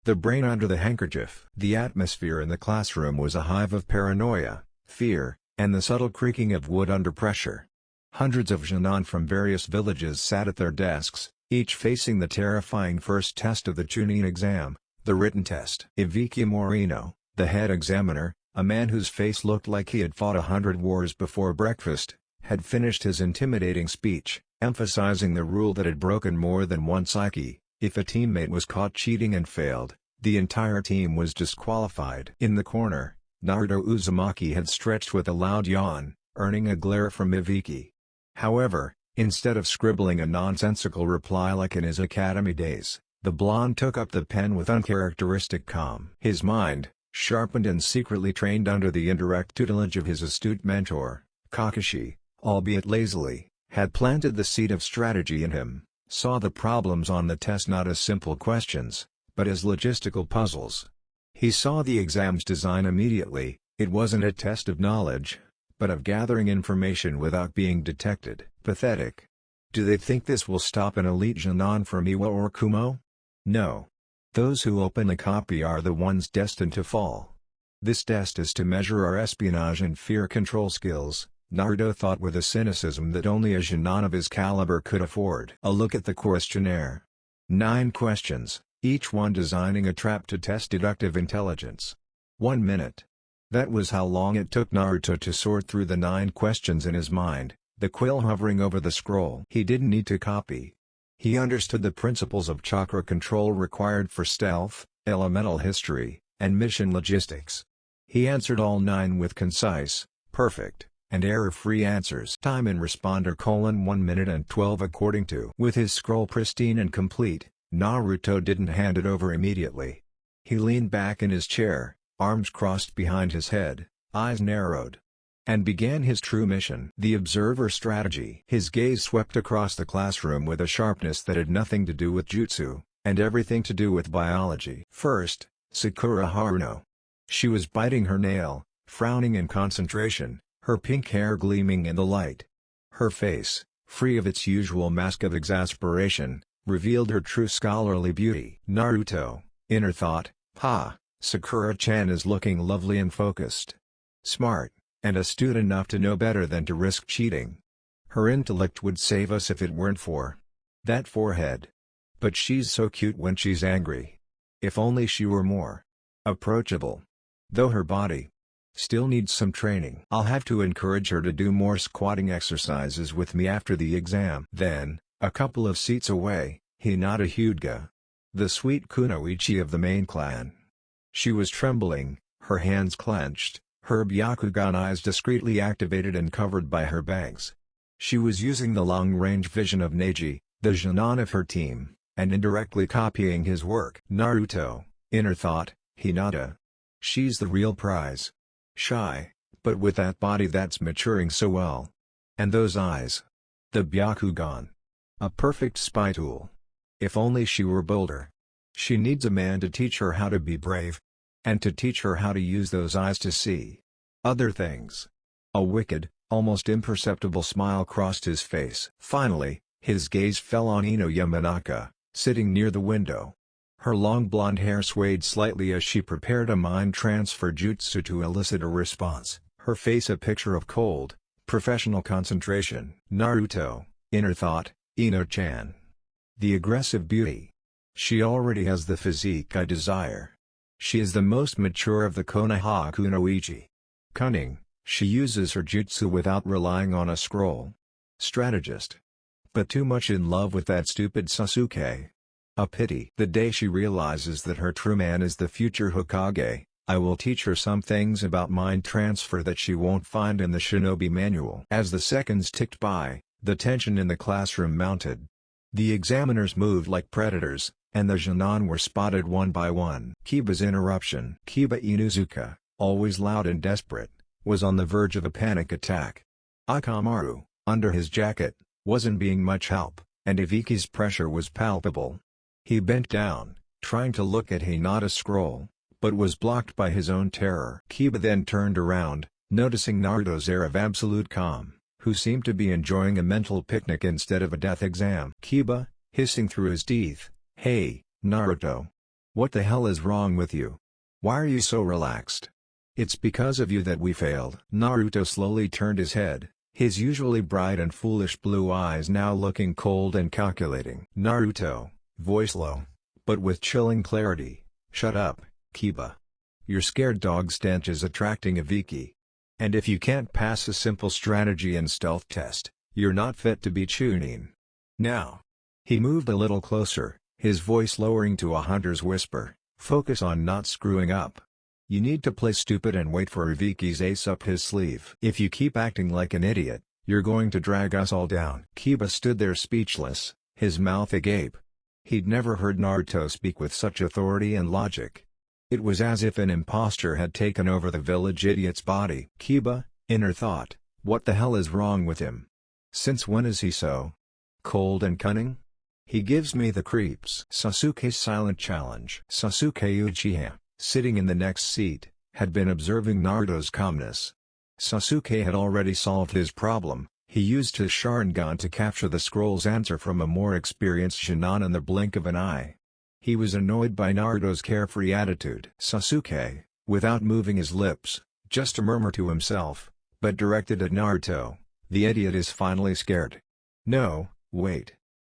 The brain under the handkerchief. The atmosphere in the classroom was a hive of paranoia, fear, and the subtle creaking of wood under pressure. Hundreds of Chunin from various villages sat at their desks, each facing the terrifying first test of the Chunin exam, the written test. Iviki Moreno, the head examiner, a man whose face looked like he had fought 100 wars before breakfast, had finished his intimidating speech, emphasizing the rule that had broken more than one psyche: if a teammate was caught cheating and failed, the entire team was disqualified. In the corner, Naruto Uzumaki had stretched with a loud yawn, earning a glare from Iviki. However, instead of scribbling a nonsensical reply like in his academy days, the blonde took up the pen with uncharacteristic calm. His mind, sharpened and secretly trained under the indirect tutelage of his astute mentor, Kakashi, albeit lazily, had planted the seed of strategy in him, saw the problems on the test not as simple questions, but as logistical puzzles. He saw the exam's design immediately. It wasn't a test of knowledge, but of gathering information without being detected. Pathetic. Do they think this will stop an elite Chunin from Iwa or Kumo? No. Those who openly copy are the ones destined to fall. This test is to measure our espionage and fear control skills, Naruto thought with a cynicism that only a Chunin of his caliber could afford. A look at the questionnaire. 9 questions, each one designing a trap to test deductive intelligence. 1 minute. That was how long it took Naruto to sort through the 9 questions in his mind, the quill hovering over the scroll. He didn't need to copy. He understood the principles of chakra control required for stealth, elemental history, and mission logistics. He answered all 9 with concise, perfect, and error-free answers. Time in responder: 1 minute and 12 according to. With his scroll pristine and complete, Naruto didn't hand it over immediately. He leaned back in his chair, arms crossed behind his head, eyes narrowed, and began his true mission: the observer strategy. His gaze swept across the classroom with a sharpness that had nothing to do with jutsu, and everything to do with biology. First, Sakura Haruno. She was biting her nail, frowning in concentration, her pink hair gleaming in the light. Her face, free of its usual mask of exasperation, revealed her true scholarly beauty. Naruto, inner thought, ha, Sakura-chan is looking lovely and focused. Smart, and astute enough to know better than to risk cheating. Her intellect would save us if it weren't for that forehead. But she's so cute when she's angry. If only she were more approachable. Though her body still needs some training. I'll have to encourage her to do more squatting exercises with me after the exam. Then, a couple of seats away, Hinata Hyuga, the sweet kunoichi of the main clan. She was trembling, her hands clenched, her Byakugan eyes discreetly activated and covered by her bangs. She was using the long-range vision of Neji, the Chunin of her team, and indirectly copying his work. Naruto, inner thought, Hinata. She's the real prize. Shy, but with that body that's maturing so well. And those eyes. The Byakugan. A perfect spy tool. If only she were bolder. She needs a man to teach her how to be brave. And to teach her how to use those eyes to see other things. A wicked, almost imperceptible smile crossed his face. Finally, his gaze fell on Ino Yamanaka, sitting near the window. Her long blonde hair swayed slightly as she prepared a mind transfer jutsu to elicit a response, her face a picture of cold, professional concentration. Naruto, inner thought, Ino-chan. The aggressive beauty. She already has the physique I desire. She is the most mature of the Konoha kunoichi. Cunning, she uses her jutsu without relying on a scroll. Strategist. But too much in love with that stupid Sasuke. A pity. The day she realizes that her true man is the future Hokage, I will teach her some things about mind transfer that she won't find in the shinobi manual. As the seconds ticked by, the tension in the classroom mounted. The examiners moved like predators, and the Chunin were spotted one by one. Kiba's interruption. Kiba Inuzuka, always loud and desperate, was on the verge of a panic attack. Akamaru, under his jacket, wasn't being much help, and Iviki's pressure was palpable. He bent down, trying to look at Hinata's scroll, but was blocked by his own terror. Kiba then turned around, noticing Naruto's air of absolute calm, who seemed to be enjoying a mental picnic instead of a death exam. Kiba, hissing through his teeth, "Hey, Naruto. What the hell is wrong with you? Why are you so relaxed? It's because of you that we failed. Naruto slowly turned his head, his usually bright and foolish blue eyes now looking cold and calculating. Naruto, voice low, but with chilling clarity, shut up, Kiba. Your scared dog stench is attracting Ibiki. And if you can't pass a simple strategy and stealth test, you're not fit to be Chunin. Now. He moved a little closer, his voice lowering to a hunter's whisper, focus on not screwing up. You need to play stupid and wait for Ibiki's ace up his sleeve. If you keep acting like an idiot, you're going to drag us all down. Kiba stood there speechless, his mouth agape. He'd never heard Naruto speak with such authority and logic. It was as if an imposter had taken over the village idiot's body. Kiba, inner thought, what the hell is wrong with him? Since when is he so cold and cunning? He gives me the creeps. Sasuke's silent challenge. Sasuke Uchiha, sitting in the next seat, had been observing Naruto's calmness. Sasuke had already solved his problem. He used his Sharingan to capture the scroll's answer from a more experienced Chunin in the blink of an eye. He was annoyed by Naruto's carefree attitude. Sasuke, without moving his lips, just a murmur to himself, but directed at Naruto, the idiot is finally scared. No, wait.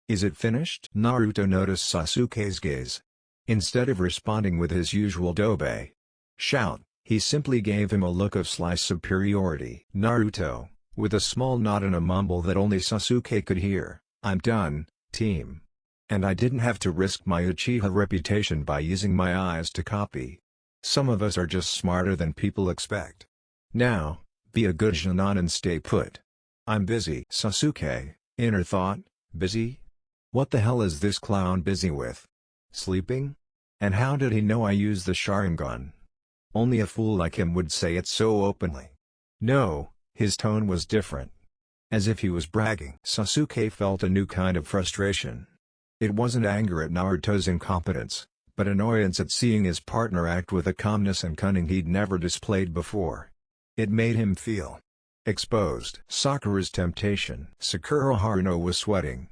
Is it finished? Naruto noticed Sasuke's gaze. Instead of responding with his usual dobe shout, he simply gave him a look of sly superiority. Naruto, with a small nod and a mumble that only Sasuke could hear, I'm done, team. And I didn't have to risk my Uchiha reputation by using my eyes to copy. Some of us are just smarter than people expect. Now, be a good Chunin and stay put. I'm busy. Sasuke, inner thought, busy? What the hell is this clown busy with? Sleeping? And how did he know I used the Sharingan? Only a fool like him would say it so openly. No, his tone was different. As if he was bragging. Sasuke felt a new kind of frustration. It wasn't anger at Naruto's incompetence, but annoyance at seeing his partner act with a calmness and cunning he'd never displayed before. It made him feel exposed. Sakura's temptation. Sakura Haruno was sweating.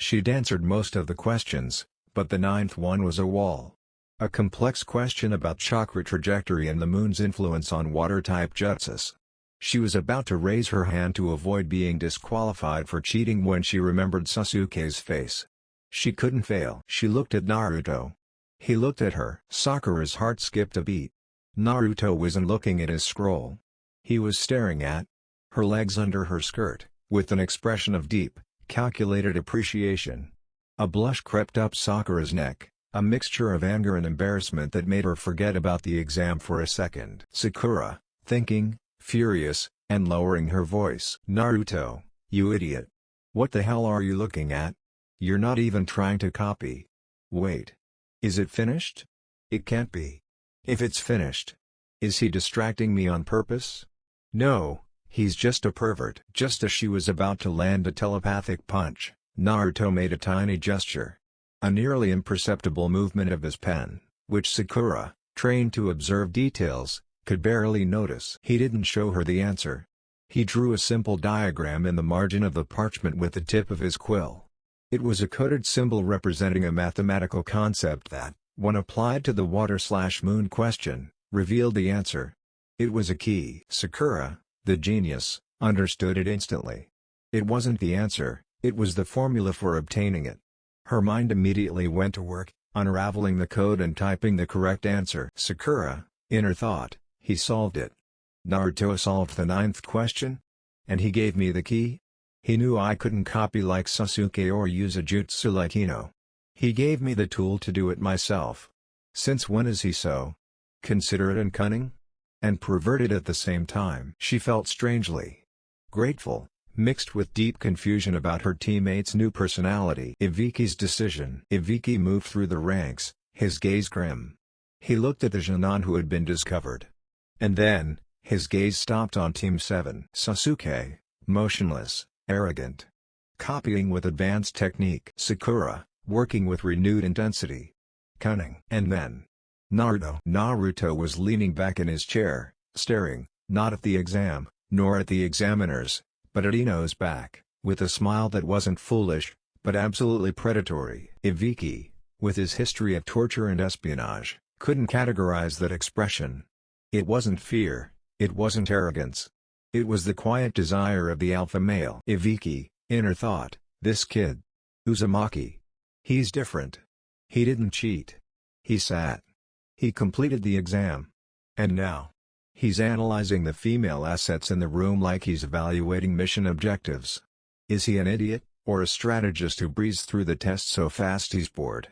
She'd answered most of the questions, but the ninth one was a wall. A complex question about chakra trajectory and the moon's influence on water-type jutsus. She was about to raise her hand to avoid being disqualified for cheating when she remembered Sasuke's face. She couldn't fail. She looked at Naruto. He looked at her. Sakura's heart skipped a beat. Naruto wasn't looking at his scroll. He was staring at her legs under her skirt, with an expression of deep, calculated appreciation. A blush crept up Sakura's neck, a mixture of anger and embarrassment that made her forget about the exam for a second. Sakura, thinking, furious, and lowering her voice. Naruto, you idiot. What the hell are you looking at? You're not even trying to copy. Wait. Is it finished? It can't be. If it's finished, is he distracting me on purpose? No. He's just a pervert. Just as she was about to land a telepathic punch, Naruto made a tiny gesture. A nearly imperceptible movement of his pen, which Sakura, trained to observe details, could barely notice. He didn't show her the answer. He drew a simple diagram in the margin of the parchment with the tip of his quill. It was a coded symbol representing a mathematical concept that, when applied to the water/moon question, revealed the answer. It was a key. Sakura, the genius, understood it instantly. It wasn't the answer, it was the formula for obtaining it. Her mind immediately went to work, unraveling the code and typing the correct answer. Sakura, inner thought, he solved it. Naruto solved the ninth question? And he gave me the key? He knew I couldn't copy like Sasuke or use a jutsu like Ino. He gave me the tool to do it myself. Since when is he so considerate and cunning? And perverted at the same time? She felt strangely grateful, mixed with deep confusion about her teammate's new personality. Ibiki's decision. Ibiki moved through the ranks, his gaze grim. He looked at the Chunin who had been discovered. And then, his gaze stopped on Team 7. Sasuke, motionless, arrogant. Copying with advanced technique. Sakura, working with renewed intensity. Cunning. And then, Naruto was leaning back in his chair, staring, not at the exam, nor at the examiners, but at Ino's back, with a smile that wasn't foolish, but absolutely predatory. Ibiki, with his history of torture and espionage, couldn't categorize that expression. It wasn't fear, it wasn't arrogance. It was the quiet desire of the alpha male. Ibiki, inner thought, this kid. Uzumaki. He's different. He didn't cheat. He sat. He completed the exam. And now, he's analyzing the female assets in the room like he's evaluating mission objectives. Is he an idiot, or a strategist who breezed through the test so fast he's bored?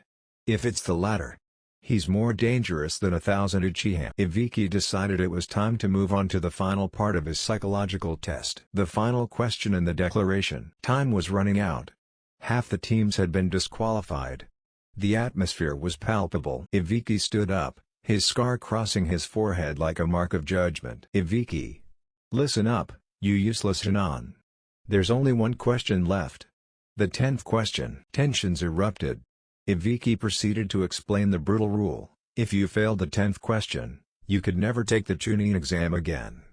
If it's the latter, he's more dangerous than 1,000 Uchiha. Ibiki decided it was time to move on to the final part of his psychological test. The final question in the declaration. Time was running out. Half the teams had been disqualified. The atmosphere was palpable. Ibiki stood up, his scar crossing his forehead like a mark of judgment. Ibiki. Listen up, you useless Chunin. There's only one question left. The 10th question. Tensions erupted. Ibiki proceeded to explain the brutal rule. If you failed the 10th question, you could never take the Chunin exam again.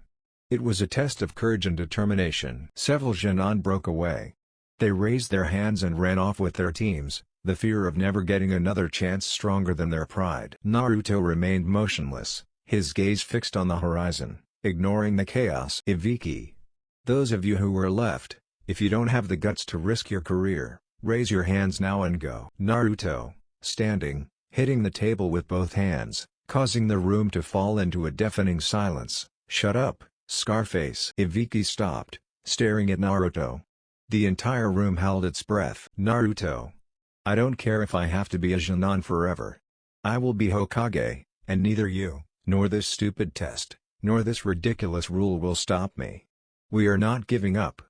It was a test of courage and determination. Several Chunin broke away. They raised their hands and ran off with their teams, the fear of never getting another chance stronger than their pride. Naruto remained motionless, his gaze fixed on the horizon, ignoring the chaos. Ibiki. Those of you who were left, if you don't have the guts to risk your career, raise your hands now and go. Naruto, standing, hitting the table with both hands, causing the room to fall into a deafening silence. Shut up, Scarface. Ibiki stopped, staring at Naruto. The entire room held its breath. Naruto. I don't care if I have to be a Chunin forever. I will be Hokage, and neither you, nor this stupid test, nor this ridiculous rule will stop me. We are not giving up.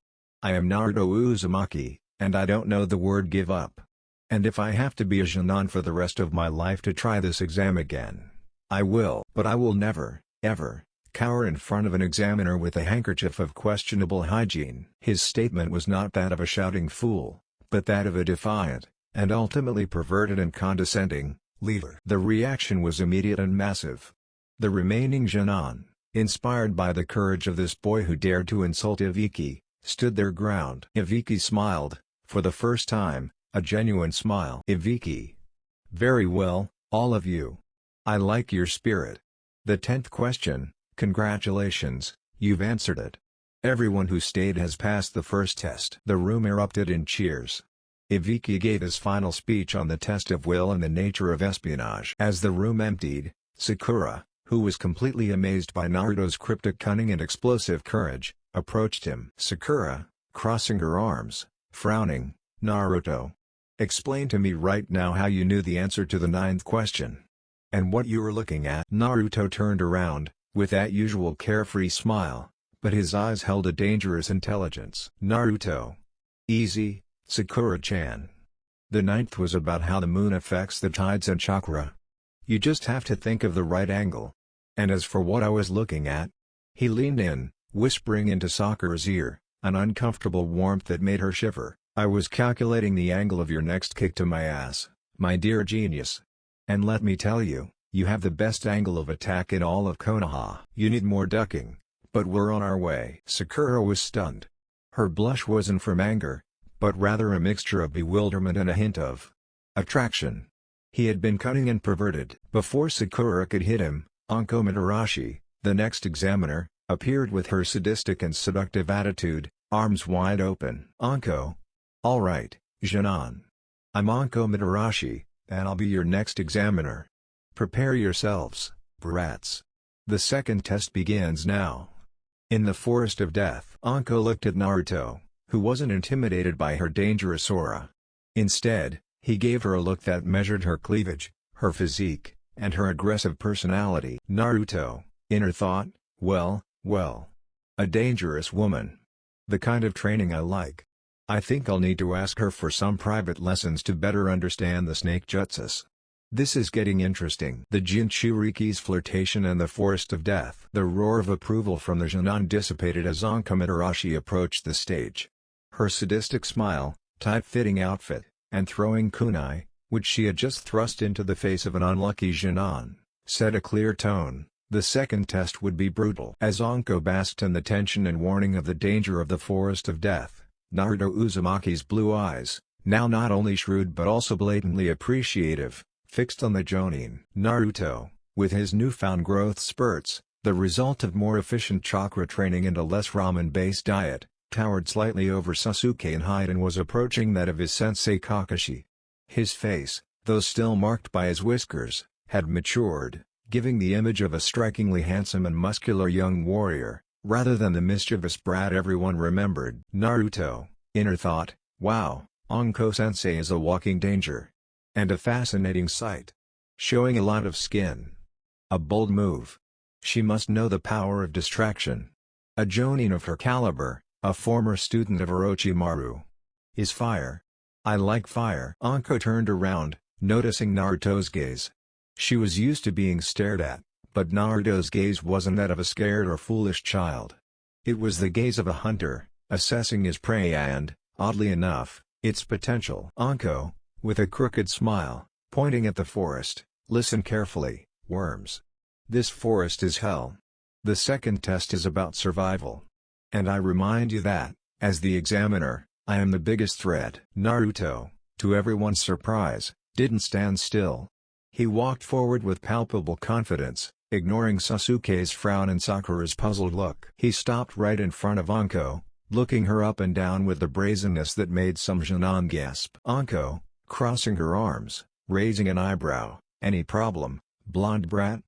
I am Naruto Uzumaki, and I don't know the word give up. And if I have to be a Chunin for the rest of my life to try this exam again, I will. But I will never, ever, cower in front of an examiner with a handkerchief of questionable hygiene. His statement was not that of a shouting fool, but that of a defiant, and ultimately perverted and condescending, leader. The reaction was immediate and massive. The remaining Chunin, inspired by the courage of this boy who dared to insult Ibiki, stood their ground. Ibiki smiled, for the first time, a genuine smile. Ibiki. Very well, all of you. I like your spirit. The 10th question, congratulations, you've answered it. Everyone who stayed has passed the first test. The room erupted in cheers. Ibiki gave his final speech on the test of will and the nature of espionage. As the room emptied, Sakura, who was completely amazed by Naruto's cryptic cunning and explosive courage, approached him. Sakura, crossing her arms, frowning, Naruto. Explain to me right now how you knew the answer to the 9th question. And what you were looking at. Naruto turned around, with that usual carefree smile, but his eyes held a dangerous intelligence. Naruto. Easy, Sakura-chan. The 9th was about how the moon affects the tides and chakra. You just have to think of the right angle. And as for what I was looking at, he leaned in, whispering into Sakura's ear, an uncomfortable warmth that made her shiver. I was calculating the angle of your next kick to my ass, my dear genius. And let me tell you, you have the best angle of attack in all of Konoha. You need more ducking, but we're on our way. Sakura was stunned. Her blush wasn't from anger, but rather a mixture of bewilderment and a hint of attraction. He had been cunning and perverted. Before Sakura could hit him, Anko Mitarashi, the next examiner, appeared with her sadistic and seductive attitude, arms wide open. Anko. All right, Chunin. I'm Anko Mitarashi, and I'll be your next examiner. Prepare yourselves, brats. The second test begins now. In the Forest of Death. Anko looked at Naruto, who wasn't intimidated by her dangerous aura. Instead, he gave her a look that measured her cleavage, her physique, and her aggressive personality. Naruto, inner thought, well, a dangerous woman. The kind of training I like. I think I'll need to ask her for some private lessons to better understand the snake jutsus. This is getting interesting. The Jinchuriki's flirtation and the Forest of Death. The roar of approval from the Chunin dissipated as Anko Mitarashi approached the stage. Her sadistic smile, tight-fitting outfit, and throwing kunai, which she had just thrust into the face of an unlucky Chunin, set a clear tone. The second test would be brutal. As Anko basked in the tension and warning of the danger of the Forest of Death, Naruto Uzumaki's blue eyes, now not only shrewd but also blatantly appreciative, fixed on the Chunin. Naruto, with his newfound growth spurts, the result of more efficient chakra training and a less ramen-based diet, towered slightly over Sasuke in height and was approaching that of his sensei Kakashi. His face, though still marked by his whiskers, had matured, giving the image of a strikingly handsome and muscular young warrior, rather than the mischievous brat everyone remembered. Naruto, inner thought, wow, Anko-sensei is a walking danger. And a fascinating sight. Showing a lot of skin. A bold move. She must know the power of distraction. A Chunin of her caliber, a former student of Orochimaru. Is fire. I like fire. Anko turned around, noticing Naruto's gaze. She was used to being stared at, but Naruto's gaze wasn't that of a scared or foolish child. It was the gaze of a hunter, assessing his prey and, oddly enough, its potential. Anko, with a crooked smile, pointing at the forest, listen carefully, worms. This forest is hell. The second test is about survival. And I remind you that, as the examiner, I am the biggest threat. Naruto, to everyone's surprise, didn't stand still. He walked forward with palpable confidence, ignoring Sasuke's frown and Sakura's puzzled look. He stopped right in front of Anko, looking her up and down with the brazenness that made some Chunin gasp. Anko, crossing her arms, raising an eyebrow, any problem, blonde brat?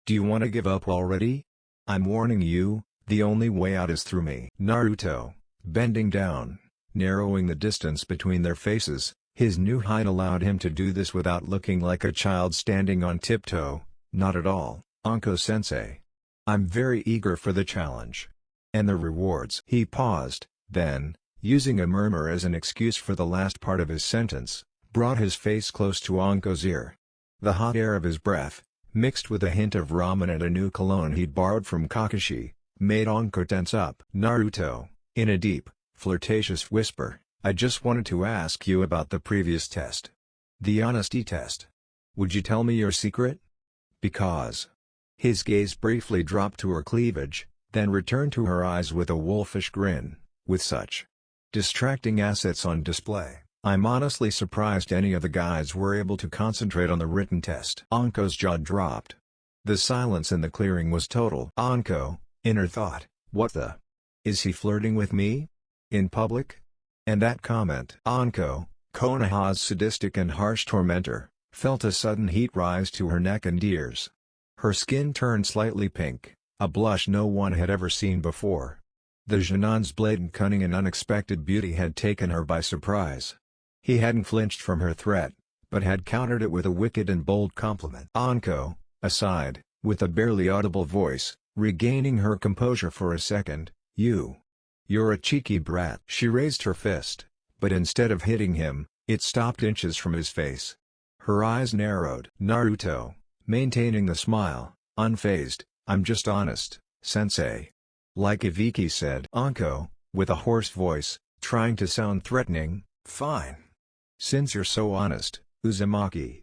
Do you want to give up already? I'm warning you, the only way out is through me. Naruto, bending down, narrowing the distance between their faces, his new height allowed him to do this without looking like a child standing on tiptoe, not at all. Anko-sensei. I'm very eager for the challenge. And the rewards. He paused, then, using a murmur as an excuse for the last part of his sentence, brought his face close to Anko's ear. The hot air of his breath, mixed with a hint of ramen and a new cologne he'd borrowed from Kakashi, made Anko tense up. Naruto, in a deep, flirtatious whisper, I just wanted to ask you about the previous test. The honesty test. Would you tell me your secret? Because. His gaze briefly dropped to her cleavage, then returned to her eyes with a wolfish grin. With such distracting assets on display, I'm honestly surprised any of the guys were able to concentrate on the written test. Anko's jaw dropped. The silence in the clearing was total. Anko, inner thought, what the? Is he flirting with me? In public? And that comment. Anko, Konoha's sadistic and harsh tormentor, felt a sudden heat rise to her neck and ears. Her skin turned slightly pink, a blush no one had ever seen before. The Chunin's blatant cunning and unexpected beauty had taken her by surprise. He hadn't flinched from her threat, but had countered it with a wicked and bold compliment. Anko, aside, with a barely audible voice, regaining her composure for a second, you're a cheeky brat. She raised her fist, but instead of hitting him, it stopped inches from his face. Her eyes narrowed. Naruto, maintaining the smile, unfazed, I'm just honest, sensei. Like Ibiki said. Anko, with a hoarse voice, trying to sound threatening, fine. Since you're so honest, Uzumaki.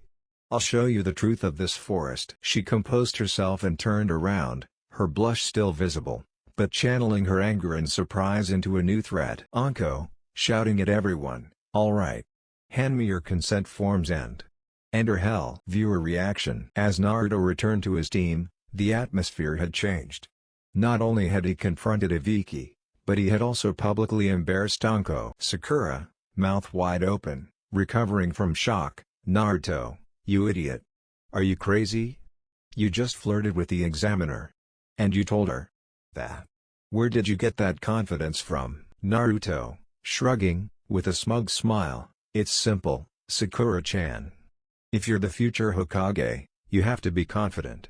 I'll show you the truth of this forest. She composed herself and turned around, her blush still visible, but channeling her anger and surprise into a new threat. Anko, shouting at everyone, all right. Hand me your consent forms and enter hell. Viewer reaction. As Naruto returned to his team, the atmosphere had changed. Not only had he confronted Ibiki, but he had also publicly embarrassed Anko. Sakura, mouth wide open, recovering from shock, Naruto, you idiot. Are you crazy? You just flirted with the examiner. And you told her that. Where did you get that confidence from? Naruto, shrugging, with a smug smile, it's simple, Sakura-chan. If you're the future Hokage, you have to be confident.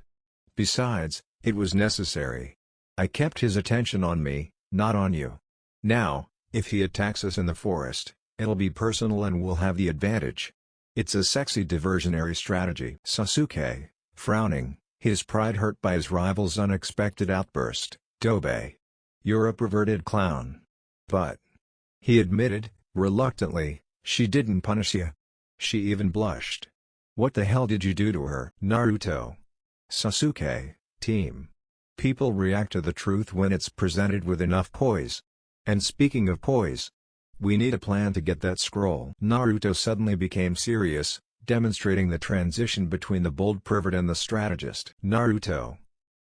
Besides, it was necessary. I kept his attention on me, not on you. Now, if he attacks us in the forest, it'll be personal and we'll have the advantage. It's a sexy diversionary strategy. Sasuke, frowning, his pride hurt by his rival's unexpected outburst, Dobe. You're a perverted clown. But, he admitted, reluctantly, she didn't punish you. She even blushed. What the hell did you do to her? Naruto. Sasuke, team. People react to the truth when it's presented with enough poise. And speaking of poise, We need a plan to get that scroll. Naruto suddenly became serious, demonstrating the transition between the bold pervert and the strategist. Naruto.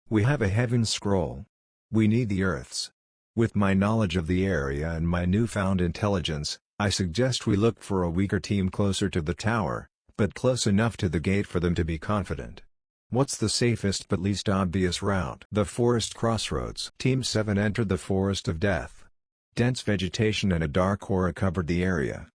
We have a heaven scroll. We need the Earth's. With my knowledge of the area and my newfound intelligence, I suggest we look for a weaker team closer to the tower, but close enough to the gate for them to be confident. What's the safest but least obvious route? The forest crossroads. Team 7 entered the forest of death. Dense vegetation and a dark aura covered the area.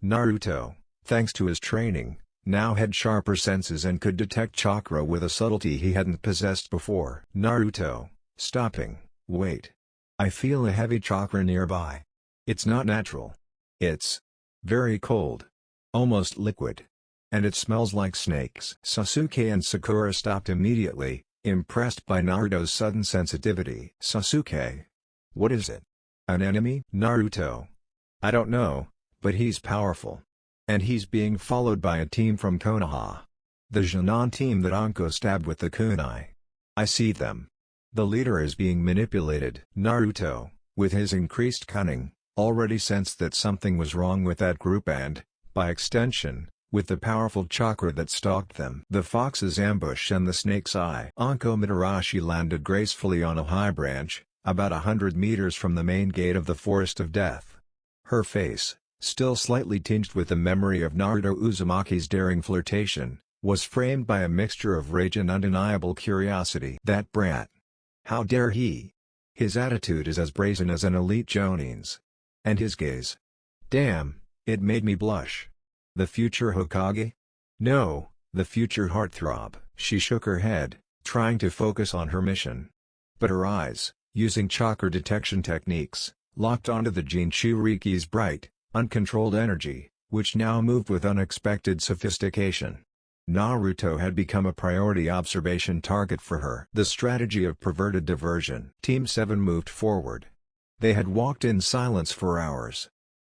Naruto, thanks to his training, now had sharper senses and could detect chakra with a subtlety he hadn't possessed before. Naruto, stopping, wait. I feel a heavy chakra nearby. It's not natural. It's very cold. Almost liquid. And it smells like snakes. Sasuke and Sakura stopped immediately, impressed by Naruto's sudden sensitivity. Sasuke. What is it? An enemy? Naruto. I don't know, but he's powerful. And he's being followed by a team from Konoha. The Chunin team that Anko stabbed with the kunai. I see them. The leader is being manipulated. Naruto, with his increased cunning, already sensed that something was wrong with that group and, by extension, with the powerful chakra that stalked them. The fox's ambush and the snake's eye. Anko Mitarashi landed gracefully on a high branch, about 100 meters from the main gate of the Forest of Death. Her face, still slightly tinged with the memory of Naruto Uzumaki's daring flirtation, was framed by a mixture of rage and undeniable curiosity. That brat! How dare he? His attitude is as brazen as an elite Jonin's. And his gaze. Damn, it made me blush. The future Hokage? No, the future heartthrob. She shook her head, trying to focus on her mission. But her eyes, using chakra detection techniques, locked onto the Jinchuriki's bright, uncontrolled energy, which now moved with unexpected sophistication. Naruto had become a priority observation target for her. The strategy of perverted diversion. Team 7 moved forward. They had walked in silence for hours.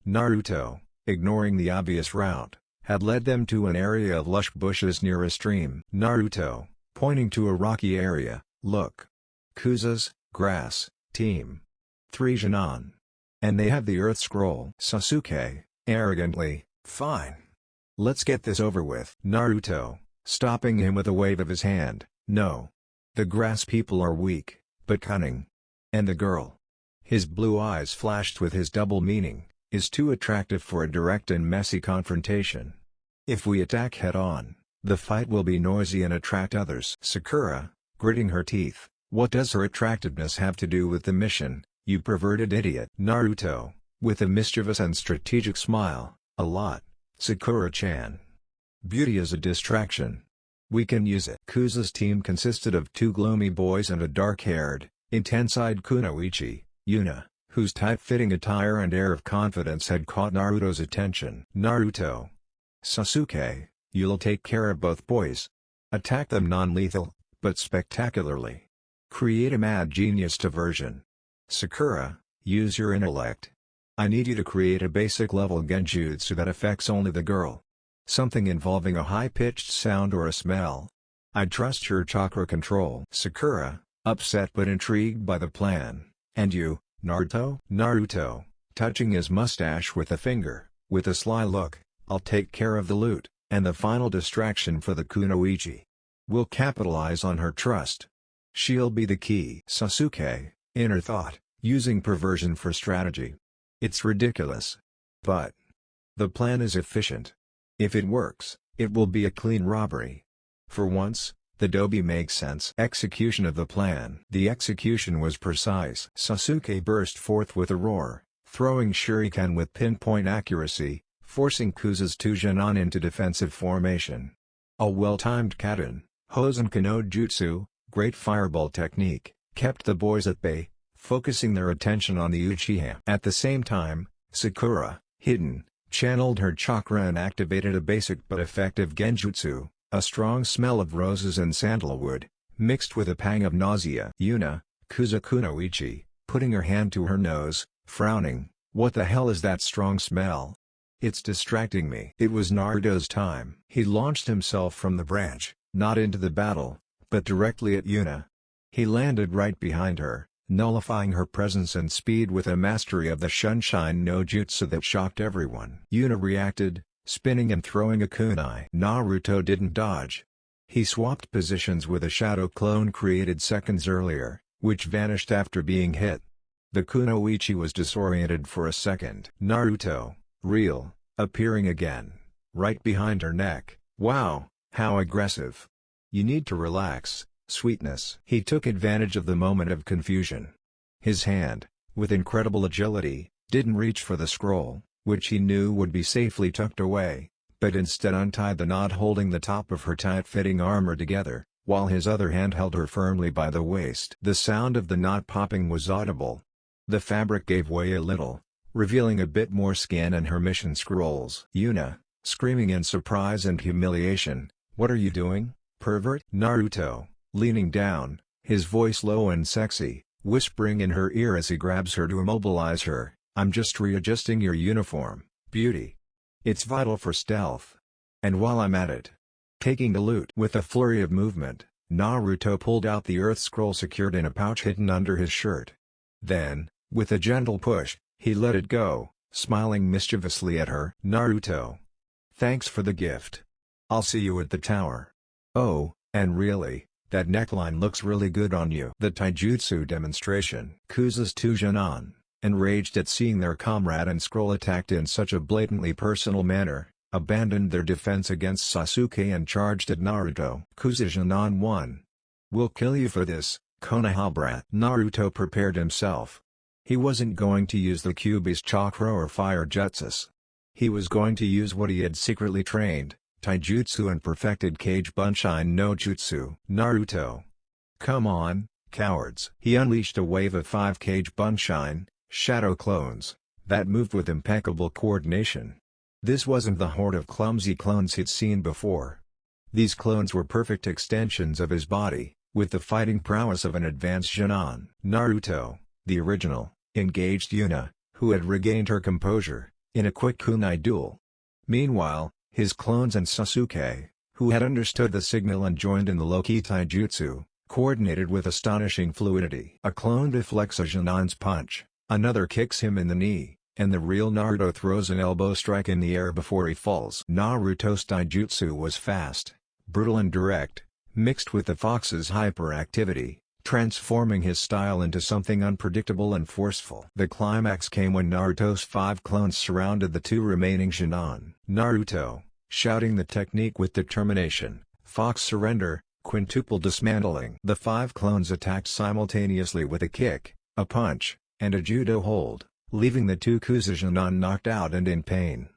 Naruto, ignoring the obvious route, had led them to an area of lush bushes near a stream. Naruto, pointing to a rocky area, look. Kuza's, grass, team. 3 Chunin. And they have the Earth Scroll. Sasuke, arrogantly, fine. Let's get this over with. Naruto, stopping him with a wave of his hand, no. The grass people are weak, but cunning. And the girl. His blue eyes flashed with his double meaning, is too attractive for a direct and messy confrontation. If we attack head-on, the fight will be noisy and attract others. Sakura, gritting her teeth, what does her attractiveness have to do with the mission, you perverted idiot? Naruto, with a mischievous and strategic smile, a lot. Sakura-chan. Beauty is a distraction. We can use it. Kuza's team consisted of 2 gloomy boys and a dark-haired, intense-eyed kunoichi, Yuna, whose tight-fitting attire and air of confidence had caught Naruto's attention. Naruto. Sasuke, you'll take care of both boys. Attack them non-lethal, but spectacularly. Create a mad genius diversion. Sakura, use your intellect. I need you to create a basic level genjutsu that affects only the girl. Something involving a high-pitched sound or a smell. I trust your chakra control. Sakura, upset but intrigued by the plan. And you, Naruto? Naruto, touching his mustache with a finger, with a sly look, I'll take care of the loot, and the final distraction for the kunoichi. We'll capitalize on her trust. She'll be the key. Sasuke, inner thought, using perversion for strategy. It's ridiculous. But the plan is efficient. If it works, it will be a clean robbery. For once, the dobi makes sense. Execution of the plan. The execution was precise. Sasuke burst forth with a roar, throwing shuriken with pinpoint accuracy, forcing Kuza's 2 Chunin into defensive formation. A well-timed Kaden, Hosenka no Jutsu, great fireball technique, kept the boys at bay, focusing their attention on the Uchiha. At the same time, Sakura, hidden, channeled her chakra and activated a basic but effective genjutsu, a strong smell of roses and sandalwood, mixed with a pang of nausea. Yuna, Kuza kunoichi, putting her hand to her nose, frowning, what the hell is that strong smell? It's distracting me. It was Naruto's time. He launched himself from the branch, not into the battle, but directly at Yuna. He landed right behind her, nullifying her presence and speed with a mastery of the Sunshine no Jutsu that shocked everyone. Yuna reacted, spinning and throwing a kunai. Naruto didn't dodge. He swapped positions with a shadow clone created seconds earlier, which vanished after being hit. The kunoichi was disoriented for a second. Naruto, real, appearing again, right behind her neck. Wow, how aggressive. You need to relax, sweetness. He took advantage of the moment of confusion. His hand, with incredible agility, didn't reach for the scroll, which he knew would be safely tucked away, but instead untied the knot holding the top of her tight-fitting armor together, while his other hand held her firmly by the waist. The sound of the knot popping was audible. The fabric gave way a little, revealing a bit more skin and her mission scrolls. Yuna, screaming in surprise and humiliation, "What are you doing, pervert?" Naruto, leaning down, his voice low and sexy, whispering in her ear as he grabs her to immobilize her, "I'm just readjusting your uniform, beauty. It's vital for stealth. And while I'm at it." Taking the loot. With a flurry of movement, Naruto pulled out the earth scroll secured in a pouch hidden under his shirt. Then, with a gentle push, he let it go, smiling mischievously at her. "Naruto. Thanks for the gift. I'll see you at the tower. Oh, and really, that neckline looks really good on you." The taijutsu demonstration. Kuza's two Chunin, enraged at seeing their comrade and scroll attacked in such a blatantly personal manner, abandoned their defense against Sasuke and charged at Naruto. Kuza Chunin 1. "We'll kill you for this, Konoha brat." Naruto prepared himself. He wasn't going to use the Kyuubi's chakra or fire jutsus. He was going to use what he had secretly trained, taijutsu and perfected Kage Bunshin no Jutsu. Naruto. "Come on, cowards." He unleashed a wave of 5 Kage Bunshin, shadow clones, that moved with impeccable coordination. This wasn't the horde of clumsy clones he'd seen before. These clones were perfect extensions of his body, with the fighting prowess of an advanced Chunin. Naruto, the original, engaged Yuna, who had regained her composure, in a quick kunai duel. Meanwhile, his clones and Sasuke, who had understood the signal and joined in the low-key taijutsu, coordinated with astonishing fluidity. A clone deflects a Chunin's punch, another kicks him in the knee, and the real Naruto throws an elbow strike in the air before he falls. Naruto's taijutsu was fast, brutal and direct, mixed with the fox's hyperactivity, transforming his style into something unpredictable and forceful. The climax came when Naruto's 5 clones surrounded the 2 remaining Chunin. Naruto, shouting the technique with determination, "Fox surrender, quintuple dismantling." The 5 clones attacked simultaneously with a kick, a punch, and a judo hold, leaving the 2 Kuza Chunin knocked out and in pain.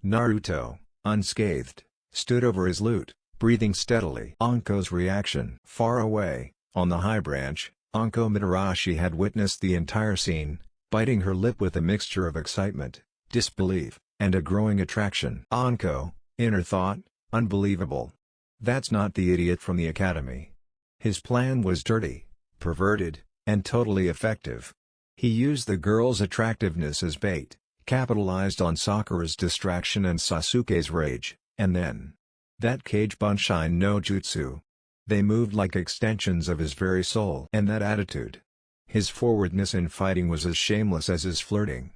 Naruto, unscathed, stood over his loot, breathing steadily. Anko's reaction. Far away, on the high branch, Anko Mitarashi had witnessed the entire scene, biting her lip with a mixture of excitement, disbelief, and a growing attraction. Anko, inner thought, unbelievable. That's not the idiot from the academy. His plan was dirty, perverted, and totally effective. He used the girl's attractiveness as bait, capitalized on Sakura's distraction and Sasuke's rage, and then that Kage Bunshin no Jutsu. They moved like extensions of his very soul. And that attitude. His forwardness in fighting was as shameless as his flirting.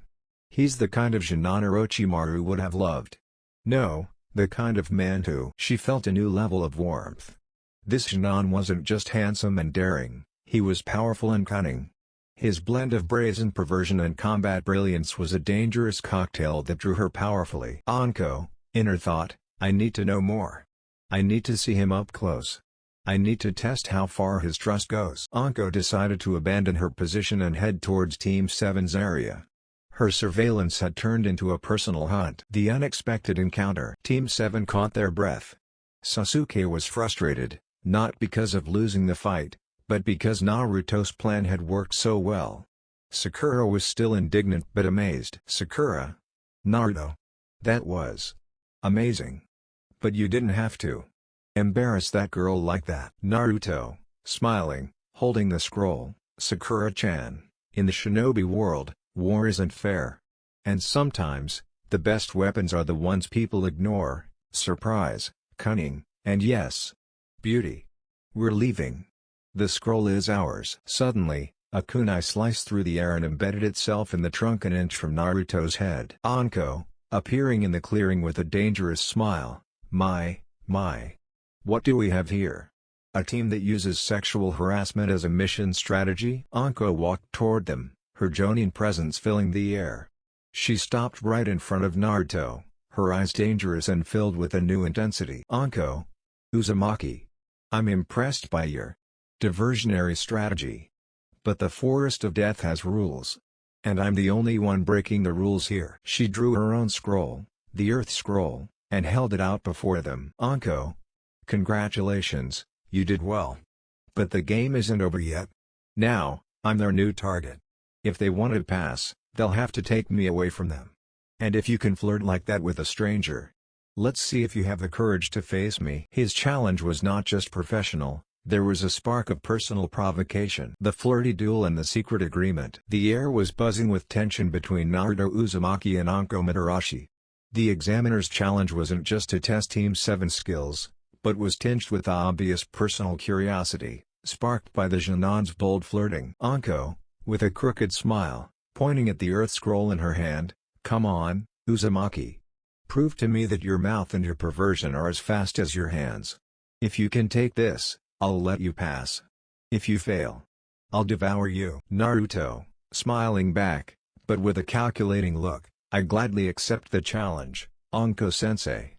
He's the kind of Chunin Orochimaru would have loved. No, the kind of man who. She felt a new level of warmth. This Chunin wasn't just handsome and daring, he was powerful and cunning. His blend of brazen perversion and combat brilliance was a dangerous cocktail that drew her powerfully. Anko, inner thought, I need to know more. I need to see him up close. I need to test how far his trust goes. Anko decided to abandon her position and head towards Team 7's area. Her surveillance had turned into a personal hunt. The unexpected encounter. Team 7 caught their breath. Sasuke was frustrated, not because of losing the fight, but because Naruto's plan had worked so well. Sakura was still indignant but amazed. Sakura? Naruto? That was amazing. But you didn't have to embarrass that girl like that. Naruto, smiling, holding the scroll. Sakura-chan, in the shinobi world, war isn't fair. And sometimes, the best weapons are the ones people ignore: surprise, cunning, and yes, beauty. We're leaving. The scroll is ours. Suddenly, A kunai sliced through the air and embedded itself in the trunk an inch from Naruto's head. Anko, appearing in the clearing with a dangerous smile, my. What do we have here? A team that uses sexual harassment as a mission strategy? Anko walked toward them, her Jonin presence filling the air. She stopped right in front of Naruto, her eyes dangerous and filled with a new intensity. Anko Uzumaki. I'm impressed by your diversionary strategy. But the Forest of Death has rules. And I'm the only one breaking the rules here. She drew her own scroll, the Earth Scroll, and held it out before them. Anko. Congratulations, you did well. But the game isn't over yet. Now, I'm their new target. If they want to pass, they'll have to take me away from them. And if you can flirt like that with a stranger, let's see if you have the courage to face me. His challenge was not just professional. There was a spark of personal provocation. The flirty duel and the secret agreement. The air was buzzing with tension between Naruto Uzumaki and Anko Mitarashi. The examiner's challenge wasn't just to test Team 7's skills, but was tinged with obvious personal curiosity, sparked by the Junan's bold flirting. Anko, with a crooked smile, pointing at the Earth Scroll in her hand, come on, Uzumaki. Prove to me that your mouth and your perversion are as fast as your hands. If you can take this, I'll let you pass. If you fail, I'll devour you. Naruto, smiling back, but with a calculating look, I gladly accept the challenge, Anko-sensei.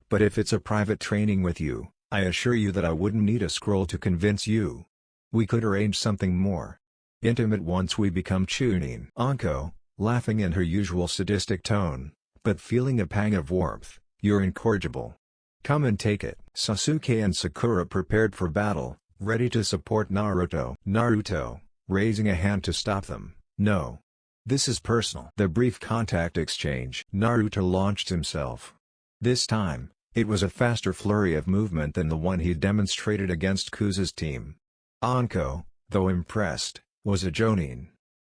But if it's a private training with you, I assure you that I wouldn't need a scroll to convince you. We could arrange something more intimate once we become Chunin. Anko, laughing in her usual sadistic tone, but feeling a pang of warmth, you're incorrigible. Come and take it. Sasuke and Sakura prepared for battle, ready to support Naruto. Naruto, raising a hand to stop them. No. This is personal. The brief contact exchange. Naruto launched himself. This time, it was a faster flurry of movement than the one he demonstrated against Kuza's team. Anko, though impressed, was a Jonin.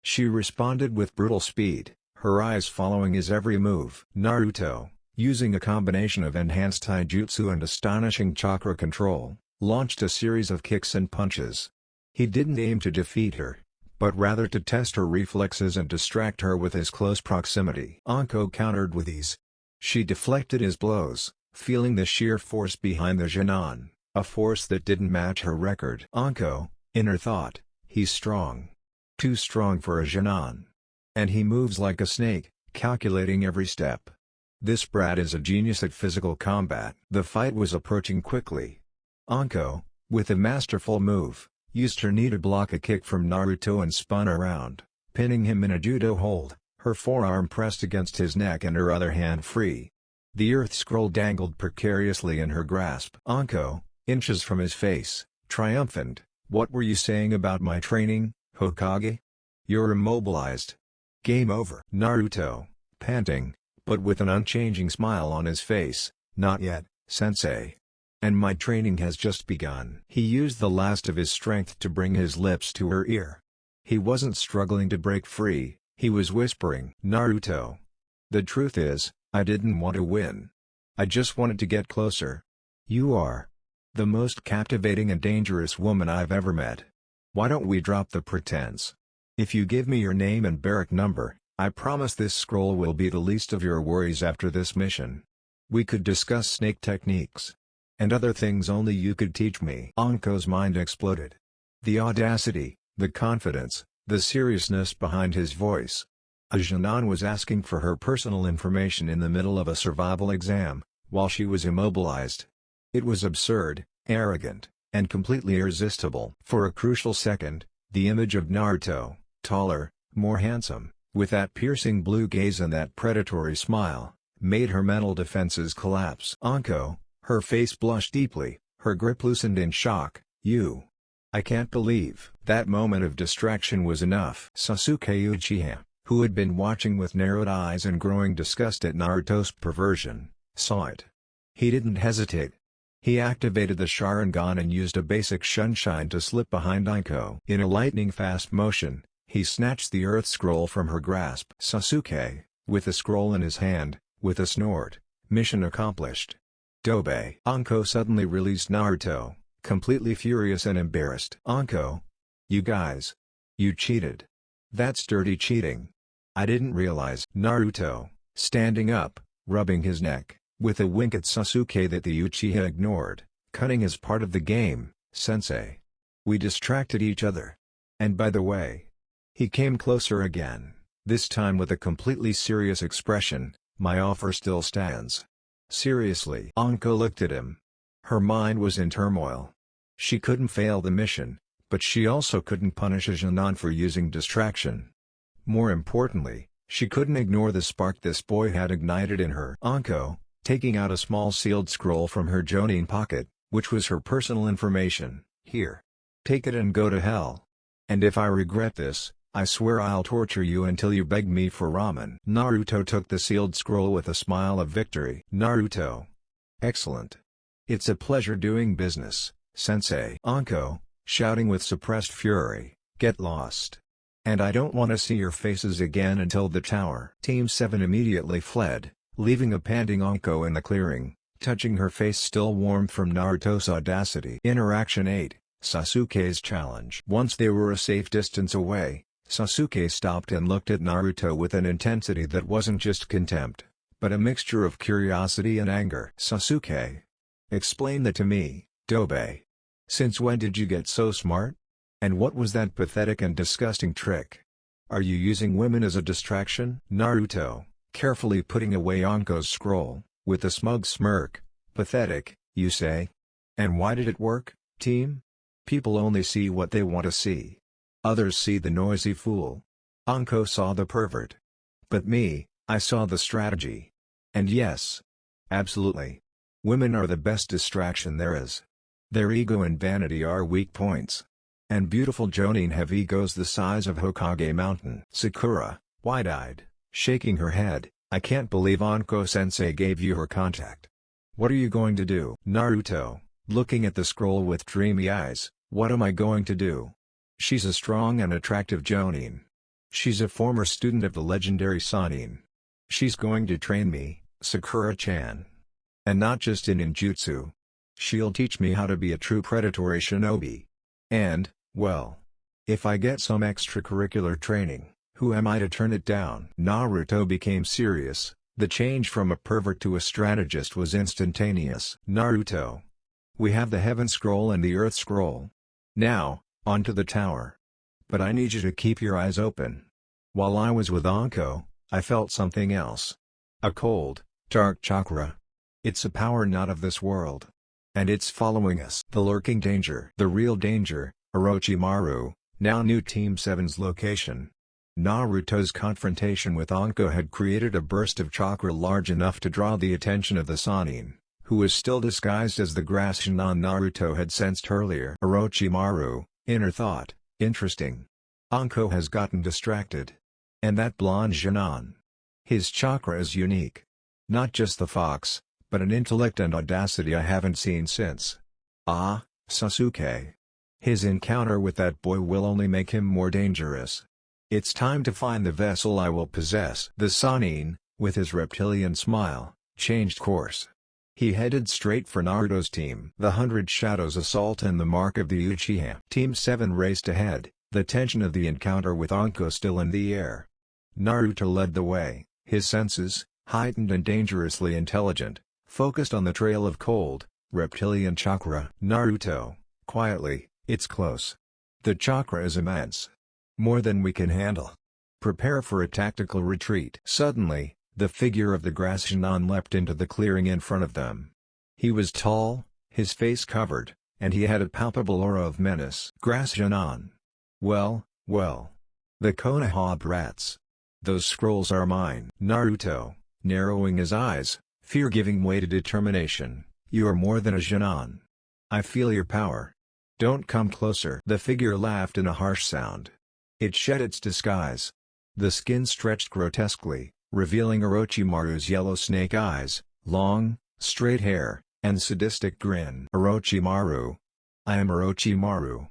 She responded with brutal speed, her eyes following his every move. Naruto, using a combination of enhanced taijutsu and astonishing chakra control, launched a series of kicks and punches. He didn't aim to defeat her, but rather to test her reflexes and distract her with his close proximity. Anko countered with ease. She deflected his blows, feeling the sheer force behind the Chunin, a force that didn't match her record. Anko, in her thought, he's strong. Too strong for a Chunin. And he moves like a snake, calculating every step. This brat is a genius at physical combat. The fight was approaching quickly. Anko, with a masterful move, used her knee to block a kick from Naruto and spun around, pinning him in a judo hold, her forearm pressed against his neck and her other hand free. The Earth Scroll dangled precariously in her grasp. Anko, inches from his face, triumphant, what were you saying about my training, Hokage? You're immobilized. Game over. Naruto, panting, but with an unchanging smile on his face, not yet, sensei. And my training has just begun. He used the last of his strength to bring his lips to her ear. He wasn't struggling to break free, he was whispering. Naruto. The truth is, I didn't want to win. I just wanted to get closer. You are the most captivating and dangerous woman I've ever met. Why don't we drop the pretense? If you give me your name and barrack number, I promise this scroll will be the least of your worries after this mission. We could discuss snake techniques. And other things only you could teach me. Anko's mind exploded. The audacity, the confidence, the seriousness behind his voice. A Chunin was asking for her personal information in the middle of a survival exam, while she was immobilized. It was absurd, arrogant, and completely irresistible. For a crucial second, the image of Naruto, taller, more handsome, with that piercing blue gaze and that predatory smile, made her mental defenses collapse. Anko, her face blushed deeply, her grip loosened in shock. You. I can't believe. That moment of distraction was enough. Sasuke Uchiha, who had been watching with narrowed eyes and growing disgust at Naruto's perversion, saw it. He didn't hesitate. He activated the Sharingan and used a basic Shunshine to slip behind Anko. In a lightning-fast motion, he snatched the Earth Scroll from her grasp. Sasuke, with the scroll in his hand, with a snort, mission accomplished. Dobe. Anko suddenly released Naruto, completely furious and embarrassed. Anko. You guys. You cheated. That's dirty cheating. I didn't realize. Naruto, standing up, rubbing his neck, with a wink at Sasuke that the Uchiha ignored. Cunning is part of the game, sensei. We distracted each other. And by the way. He came closer again, this time with a completely serious expression. My offer still stands. Seriously? Anko looked at him. Her mind was in turmoil. She couldn't fail the mission, but she also couldn't punish a Chunin for using distraction. More importantly, she couldn't ignore the spark this boy had ignited in her. Anko, taking out a small sealed scroll from her Chunin pocket, which was her personal information. Here. Take it and go to hell. And if I regret this, I swear I'll torture you until you beg me for ramen. Naruto took the sealed scroll with a smile of victory. Naruto. Excellent. It's a pleasure doing business, sensei. Anko, shouting with suppressed fury, get lost. And I don't want to see your faces again until the tower. Team 7 immediately fled, leaving a panting Anko in the clearing, touching her face still warm from Naruto's audacity. Interaction 8, Sasuke's challenge. Once they were a safe distance away, Sasuke stopped and looked at Naruto with an intensity that wasn't just contempt, but a mixture of curiosity and anger. Sasuke. Explain that to me, Dobe. Since when did you get so smart? And what was that pathetic and disgusting trick? Are you using women as a distraction? Naruto, carefully putting away Anko's scroll, with a smug smirk. Pathetic, you say? And why did it work, team? People only see what they want to see. Others see the noisy fool. Anko saw the pervert. But me, I saw the strategy. And yes. Absolutely. Women are the best distraction there is. Their ego and vanity are weak points. And beautiful Jonin have egos the size of Hokage Mountain. Sakura, wide-eyed, shaking her head, I can't believe Anko-sensei gave you her contact. What are you going to do? Naruto, looking at the scroll with dreamy eyes, what am I going to do? She's a strong and attractive Jonin. She's a former student of the legendary Sannin. She's going to train me, Sakura-chan. And not just in ninjutsu. She'll teach me how to be a true predatory shinobi. And, well, if I get some extracurricular training, who am I to turn it down? Naruto became serious. The change from a pervert to a strategist was instantaneous. Naruto. We have the Heaven Scroll and the Earth Scroll. Now, onto the tower. But I need you to keep your eyes open. While I was with Anko, I felt something else. A cold, dark chakra. It's a power not of this world. And it's following us. The lurking danger. The real danger, Orochimaru, now knew Team 7's location. Naruto's confrontation with Anko had created a burst of chakra large enough to draw the attention of the Sannin, who was still disguised as the grass Chunin Naruto had sensed earlier. Orochimaru, inner thought, interesting. Anko has gotten distracted. And that blonde Chunin. His chakra is unique. Not just the fox, but an intellect and audacity I haven't seen since. Ah, Sasuke. His encounter with that boy will only make him more dangerous. It's time to find the vessel I will possess. The Sannin, with his reptilian smile, changed course. He headed straight for Naruto's team. The 100 Shadows assault and the mark of the Uchiha. Team 7 raced ahead, the tension of the encounter with Anko still in the air. Naruto led the way, his senses, heightened and dangerously intelligent, focused on the trail of cold, reptilian chakra. Naruto, quietly, it's close. The chakra is immense. More than we can handle. Prepare for a tactical retreat. Suddenly, the figure of the grass Chunin leapt into the clearing in front of them. He was tall, his face covered, and he had a palpable aura of menace. Grass Chunin. Well, well. The Konoha brats. Those scrolls are mine. Naruto, narrowing his eyes, fear giving way to determination. You are more than a Chunin. I feel your power. Don't come closer. The figure laughed in a harsh sound. It shed its disguise. The skin stretched grotesquely, revealing Orochimaru's yellow snake eyes, long, straight hair, and sadistic grin. Orochimaru. I am Orochimaru.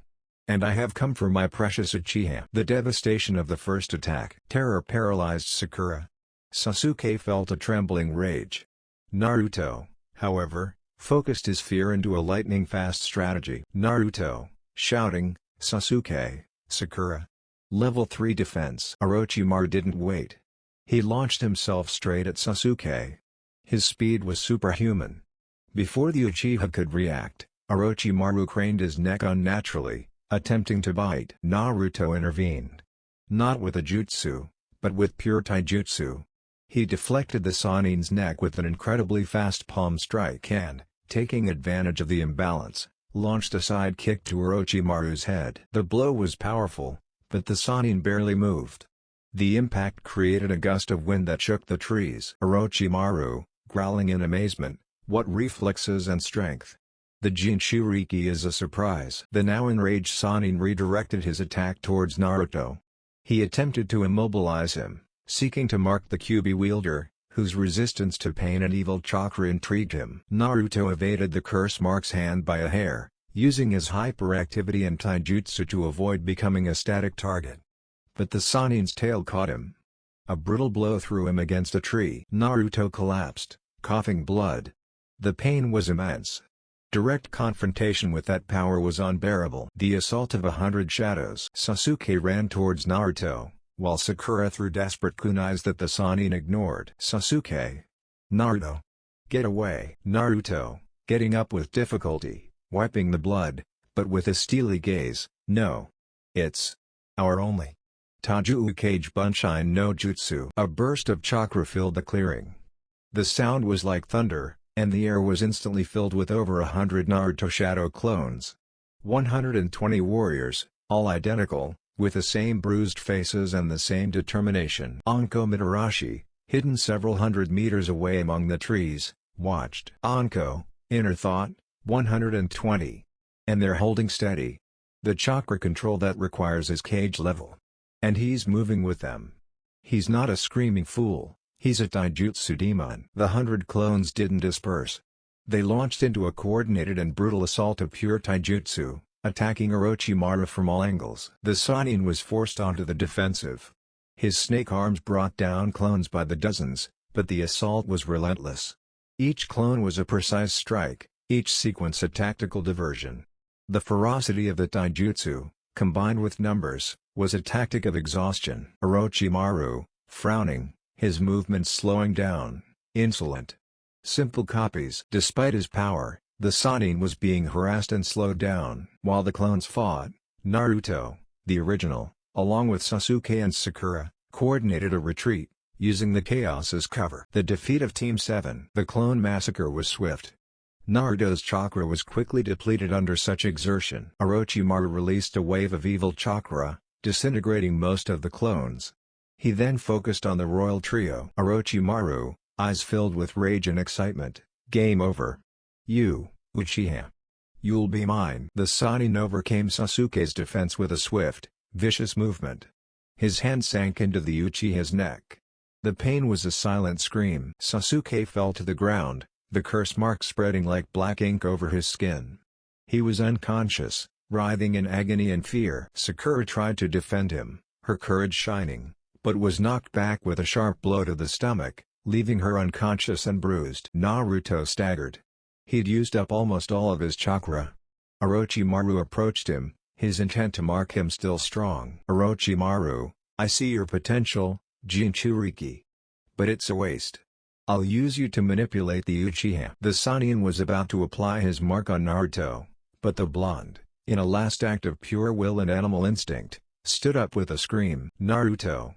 And I have come for my precious Uchiha. The devastation of the first attack. Terror paralyzed Sakura. Sasuke felt a trembling rage. Naruto, however, focused his fear into a lightning-fast strategy. Naruto, shouting, Sasuke, Sakura. Level 3 Defense. Orochimaru didn't wait. He launched himself straight at Sasuke. His speed was superhuman. Before the Uchiha could react, Orochimaru craned his neck unnaturally, attempting to bite. Naruto intervened. Not with a jutsu, but with pure taijutsu. He deflected the Sannin's neck with an incredibly fast palm strike and, taking advantage of the imbalance, launched a side kick to Orochimaru's head. The blow was powerful, but the Sannin barely moved. The impact created a gust of wind that shook the trees. Orochimaru, growling in amazement, what reflexes and strength! The Jinchuriki is a surprise. The now enraged Sannin redirected his attack towards Naruto. He attempted to immobilize him, seeking to mark the Kyuubi wielder, whose resistance to pain and evil chakra intrigued him. Naruto evaded the curse mark's hand by a hair, using his hyperactivity and taijutsu to avoid becoming a static target. But the Sannin's tail caught him. A brutal blow threw him against a tree. Naruto collapsed, coughing blood. The pain was immense. Direct confrontation with that power was unbearable. The assault of 100 shadows. Sasuke ran towards Naruto, while Sakura threw desperate kunais that the Sannin ignored. Sasuke! Naruto! Get away! Naruto, getting up with difficulty, wiping the blood, but with a steely gaze, no. It's our only Taiju Kage Bunshin no Jutsu. A burst of chakra filled the clearing. The sound was like thunder, and the air was instantly filled with over 100 Naruto shadow clones. 120 warriors, all identical, with the same bruised faces and the same determination. Anko Mitarashi, hidden several hundred meters away among the trees, watched. Anko, inner thought, 120. And they're holding steady. The chakra control that requires is cage level. And he's moving with them. He's not a screaming fool, he's a taijutsu demon. The 100 clones didn't disperse. They launched into a coordinated and brutal assault of pure taijutsu, attacking Orochimaru from all angles. The Sannin was forced onto the defensive. His snake arms brought down clones by the dozens, but the assault was relentless. Each clone was a precise strike, each sequence a tactical diversion. The ferocity of the taijutsu, combined with numbers, was a tactic of exhaustion. Orochimaru, frowning, his movements slowing down, insolent. Simple copies. Despite his power, the Sannin was being harassed and slowed down. While the clones fought, Naruto, the original, along with Sasuke and Sakura, coordinated a retreat, using the chaos as cover. The defeat of Team 7. The clone massacre was swift. Naruto's chakra was quickly depleted under such exertion. Orochimaru released a wave of evil chakra, disintegrating most of the clones. He then focused on the royal trio. Orochimaru, eyes filled with rage and excitement, game over. You, Uchiha. You'll be mine. The Sannin overcame Sasuke's defense with a swift, vicious movement. His hand sank into the Uchiha's neck. The pain was a silent scream. Sasuke fell to the ground, the curse mark spreading like black ink over his skin. He was unconscious, writhing in agony and fear. Sakura tried to defend him, her courage shining, but was knocked back with a sharp blow to the stomach, leaving her unconscious and bruised. Naruto staggered. He'd used up almost all of his chakra. Orochimaru approached him, his intent to mark him still strong. Orochimaru, I see your potential, Jinchuriki. But it's a waste. I'll use you to manipulate the Uchiha. The Sannin was about to apply his mark on Naruto, but the blonde, in a last act of pure will and animal instinct, stood up with a scream. Naruto.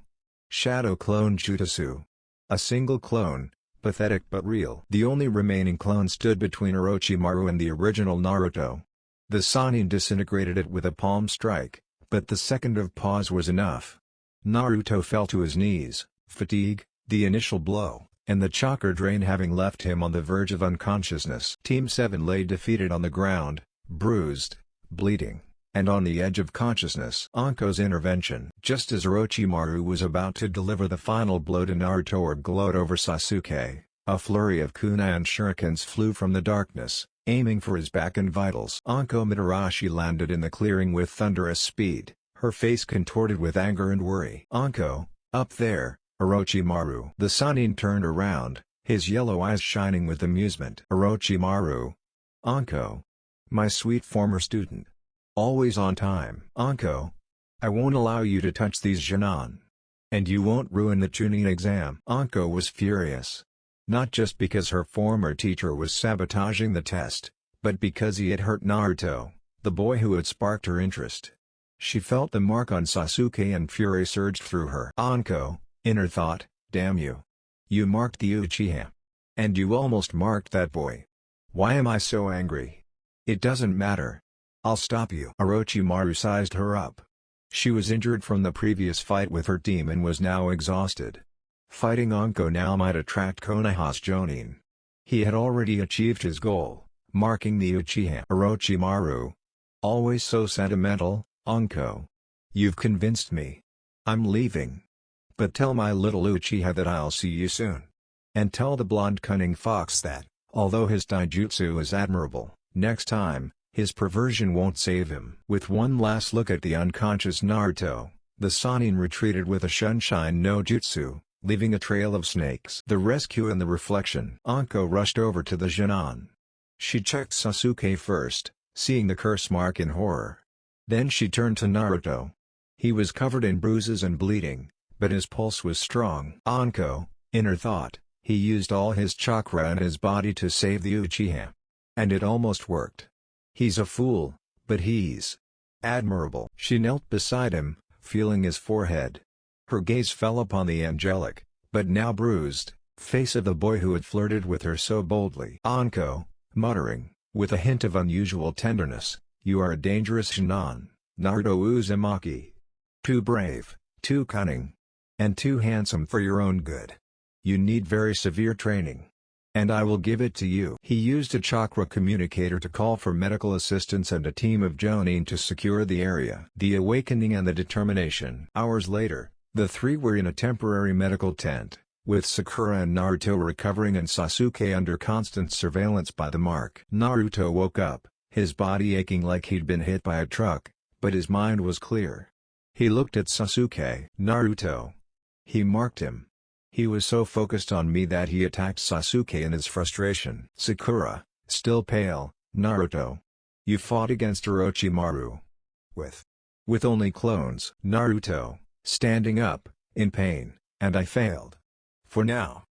Shadow clone Jutsu. A single clone, pathetic but real. The only remaining clone stood between Orochimaru and the original Naruto. The Sannin disintegrated it with a palm strike, but the second of pause was enough. Naruto fell to his knees, fatigue, the initial blow, and the chakra drain having left him on the verge of unconsciousness. Team 7 lay defeated on the ground, bruised, bleeding, and on the edge of consciousness. Anko's intervention. Just as Orochimaru was about to deliver the final blow to Naruto or gloat over Sasuke, a flurry of kunai and shurikens flew from the darkness, aiming for his back and vitals. Anko Mitarashi landed in the clearing with thunderous speed, her face contorted with anger and worry. Anko, up there, Orochimaru. The Sannin turned around, his yellow eyes shining with amusement. Orochimaru. Anko. My sweet former student. Always on time. Anko. I won't allow you to touch these Chunin. And you won't ruin the Chunin exam. Anko was furious. Not just because her former teacher was sabotaging the test, but because he had hurt Naruto, the boy who had sparked her interest. She felt the mark on Sasuke and fury surged through her. Anko, inner thought, damn you. You marked the Uchiha. And you almost marked that boy. Why am I so angry? It doesn't matter. I'll stop you. Orochimaru sized her up. She was injured from the previous fight with her team and was now exhausted. Fighting Anko now might attract Konoha's Jonin. He had already achieved his goal, marking the Uchiha. Orochimaru. Always so sentimental, Anko. You've convinced me. I'm leaving. But tell my little Uchiha that I'll see you soon. And tell the blonde cunning fox that, although his taijutsu is admirable, next time, his perversion won't save him. With one last look at the unconscious Naruto, the Sannin retreated with a Shunshin no Jutsu, leaving a trail of snakes. The rescue and the reflection. Anko rushed over to the Chunin. She checked Sasuke first, seeing the curse mark in horror. Then she turned to Naruto. He was covered in bruises and bleeding, but his pulse was strong. Anko, inner thought, he used all his chakra in his body to save the Uchiha. And it almost worked. He's a fool, but he's admirable. She knelt beside him, feeling his forehead. Her gaze fell upon the angelic, but now bruised, face of the boy who had flirted with her so boldly. Anko, muttering, with a hint of unusual tenderness, you are a dangerous Chunin, Naruto Uzumaki. Too brave, too cunning, and too handsome for your own good. You need very severe training. And I will give it to you. He used a chakra communicator to call for medical assistance and a team of Jonin to secure the area. The awakening and the determination. Hours later, the three were in a temporary medical tent, with Sakura and Naruto recovering and Sasuke under constant surveillance by the mark. Naruto woke up, his body aching like he'd been hit by a truck, but his mind was clear. He looked at Sasuke. Naruto. He marked him. He was so focused on me that he attacked Sasuke in his frustration. Sakura, still pale, Naruto. You fought against Orochimaru. With only clones. Naruto, standing up, in pain, and I failed. For now.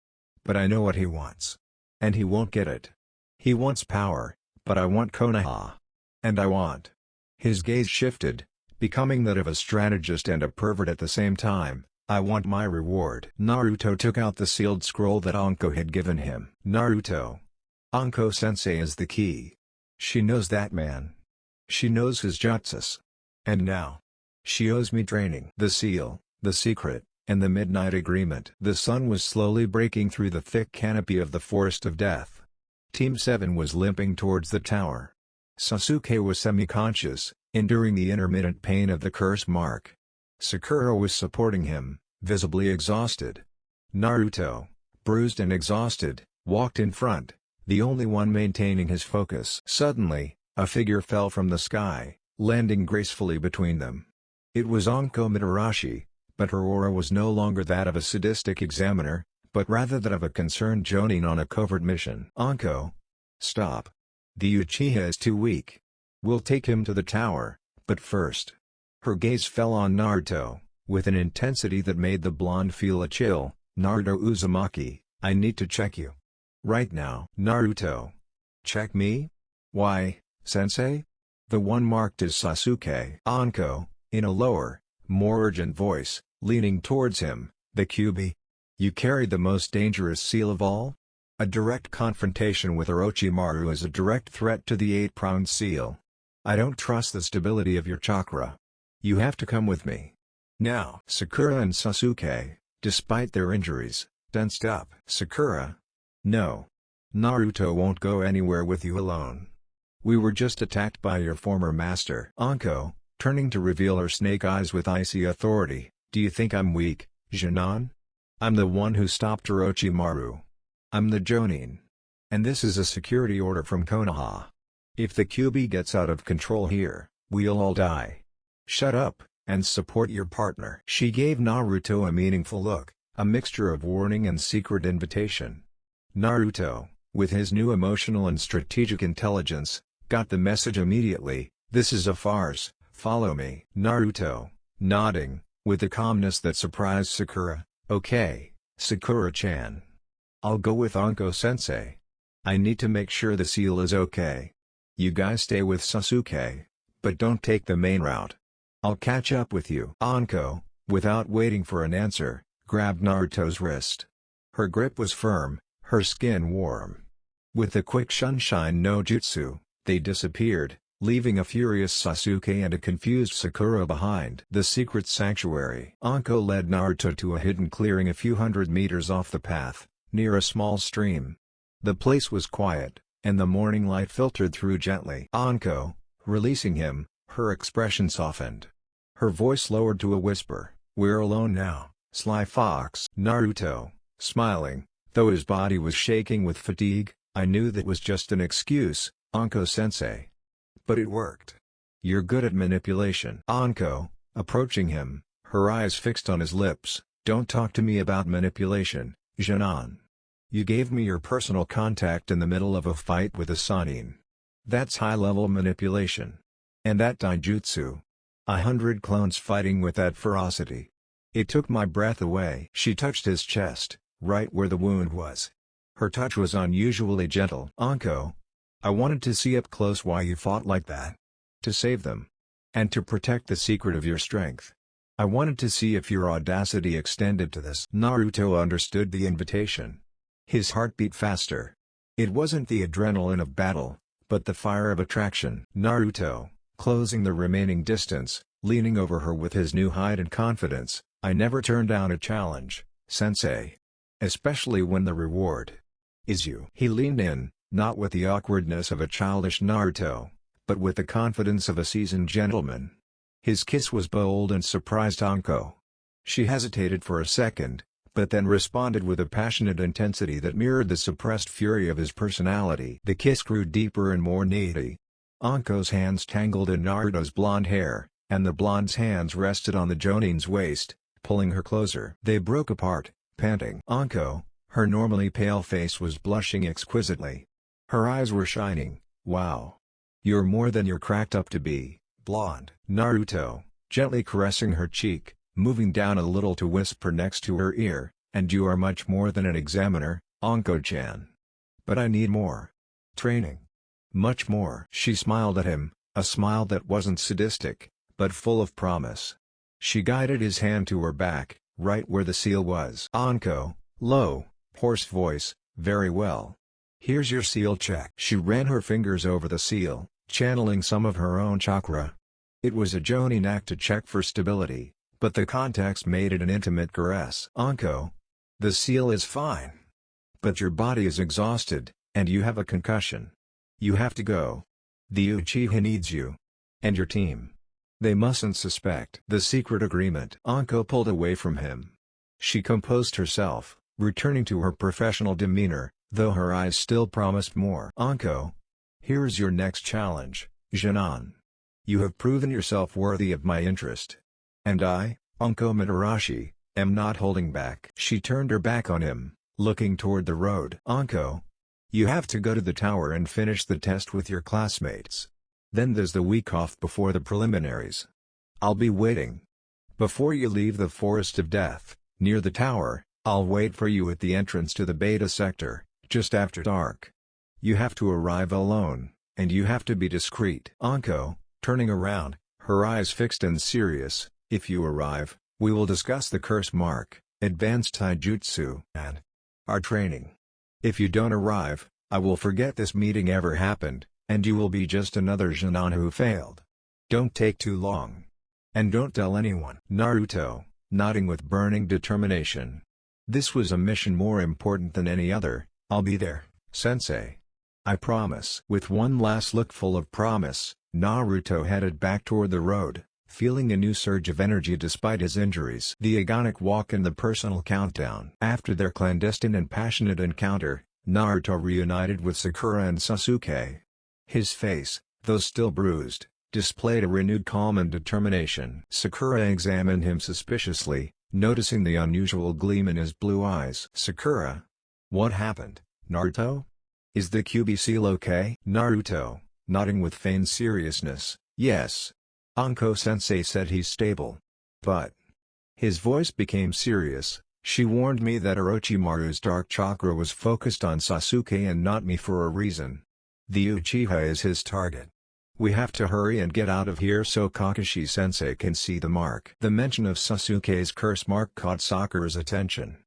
But I know what he wants. And he won't get it. He wants power, but I want Konoha. And I want. His gaze shifted, becoming that of a strategist and a pervert at the same time. I want my reward. Naruto took out the sealed scroll that Anko had given him. Naruto. Anko-sensei is the key. She knows that man. She knows his jutsus. And now. She owes me training. The seal, the secret, and the midnight agreement. The sun was slowly breaking through the thick canopy of the forest of death. Team 7 was limping towards the tower. Sasuke was semi-conscious, enduring the intermittent pain of the curse mark. Sakura was supporting him, visibly exhausted. Naruto, bruised and exhausted, walked in front, the only one maintaining his focus. Suddenly, a figure fell from the sky, landing gracefully between them. It was Anko Mitarashi, but her aura was no longer that of a sadistic examiner, but rather that of a concerned Jonin on a covert mission. Anko. Stop. The Uchiha is too weak. We'll take him to the tower, but first. Her gaze fell on Naruto, with an intensity that made the blonde feel a chill. Naruto Uzumaki, I need to check you. Right now. Naruto. Check me? Why, sensei? The one marked as Sasuke. Anko, in a lower, more urgent voice, leaning towards him, the Kyuubi. You carried the most dangerous seal of all? A direct confrontation with Orochimaru is a direct threat to the 8-pronged seal. I don't trust the stability of your chakra. You have to come with me. Now. Sakura and Sasuke, despite their injuries, tensed up. Sakura. No. Naruto won't go anywhere with you alone. We were just attacked by your former master. Anko, turning to reveal her snake eyes with icy authority, do you think I'm weak, Chunin? I'm the one who stopped Orochimaru. I'm the Jonin. And this is a security order from Konoha. If the Kyuubi gets out of control here, we'll all die. Shut up, and support your partner. She gave Naruto a meaningful look, a mixture of warning and secret invitation. Naruto, with his new emotional and strategic intelligence, got the message immediately. This is a farce, follow me. Naruto, nodding, with a calmness that surprised Sakura. "Okay, Sakura-chan. I'll go with Anko-sensei. I need to make sure the seal is okay. You guys stay with Sasuke, but don't take the main route. I'll catch up with you." Anko, without waiting for an answer, grabbed Naruto's wrist. Her grip was firm, her skin warm. With a quick Sunshine no Jutsu, they disappeared, leaving a furious Sasuke and a confused Sakura behind. The secret sanctuary. Anko led Naruto to a hidden clearing a few hundred meters off the path, near a small stream. The place was quiet, and the morning light filtered through gently. Anko, releasing him, her expression softened. Her voice lowered to a whisper, "We're alone now, Sly Fox." Naruto, smiling, though his body was shaking with fatigue, "I knew that was just an excuse, Anko-sensei. But it worked. You're good at manipulation." Anko, approaching him, her eyes fixed on his lips, "Don't talk to me about manipulation, Chunin. You gave me your personal contact in the middle of a fight with a Sannin. That's high-level manipulation. And that taijutsu. 100 clones fighting with that ferocity. It took my breath away." She touched his chest, right where the wound was. Her touch was unusually gentle. "Anko, I wanted to see up close why you fought like that. To save them. And to protect the secret of your strength. I wanted to see if your audacity extended to this." Naruto understood the invitation. His heart beat faster. It wasn't the adrenaline of battle, but the fire of attraction. Naruto, closing the remaining distance, leaning over her with his new height and confidence, "I never turn down a challenge, sensei. Especially when the reward is you." He leaned in, not with the awkwardness of a childish Naruto, but with the confidence of a seasoned gentleman. His kiss was bold and surprised Anko. She hesitated for a second, but then responded with a passionate intensity that mirrored the suppressed fury of his personality. The kiss grew deeper and more needy. Anko's hands tangled in Naruto's blonde hair, and the blonde's hands rested on the Jonin's waist, pulling her closer. They broke apart, panting. Anko, her normally pale face was blushing exquisitely. Her eyes were shining. "Wow. You're more than you're cracked up to be, blonde." Naruto, gently caressing her cheek, moving down a little to whisper next to her ear, "And you are much more than an examiner, Anko-chan. But I need more. Training. Much more." She smiled at him, a smile that wasn't sadistic, but full of promise. She guided his hand to her back, right where the seal was. "Anko," low, hoarse voice, "Very well. Here's your seal check." She ran her fingers over the seal, channeling some of her own chakra. It was a Jonin act to check for stability, but the context made it an intimate caress. "Anko, the seal is fine. But your body is exhausted, and you have a concussion. You have to go. The Uchiha needs you. And your team. They mustn't suspect." The secret agreement. Anko pulled away from him. She composed herself, returning to her professional demeanor, though her eyes still promised more. "Anko, here's your next challenge, Chunin. You have proven yourself worthy of my interest. And I, Anko Mitarashi, am not holding back." She turned her back on him, looking toward the road. "Anko, you have to go to the tower and finish the test with your classmates. Then there's the week off before the preliminaries. I'll be waiting. Before you leave the Forest of Death, near the tower, I'll wait for you at the entrance to the Beta Sector, just after dark. You have to arrive alone, and you have to be discreet." Anko, turning around, her eyes fixed and serious, "If you arrive, we will discuss the curse mark, advanced taijutsu, and our training. If you don't arrive, I will forget this meeting ever happened, and you will be just another Chunin who failed. Don't take too long. And don't tell anyone." Naruto, nodding with burning determination. "This was a mission more important than any other. I'll be there, sensei. I promise." With one last look full of promise, Naruto headed back toward the road, feeling a new surge of energy despite his injuries. The agonic walk and the personal countdown. After their clandestine and passionate encounter, Naruto reunited with Sakura and Sasuke. His face, though still bruised, displayed a renewed calm and determination. Sakura examined him suspiciously, noticing the unusual gleam in his blue eyes. "Sakura? What happened, Naruto? Is the QB seal okay?" Naruto, nodding with feigned seriousness, "Yes. Anko-sensei said he's stable. But his voice became serious. She warned me that Orochimaru's dark chakra was focused on Sasuke and not me for a reason. The Uchiha is his target. We have to hurry and get out of here so Kakashi-sensei can see the mark. The mention of Sasuke's curse mark caught Sakura's attention.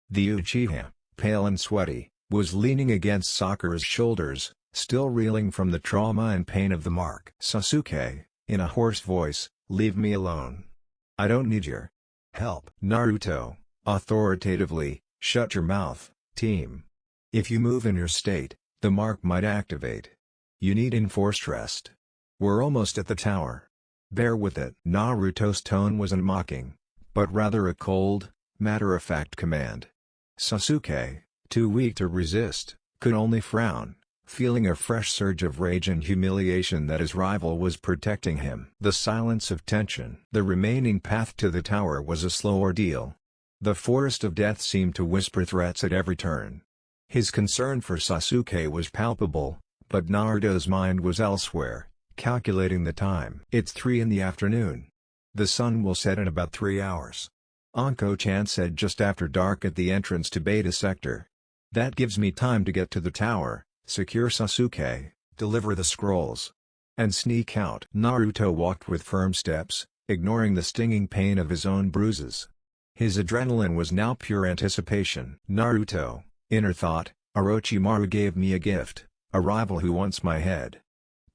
The Uchiha, pale and sweaty, was leaning against Sakura's shoulders, still reeling from the trauma and pain of the mark. Sasuke, in a hoarse voice, leave me alone. I don't need your help. Naruto, authoritatively, shut your mouth, team. If you move in your state, the mark might activate. You need enforced rest. We're almost at the tower. Bear with it. Naruto's tone wasn't mocking, but rather a cold, matter-of-fact command. Sasuke, too weak to resist, could only frown, feeling a fresh surge of rage and humiliation that his rival was protecting him. The silence of tension. The remaining path to the tower was a slow ordeal. The forest of death seemed to whisper threats at every turn. His concern for Sasuke was palpable, but Naruto's mind was elsewhere, calculating the time. It's 3 in the afternoon. The sun will set in about 3 hours. Anko-chan said just after dark at the entrance to Beta Sector. That gives me time to get to the tower, secure Sasuke, deliver the scrolls, and sneak out. Naruto walked with firm steps, ignoring the stinging pain of his own bruises. His adrenaline was now pure anticipation. Naruto, inner thought, Orochimaru gave me a gift, a rival who wants my head.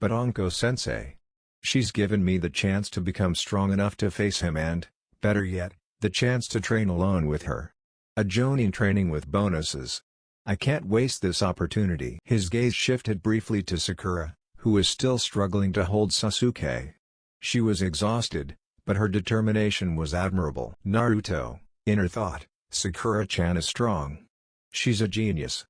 But Anko-sensei. She's given me the chance to become strong enough to face him and, better yet, the chance to train alone with her. A Jonin training with bonuses. I can't waste this opportunity. His gaze shifted briefly to Sakura, who was still struggling to hold Sasuke. She was exhausted, but her determination was admirable. Naruto, inner thought, Sakura-chan is strong. She's a genius.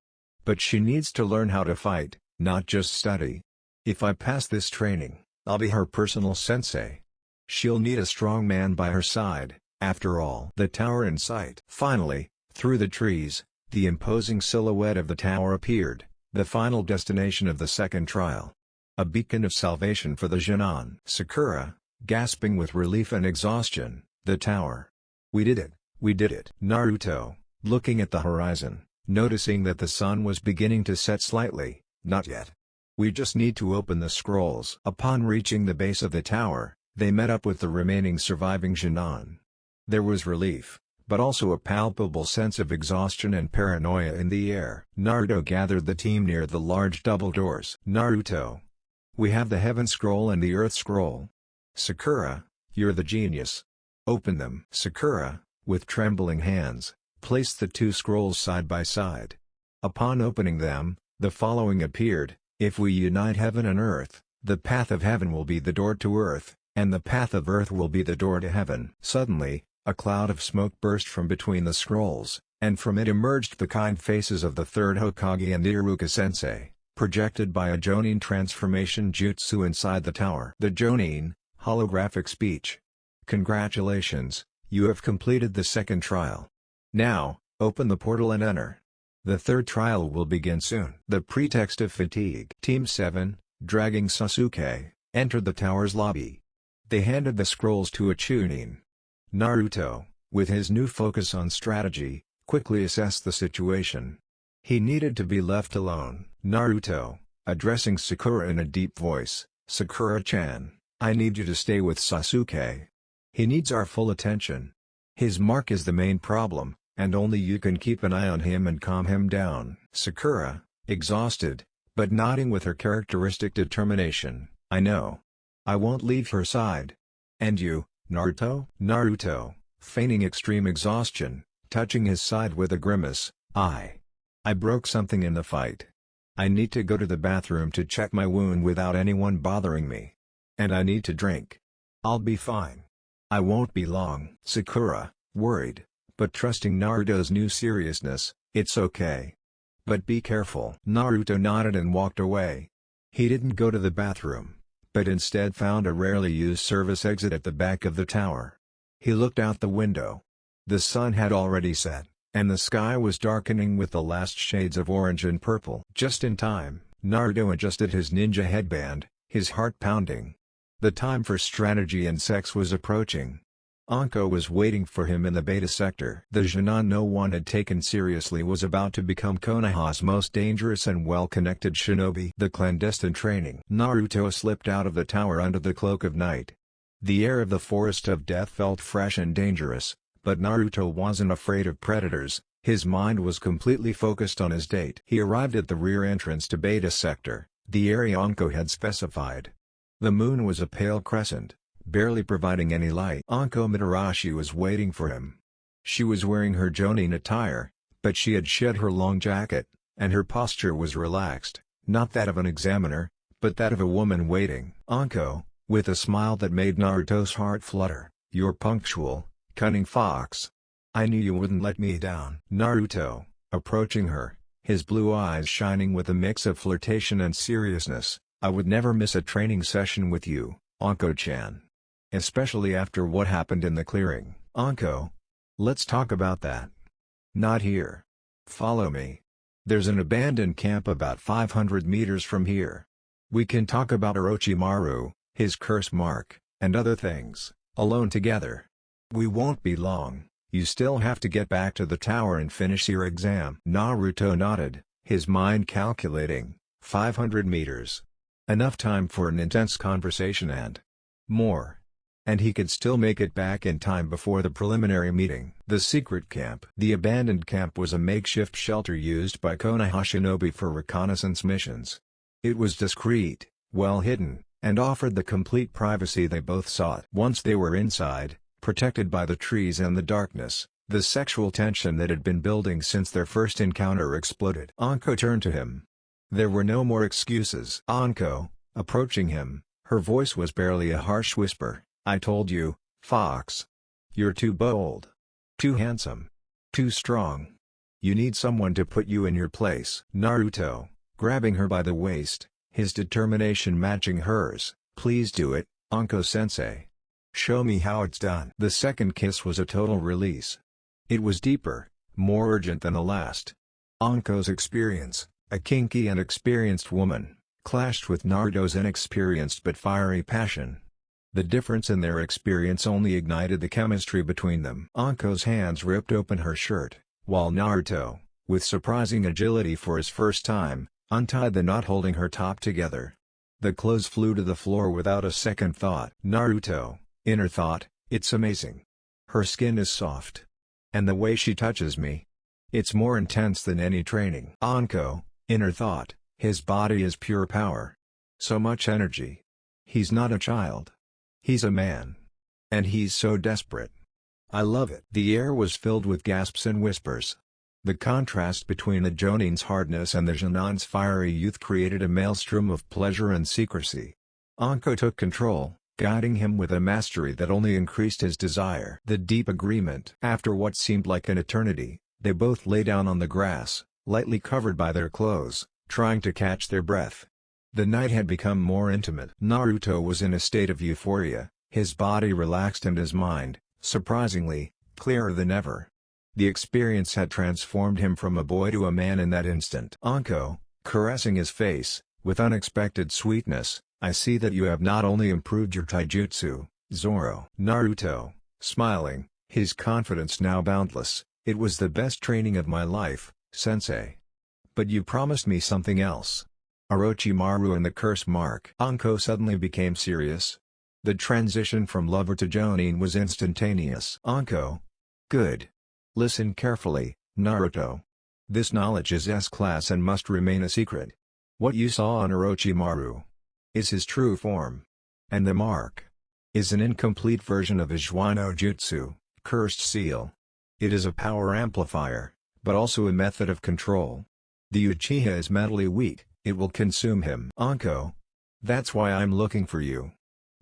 But she needs to learn how to fight, not just study. If I pass this training, I'll be her personal sensei. She'll need a strong man by her side. After all, the tower in sight. Finally, through the trees, the imposing silhouette of the tower appeared, the final destination of the second trial. A beacon of salvation for the Chunin. Sakura, gasping with relief and exhaustion, the tower. We did it, we did it. Naruto, looking at the horizon, noticing that the sun was beginning to set slightly, not yet. We just need to open the scrolls. Upon reaching the base of the tower, they met up with the remaining surviving Chunin. There was relief, but also a palpable sense of exhaustion and paranoia in the air. Naruto gathered the team near the large double doors. Naruto. We have the Heaven Scroll and the Earth Scroll. Sakura, you're the genius. Open them. Sakura, with trembling hands, placed the 2 scrolls side by side. Upon opening them, the following appeared: if we unite heaven and earth, the path of heaven will be the door to earth, and the path of earth will be the door to heaven. Suddenly, a cloud of smoke burst from between the scrolls, and from it emerged the kind faces of the third Hokage and Iruka-sensei, projected by a Jonin transformation jutsu inside the tower. The Jonin, holographic speech. Congratulations, you have completed the second trial. Now, open the portal and enter. The third trial will begin soon. The pretext of fatigue. Team 7, dragging Sasuke, entered the tower's lobby. They handed the scrolls to a Chunin. Naruto, with his new focus on strategy, quickly assessed the situation. He needed to be left alone. Naruto, addressing Sakura in a deep voice, Sakura-chan, I need you to stay with Sasuke. He needs our full attention. His mark is the main problem, and only you can keep an eye on him and calm him down. Sakura, exhausted, but nodding with her characteristic determination, I know. I won't leave her side. And you, Naruto? Naruto, feigning extreme exhaustion, touching his side with a grimace, I broke something in the fight. I need to go to the bathroom to check my wound without anyone bothering me. And I need to drink. I'll be fine. I won't be long. Sakura, worried, but trusting Naruto's new seriousness, it's okay. But be careful. Naruto nodded and walked away. He didn't go to the bathroom, but instead found a rarely used service exit at the back of the tower. He looked out the window. The sun had already set, and the sky was darkening with the last shades of orange and purple. Just in time, Naruto adjusted his ninja headband, his heart pounding. The time for strategy and sex was approaching. Anko was waiting for him in the beta sector. The Chunin no one had taken seriously was about to become Konoha's most dangerous and well-connected shinobi. The clandestine training. Naruto slipped out of the tower under the cloak of night. The air of the forest of death felt fresh and dangerous, but Naruto wasn't afraid of predators. His mind was completely focused on his date. He arrived at the rear entrance to Beta Sector, the area Anko had specified. The moon was a pale crescent, barely providing any light. Anko Mitarashi was waiting for him. She was wearing her Jonin attire, but she had shed her long jacket, and her posture was relaxed, not that of an examiner, but that of a woman waiting. Anko, with a smile that made Naruto's heart flutter, "You're punctual, cunning fox. I knew you wouldn't let me down." Naruto, approaching her, his blue eyes shining with a mix of flirtation and seriousness, "I would never miss a training session with you, Anko-chan. Especially after what happened in the clearing." "Anko? Let's talk about that." "Not here. Follow me. There's an abandoned camp about 500 meters from here. We can talk about Orochimaru, his curse mark, and other things, alone together. We won't be long. You still have to get back to the tower and finish your exam." Naruto nodded, his mind calculating, 500 meters. Enough time for an intense conversation and more. And he could still make it back in time before the preliminary meeting. The secret camp. The abandoned camp was a makeshift shelter used by Konoha shinobi for reconnaissance missions. It was discreet, well hidden, and offered the complete privacy they both sought. Once they were inside, protected by the trees and the darkness, the sexual tension that had been building since their first encounter exploded. Anko turned to him. There were no more excuses. Anko, approaching him, her voice was barely a harsh whisper, "I told you, fox. You're too bold. Too handsome. Too strong. You need someone to put you in your place." Naruto, grabbing her by the waist, his determination matching hers, "Please do it, Anko-sensei. Show me how it's done." The second kiss was a total release. It was deeper, more urgent than the last. Anko's experience, a kinky and experienced woman, clashed with Naruto's inexperienced but fiery passion. The difference in their experience only ignited the chemistry between them. Anko's hands ripped open her shirt, while Naruto, with surprising agility for his first time, untied the knot holding her top together. The clothes flew to the floor without a second thought. Naruto, inner thought, "It's amazing. Her skin is soft. And the way she touches me. It's more intense than any training." Anko, inner thought, "His body is pure power. So much energy. He's not a child. He's a man. And he's so desperate. I love it." The air was filled with gasps and whispers. The contrast between the Jonin's hardness and the Chunin's fiery youth created a maelstrom of pleasure and secrecy. Anko took control, guiding him with a mastery that only increased his desire. The deep agreement. After what seemed like an eternity, they both lay down on the grass, lightly covered by their clothes, trying to catch their breath. The night had become more intimate. Naruto was in a state of euphoria, his body relaxed and his mind, surprisingly, clearer than ever. The experience had transformed him from a boy to a man in that instant. Anko, caressing his face, with unexpected sweetness, "I see that you have not only improved your taijutsu, Zoro." Naruto, smiling, his confidence now boundless, "It was the best training of my life, sensei. But you promised me something else. Orochimaru and the curse mark." Anko suddenly became serious. The transition from lover to Jonin was instantaneous. Anko. "Good. Listen carefully, Naruto. This knowledge is S-class and must remain a secret. What you saw on Orochimaru is his true form. And the mark is an incomplete version of his Zhuan no Jutsu, cursed seal. It is a power amplifier, but also a method of control. The Uchiha is mentally weak, it will consume him." Anko. "That's why I'm looking for you.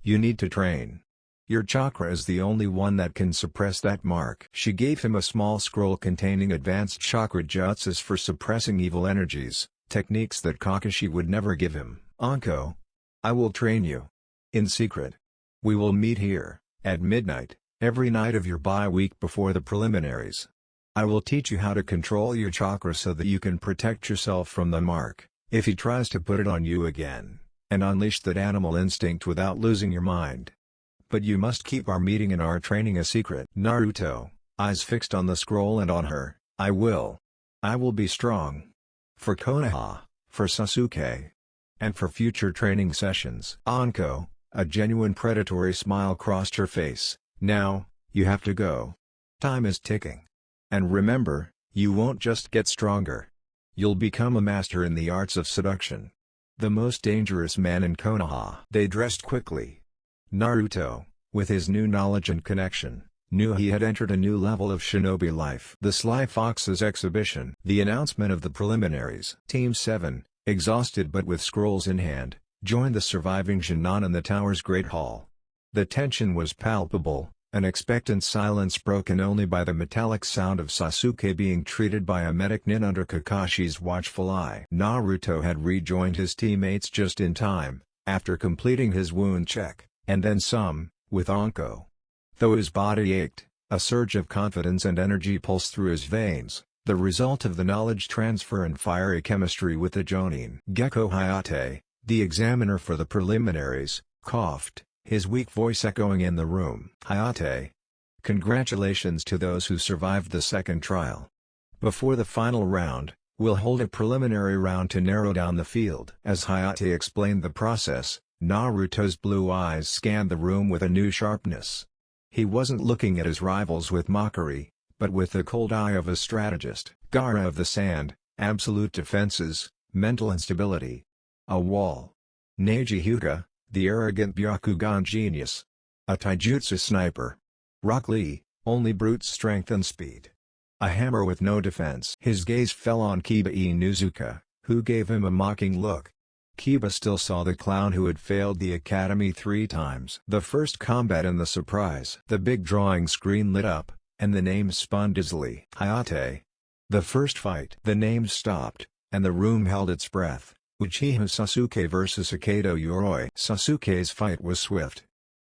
You need to train. Your chakra is the only one that can suppress that mark." She gave him a small scroll containing advanced chakra jutsus for suppressing evil energies, techniques that Kakashi would never give him. "Anko. I will train you. In secret. We will meet here, at midnight, every night of your week before the preliminaries. I will teach you how to control your chakra so that you can protect yourself from the mark, if he tries to put it on you again, and unleash that animal instinct without losing your mind. But you must keep our meeting and our training a secret. Naruto, eyes fixed on the scroll and on her, I will. I will be strong. For Konoha, for Sasuke. And for future training sessions. Anko, a genuine predatory smile crossed her face. Now, you have to go. Time is ticking. And remember, you won't just get stronger. You'll become a master in the arts of seduction. The most dangerous man in Konoha. They dressed quickly. Naruto, with his new knowledge and connection, knew he had entered a new level of shinobi life. The Sly Foxes exhibition. The announcement of the preliminaries. Team 7, exhausted but with scrolls in hand, joined the surviving Chunin in the tower's great hall. The tension was palpable, an expectant silence broken only by the metallic sound of Sasuke being treated by a medic nin under Kakashi's watchful eye. Naruto had rejoined his teammates just in time, after completing his wound check, and then some, with Anko. Though his body ached, a surge of confidence and energy pulsed through his veins, the result of the knowledge transfer and fiery chemistry with the Jonin. Gecko Hayate, the examiner for the preliminaries, coughed, his weak voice echoing in the room. Hayate. Congratulations to those who survived the second trial. Before the final round, we'll hold a preliminary round to narrow down the field. As Hayate explained the process, Naruto's blue eyes scanned the room with a new sharpness. He wasn't looking at his rivals with mockery, but with the cold eye of a strategist. Gaara of the Sand, absolute defenses, mental instability. A wall. Neji Hyuga, the arrogant Byakugan genius. A taijutsu sniper. Rock Lee, only brute strength and speed. A hammer with no defense. His gaze fell on Kiba Inuzuka, who gave him a mocking look. Kiba still saw the clown who had failed the academy 3 times. The first combat and the surprise. The big drawing screen lit up, and the names spun dizzily. Hayate. The first fight. The names stopped, and the room held its breath. Uchiha Sasuke vs Akato Yoroi. Sasuke's fight was swift.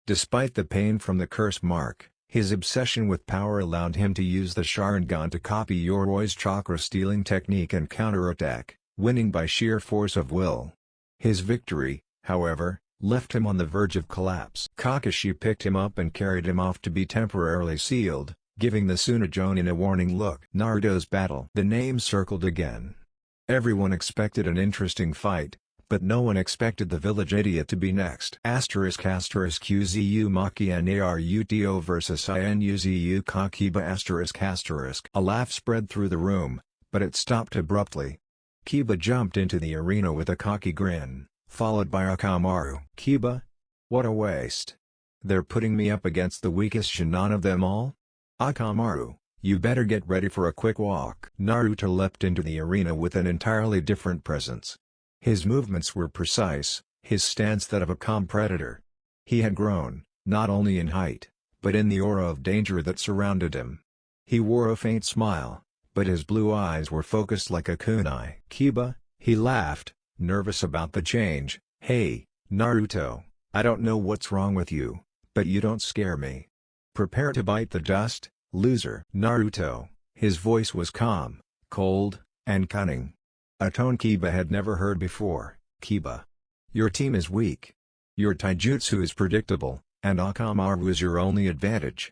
Despite the pain from the curse mark, his obsession with power allowed him to use the Sharingan to copy Yoroi's chakra-stealing technique and counterattack, winning by sheer force of will. His victory, however, left him on the verge of collapse. Kakashi picked him up and carried him off to be temporarily sealed, giving the Tsunajonin a warning look. Naruto's battle. The names circled again. Everyone expected an interesting fight, but no one expected the village idiot to be next. **QZU Maki Naruto vs Inuzu Kakiba**. A laugh spread through the room, but it stopped abruptly. Kiba jumped into the arena with a cocky grin, followed by Akamaru. Kiba? What a waste. They're putting me up against the weakest Chunin of them all? Akamaru, you better get ready for a quick walk. Naruto leapt into the arena with an entirely different presence. His movements were precise, his stance that of a calm predator. He had grown, not only in height, but in the aura of danger that surrounded him. He wore a faint smile, but his blue eyes were focused like a kunai. Kiba, he laughed, nervous about the change. Hey, Naruto, I don't know what's wrong with you, but you don't scare me. Prepare to bite the dust, loser. Naruto, his voice was calm, cold, and cunning. A tone Kiba had never heard before. Kiba. Your team is weak. Your taijutsu is predictable, and Akamaru is your only advantage.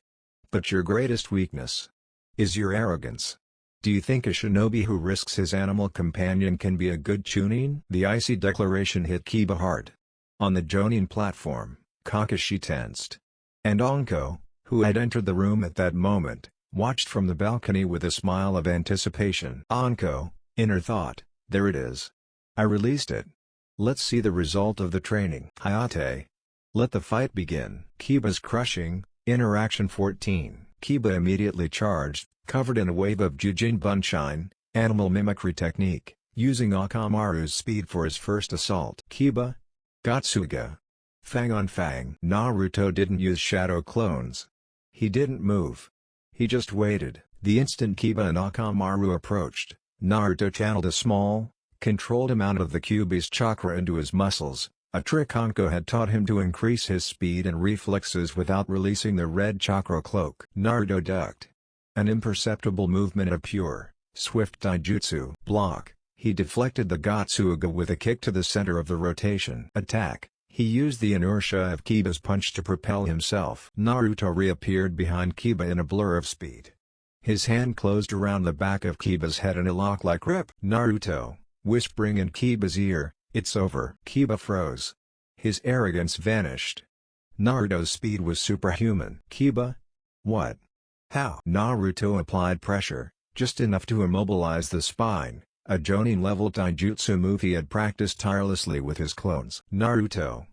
But your greatest weakness is your arrogance. Do you think a shinobi who risks his animal companion can be a good Chunin? The icy declaration hit Kiba hard. On the Jonin platform, Kakashi tensed. And Anko, who had entered the room at that moment, watched from the balcony with a smile of anticipation. Anko, inner thought, there it is. I released it. Let's see the result of the training. Hayate. Let the fight begin. Kiba's crushing, interaction 14. Kiba immediately charged, covered in a wave of Jujin Bunshine, animal mimicry technique, using Akamaru's speed for his first assault. Kiba. Gatsuga. Fang on Fang. Naruto didn't use shadow clones. He didn't move. He just waited. The instant Kiba and Akamaru approached, Naruto channeled a small, controlled amount of the Kyuubi's chakra into his muscles, a trick Anko had taught him to increase his speed and reflexes without releasing the red chakra cloak. Naruto ducked. An imperceptible movement of pure, swift taijutsu. Block. He deflected the Gatsuga with a kick to the center of the rotation. Attack. He used the inertia of Kiba's punch to propel himself. Naruto reappeared behind Kiba in a blur of speed. His hand closed around the back of Kiba's head in a lock-like grip. Naruto, whispering in Kiba's ear, "It's over." Kiba froze. His arrogance vanished. Naruto's speed was superhuman. "Kiba? What? How?" Naruto applied pressure, just enough to immobilize the spine, a Jonin-level taijutsu move he had practiced tirelessly with his clones. "Naruto.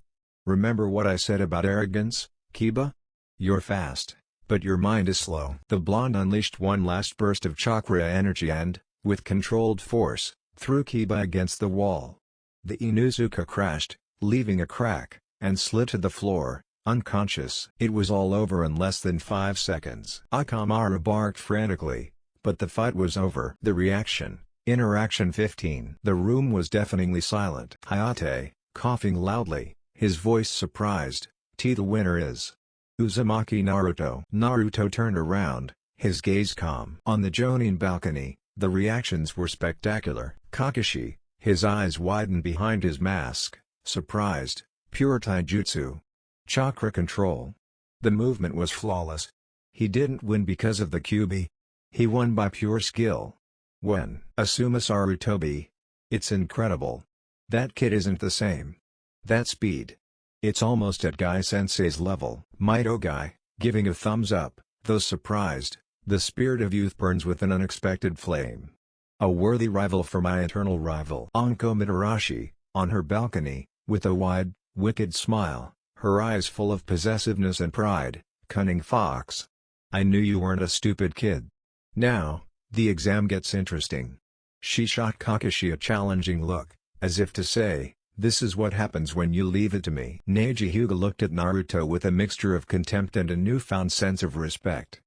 Remember what I said about arrogance, Kiba? You're fast, but your mind is slow." The blonde unleashed one last burst of chakra energy and, with controlled force, threw Kiba against the wall. The Inuzuka crashed, leaving a crack, and slid to the floor, unconscious. It was all over in less than 5 seconds. Akamaru barked frantically, but the fight was over. The reaction, Interaction 15. The room was deafeningly silent. Hayate, coughing loudly, his voice surprised, "The winner is Uzumaki Naruto." Naruto turned around, his gaze calm. On the Jonin balcony, the reactions were spectacular. Kakashi, his eyes widened behind his mask, surprised, pure taijutsu. Chakra control. The movement was flawless. He didn't win because of the Kyubi. He won by pure skill. When Asuma Sarutobi. It's incredible. That kid isn't the same. That speed. It's almost at Guy-sensei's level. Mito Guy, giving a thumbs up, though surprised, the spirit of youth burns with an unexpected flame. A worthy rival for my eternal rival. Anko Mitarashi, on her balcony, with a wide, wicked smile, her eyes full of possessiveness and pride. "Cunning fox. I knew you weren't a stupid kid. Now, the exam gets interesting." She shot Kakashi a challenging look, as if to say, "This is what happens when you leave it to me." Neji Hyuga looked at Naruto with a mixture of contempt and a newfound sense of respect.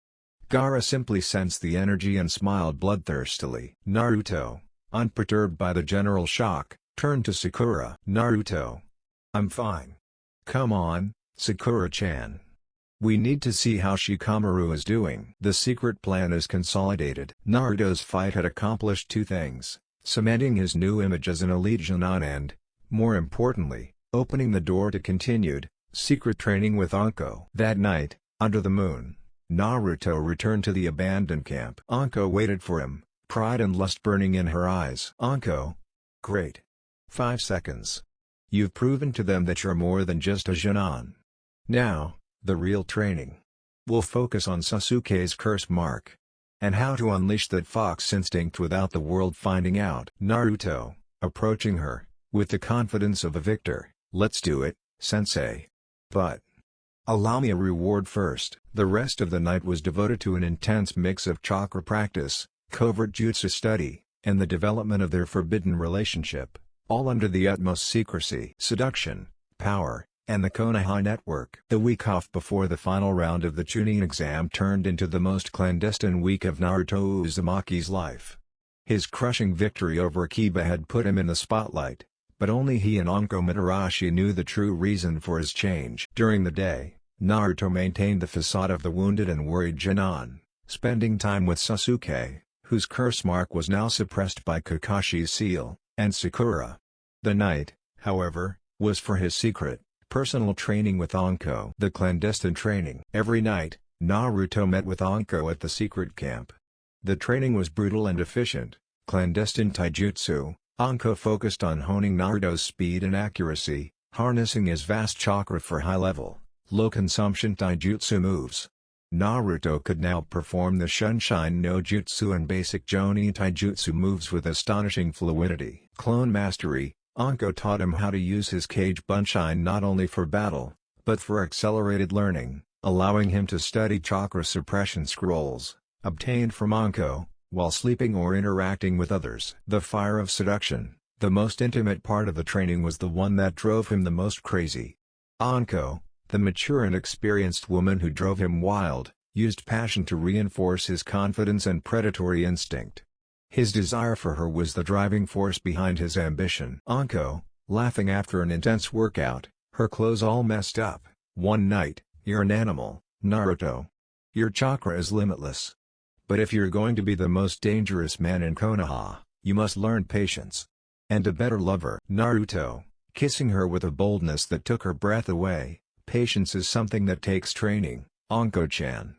Gaara simply sensed the energy and smiled bloodthirstily. Naruto, unperturbed by the general shock, turned to Sakura. "Naruto. I'm fine. Come on, Sakura-chan. We need to see how Shikamaru is doing." The secret plan is consolidated. Naruto's fight had accomplished two things: cementing his new image as an elite Jonin and, more importantly, opening the door to continued, secret training with Anko. That night, under the moon, Naruto returned to the abandoned camp. Anko waited for him, pride and lust burning in her eyes. "Anko. Great. 5 seconds. You've proven to them that you're more than just a Jonin. Now, the real training. We'll focus on Sasuke's curse mark. And how to unleash that fox instinct without the world finding out." Naruto, approaching her, with the confidence of a victor, "Let's do it, sensei. But allow me a reward first." The rest of the night was devoted to an intense mix of chakra practice, covert jutsu study, and the development of their forbidden relationship, all under the utmost secrecy. Seduction, power, and the Konoha network. The week off before the final round of the Chunin exam turned into the most clandestine week of Naruto Uzumaki's life. His crushing victory over Kiba had put him in the spotlight, but only he and Anko Mitarashi knew the true reason for his change. During the day, Naruto maintained the facade of the wounded and worried Jonin, spending time with Sasuke, whose curse mark was now suppressed by Kakashi's seal, and Sakura. The night, however, was for his secret, personal training with Anko. The clandestine training. Every night, Naruto met with Anko at the secret camp. The training was brutal and efficient. Clandestine taijutsu, Anko focused on honing Naruto's speed and accuracy, harnessing his vast chakra for high-level, low-consumption taijutsu moves. Naruto could now perform the Shunshin no Jutsu and basic Jonin taijutsu moves with astonishing fluidity. Clone mastery. Anko taught him how to use his Kage Bunshin not only for battle, but for accelerated learning, allowing him to study chakra suppression scrolls, obtained from Anko, while sleeping or interacting with others. The fire of seduction, the most intimate part of the training, was the one that drove him the most crazy. Anko, the mature and experienced woman who drove him wild, used passion to reinforce his confidence and predatory instinct. His desire for her was the driving force behind his ambition. Anko, laughing after an intense workout, her clothes all messed up, one night, "You're an animal, Naruto. Your chakra is limitless. But if you're going to be the most dangerous man in Konoha, you must learn patience. And a better lover." Naruto, kissing her with a boldness that took her breath away. Patience is something that takes training, Anko-chan.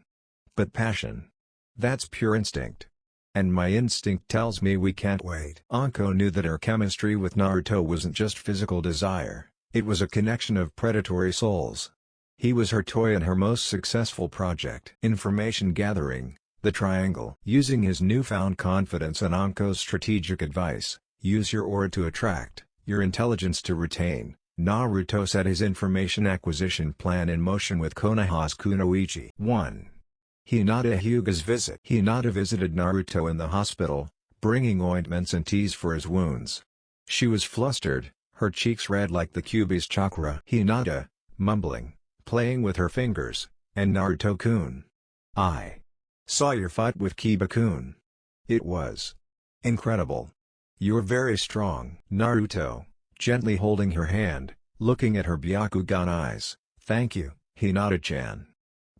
But passion? That's pure instinct. And my instinct tells me we can't wait. Anko knew that her chemistry with Naruto wasn't just physical desire, it was a connection of predatory souls. He was her toy and her most successful project. Information gathering, the triangle. Using his newfound confidence and Anko's strategic advice, use your aura to attract, your intelligence to retain. Naruto set his information acquisition plan in motion with Konoha's Kunoichi. 1. Hinata Hyuga's visit. Hinata visited Naruto in the hospital, bringing ointments and teas for his wounds. She was flustered, her cheeks red like the Kyuubi's chakra. Hinata, mumbling, playing with her fingers, and Naruto-kun. I saw your fight with Kiba-kun. It was incredible. You're very strong. Naruto, gently holding her hand, looking at her Byakugan eyes. Thank you, Hinata-chan.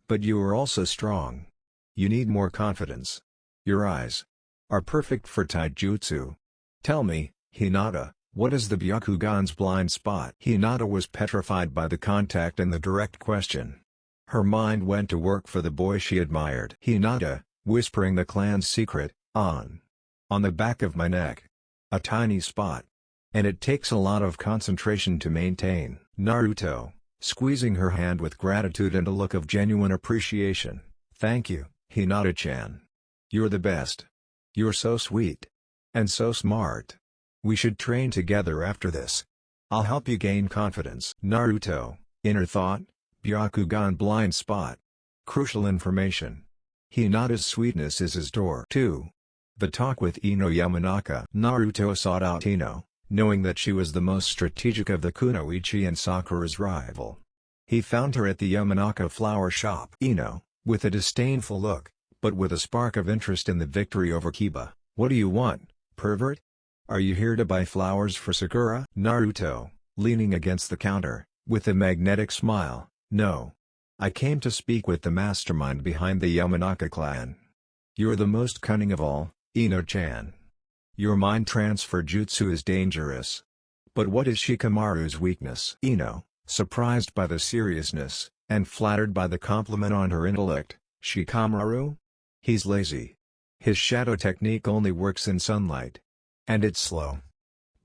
But you are also strong. You need more confidence. Your eyes are perfect for taijutsu. Tell me, Hinata, what is the Byakugan's blind spot? Hinata was petrified by the contact and the direct question. Her mind went to work for the boy she admired. Hinata, whispering the clan's secret, on the back of my neck. A tiny spot. And it takes a lot of concentration to maintain. Naruto, squeezing her hand with gratitude and a look of genuine appreciation. Thank you, Hinata-chan. You're the best. You're so sweet. And so smart. We should train together after this. I'll help you gain confidence. Naruto, inner thought, Byakugan blind spot. Crucial information. Hinata's sweetness is his door. 2. The talk with Ino Yamanaka. Naruto sought out Ino, knowing that she was the most strategic of the Kunoichi and Sakura's rival. He found her at the Yamanaka flower shop. Ino, with a disdainful look, but with a spark of interest in the victory over Kiba. What do you want, pervert? Are you here to buy flowers for Sakura? Naruto, leaning against the counter, with a magnetic smile. No. I came to speak with the mastermind behind the Yamanaka clan. You're the most cunning of all, Ino-chan. Your mind transfer jutsu is dangerous. But what is Shikamaru's weakness? Ino, surprised by the seriousness, and flattered by the compliment on her intellect. Shikamaru? He's lazy. His shadow technique only works in sunlight. And it's slow.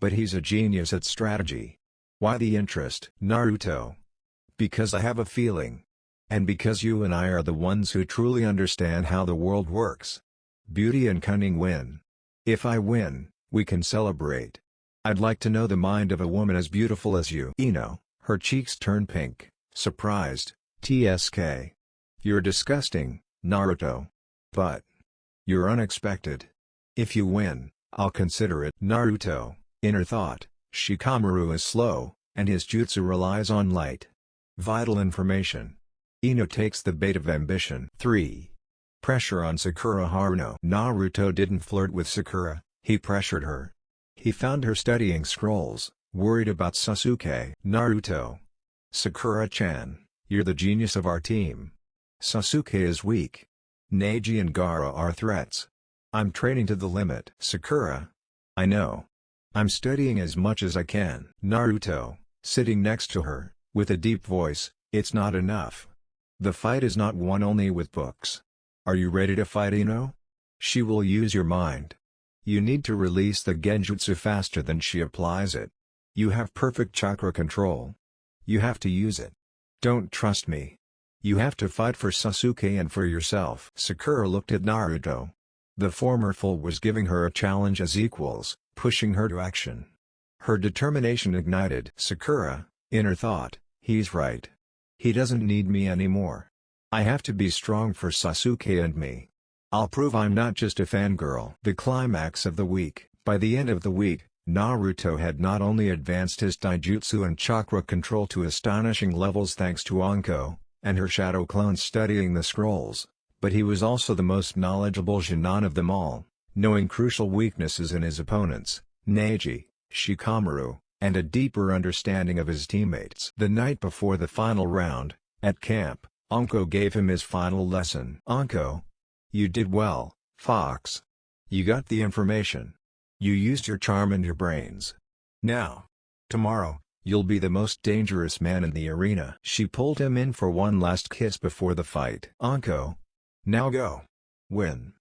But he's a genius at strategy. Why the interest? Naruto. Because I have a feeling. And because you and I are the ones who truly understand how the world works. Beauty and cunning win. If I win, we can celebrate. I'd like to know the mind of a woman as beautiful as you. Ino, her cheeks turn pink, surprised. TSK. You're disgusting, Naruto. But you're unexpected. If you win, I'll consider it. Naruto, inner thought, Shikamaru is slow, and his jutsu relies on light. Vital information. Ino takes the bait of ambition. 3. Pressure on Sakura Haruno. Naruto didn't flirt with Sakura, he pressured her. He found her studying scrolls, worried about Sasuke. Naruto. Sakura-chan, you're the genius of our team. Sasuke is weak. Neji and Gaara are threats. I'm training to the limit. Sakura. I know. I'm studying as much as I can. Naruto, sitting next to her, with a deep voice, it's not enough. The fight is not won only with books. Are you ready to fight Ino? She will use your mind. You need to release the genjutsu faster than she applies it. You have perfect chakra control. You have to use it. Don't trust me. You have to fight for Sasuke and for yourself. Sakura looked at Naruto. The former fool was giving her a challenge as equals, pushing her to action. Her determination ignited. Sakura, inner thought, he's right. He doesn't need me anymore. I have to be strong for Sasuke and me. I'll prove I'm not just a fangirl. The climax of the week. By the end of the week, Naruto had not only advanced his taijutsu and chakra control to astonishing levels thanks to Anko, and her shadow clones studying the scrolls, but he was also the most knowledgeable Chunin of them all, knowing crucial weaknesses in his opponents, Neji, Shikamaru, and a deeper understanding of his teammates. The night before the final round, at camp, Anko gave him his final lesson. Anko. You did well, Fox. You got the information. You used your charm and your brains. Now. Tomorrow, You'll be the most dangerous man in the arena. She pulled him in for one last kiss before the fight. Anko. Now go. Win.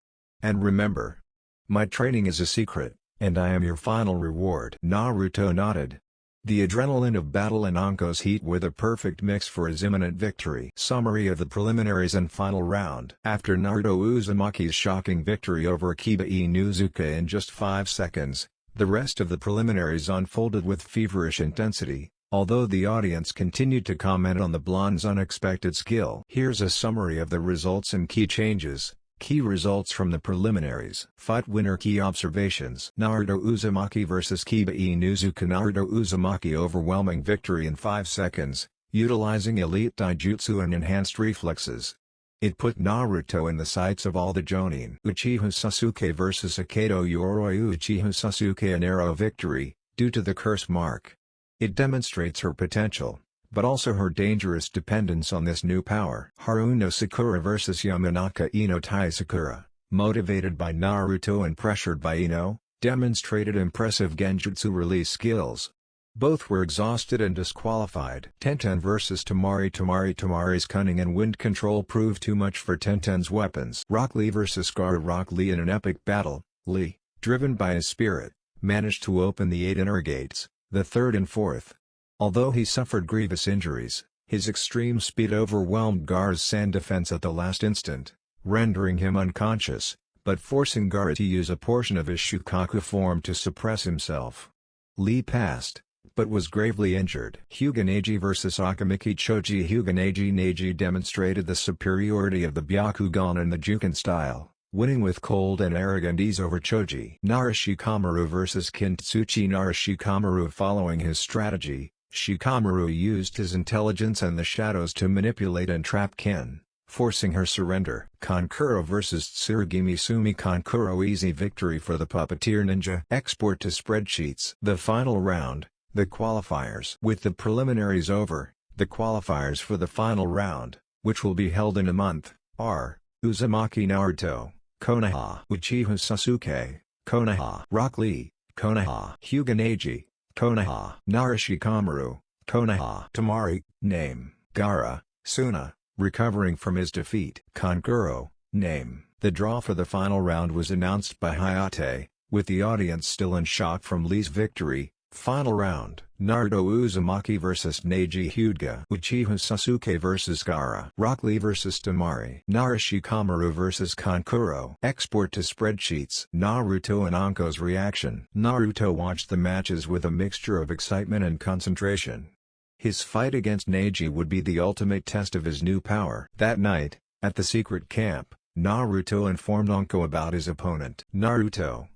And remember. My training is a secret, and I am your final reward. Naruto nodded. The adrenaline of battle and Anko's heat were the perfect mix for his imminent victory. Summary of the preliminaries and final round. After Naruto Uzumaki's shocking victory over Akiba Inuzuka in just 5 seconds, the rest of the preliminaries unfolded with feverish intensity, although the audience continued to comment on the blonde's unexpected skill. Here's a summary of the results and key changes. Key results from the preliminaries. Fight winner. Key observations. Naruto Uzumaki vs Kiba Inuzuka. Naruto Uzumaki overwhelming victory in 5 seconds, utilizing elite taijutsu and enhanced reflexes. It put Naruto in the sights of all the Jonin. Uchiha Sasuke vs Akedo Yoroi. Uchiha Sasuke a narrow victory, due to the curse mark. It demonstrates her potential, but also her dangerous dependence on this new power. Haruno Sakura vs Yamanaka. Ino Tai Sakura, motivated by Naruto and pressured by Ino, demonstrated impressive genjutsu release skills. Both were exhausted and disqualified. Tenten vs Temari. Temari's cunning and wind control proved too much for Tenten's weapons. Rock Lee vs Gaara. Rock Lee in an epic battle, Lee, driven by his spirit, managed to open the 8 inner gates, the 3rd and 4th. Although he suffered grievous injuries, his extreme speed overwhelmed Gaara's sand defense at the last instant, rendering him unconscious, but forcing Gaara to use a portion of his Shukaku form to suppress himself. Lee passed, but was gravely injured. Hyuga Neji vs Akamiki Choji. Hyuga Neji demonstrated the superiority of the Byakugan and the Juken style, winning with cold and arrogant ease over Choji. Nara Shikamaru vs Kintsuchi. Nara Shikamaru. Following his strategy, Shikamaru used his intelligence and the shadows to manipulate and trap Kin, forcing her surrender. Kankuro vs Tsurugimi Sumi. Kankuro easy victory for the puppeteer ninja. Export to spreadsheets. The final round, the qualifiers. With the preliminaries over, the qualifiers for the final round, which will be held in a month, are Uzumaki Naruto, Konoha. Uchiha Sasuke, Konoha. Rock Lee, Konoha. Hyuga Neji, Konoha. Nara Shikamaru, Konoha. Temari, name, Gaara, Suna, recovering from his defeat. Kankuro, name. The draw for the final round was announced by Hayate, with the audience still in shock from Lee's victory. Final round. Naruto Uzumaki vs Neji. Hyuga. Uchiha Sasuke vs Gaara. Rock Lee vs Temari. Nara Shikamaru vs Kankuro. Export to spreadsheets. Naruto and Anko's reaction. Naruto watched the matches with a mixture of excitement and concentration. His fight against Neji would be the ultimate test of his new power. That night, at the secret camp, Naruto informed Anko about his opponent. Naruto.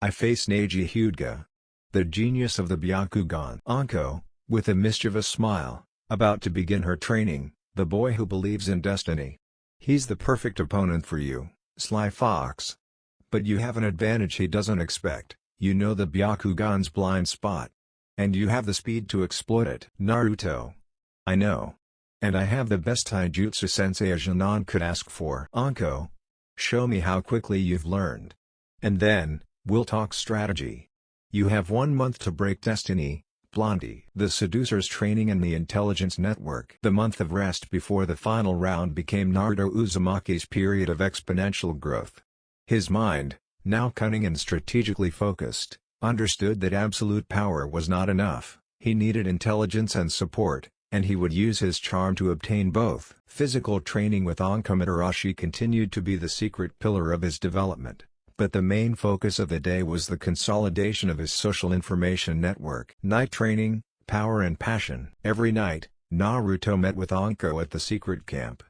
I face Neji. Hyuga, the genius of the Byakugan. Anko, with a mischievous smile, about to begin her training, the boy who believes in destiny. He's the perfect opponent for you, Sly Fox. But you have an advantage he doesn't expect. You know the Byakugan's blind spot. And you have the speed to exploit it. Naruto. I know. And I have the best taijutsu sensei a Jonin could ask for. Anko. Show me how quickly you've learned. And then, we'll talk strategy. You have 1 month to break destiny, Blondie. The seducer's training in the intelligence network. The month of rest before the final round became Naruto Uzumaki's period of exponential growth. His mind, now cunning and strategically focused, understood that absolute power was not enough. He needed intelligence and support, and he would use his charm to obtain both. Physical training with Anko Mitarashi continued to be the secret pillar of his development. But the main focus of the day was the consolidation of his social information network. Night training, power and passion. Every night, Naruto met with Anko at the secret camp.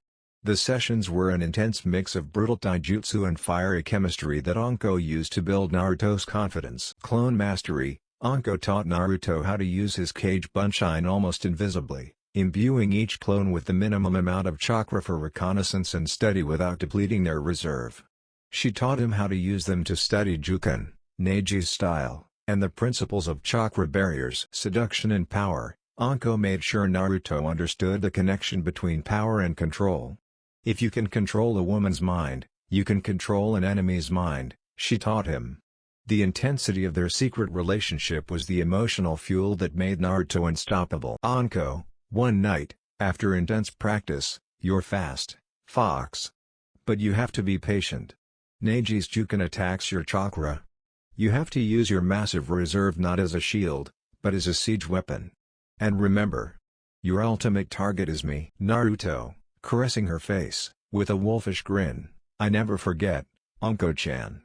The sessions were an intense mix of brutal taijutsu and fiery chemistry that Anko used to build Naruto's confidence. Clone mastery. Anko taught Naruto how to use his Kage Bunshin almost invisibly, imbuing each clone with the minimum amount of chakra for reconnaissance and study without depleting their reserve. She taught him how to use them to study Juken, Neji's style, and the principles of chakra barriers. Seduction and power. Anko made sure Naruto understood the connection between power and control. If you can control a woman's mind, you can control an enemy's mind, she taught him. The intensity of their secret relationship was the emotional fuel that made Naruto unstoppable. Anko, one night, after intense practice, you're fast, Fox. But you have to be patient. Neji's Chunin attacks your chakra. You have to use your massive reserve not as a shield, but as a siege weapon. And remember, your ultimate target is me. Naruto, caressing her face, with a wolfish grin, I never forget, Anko-chan.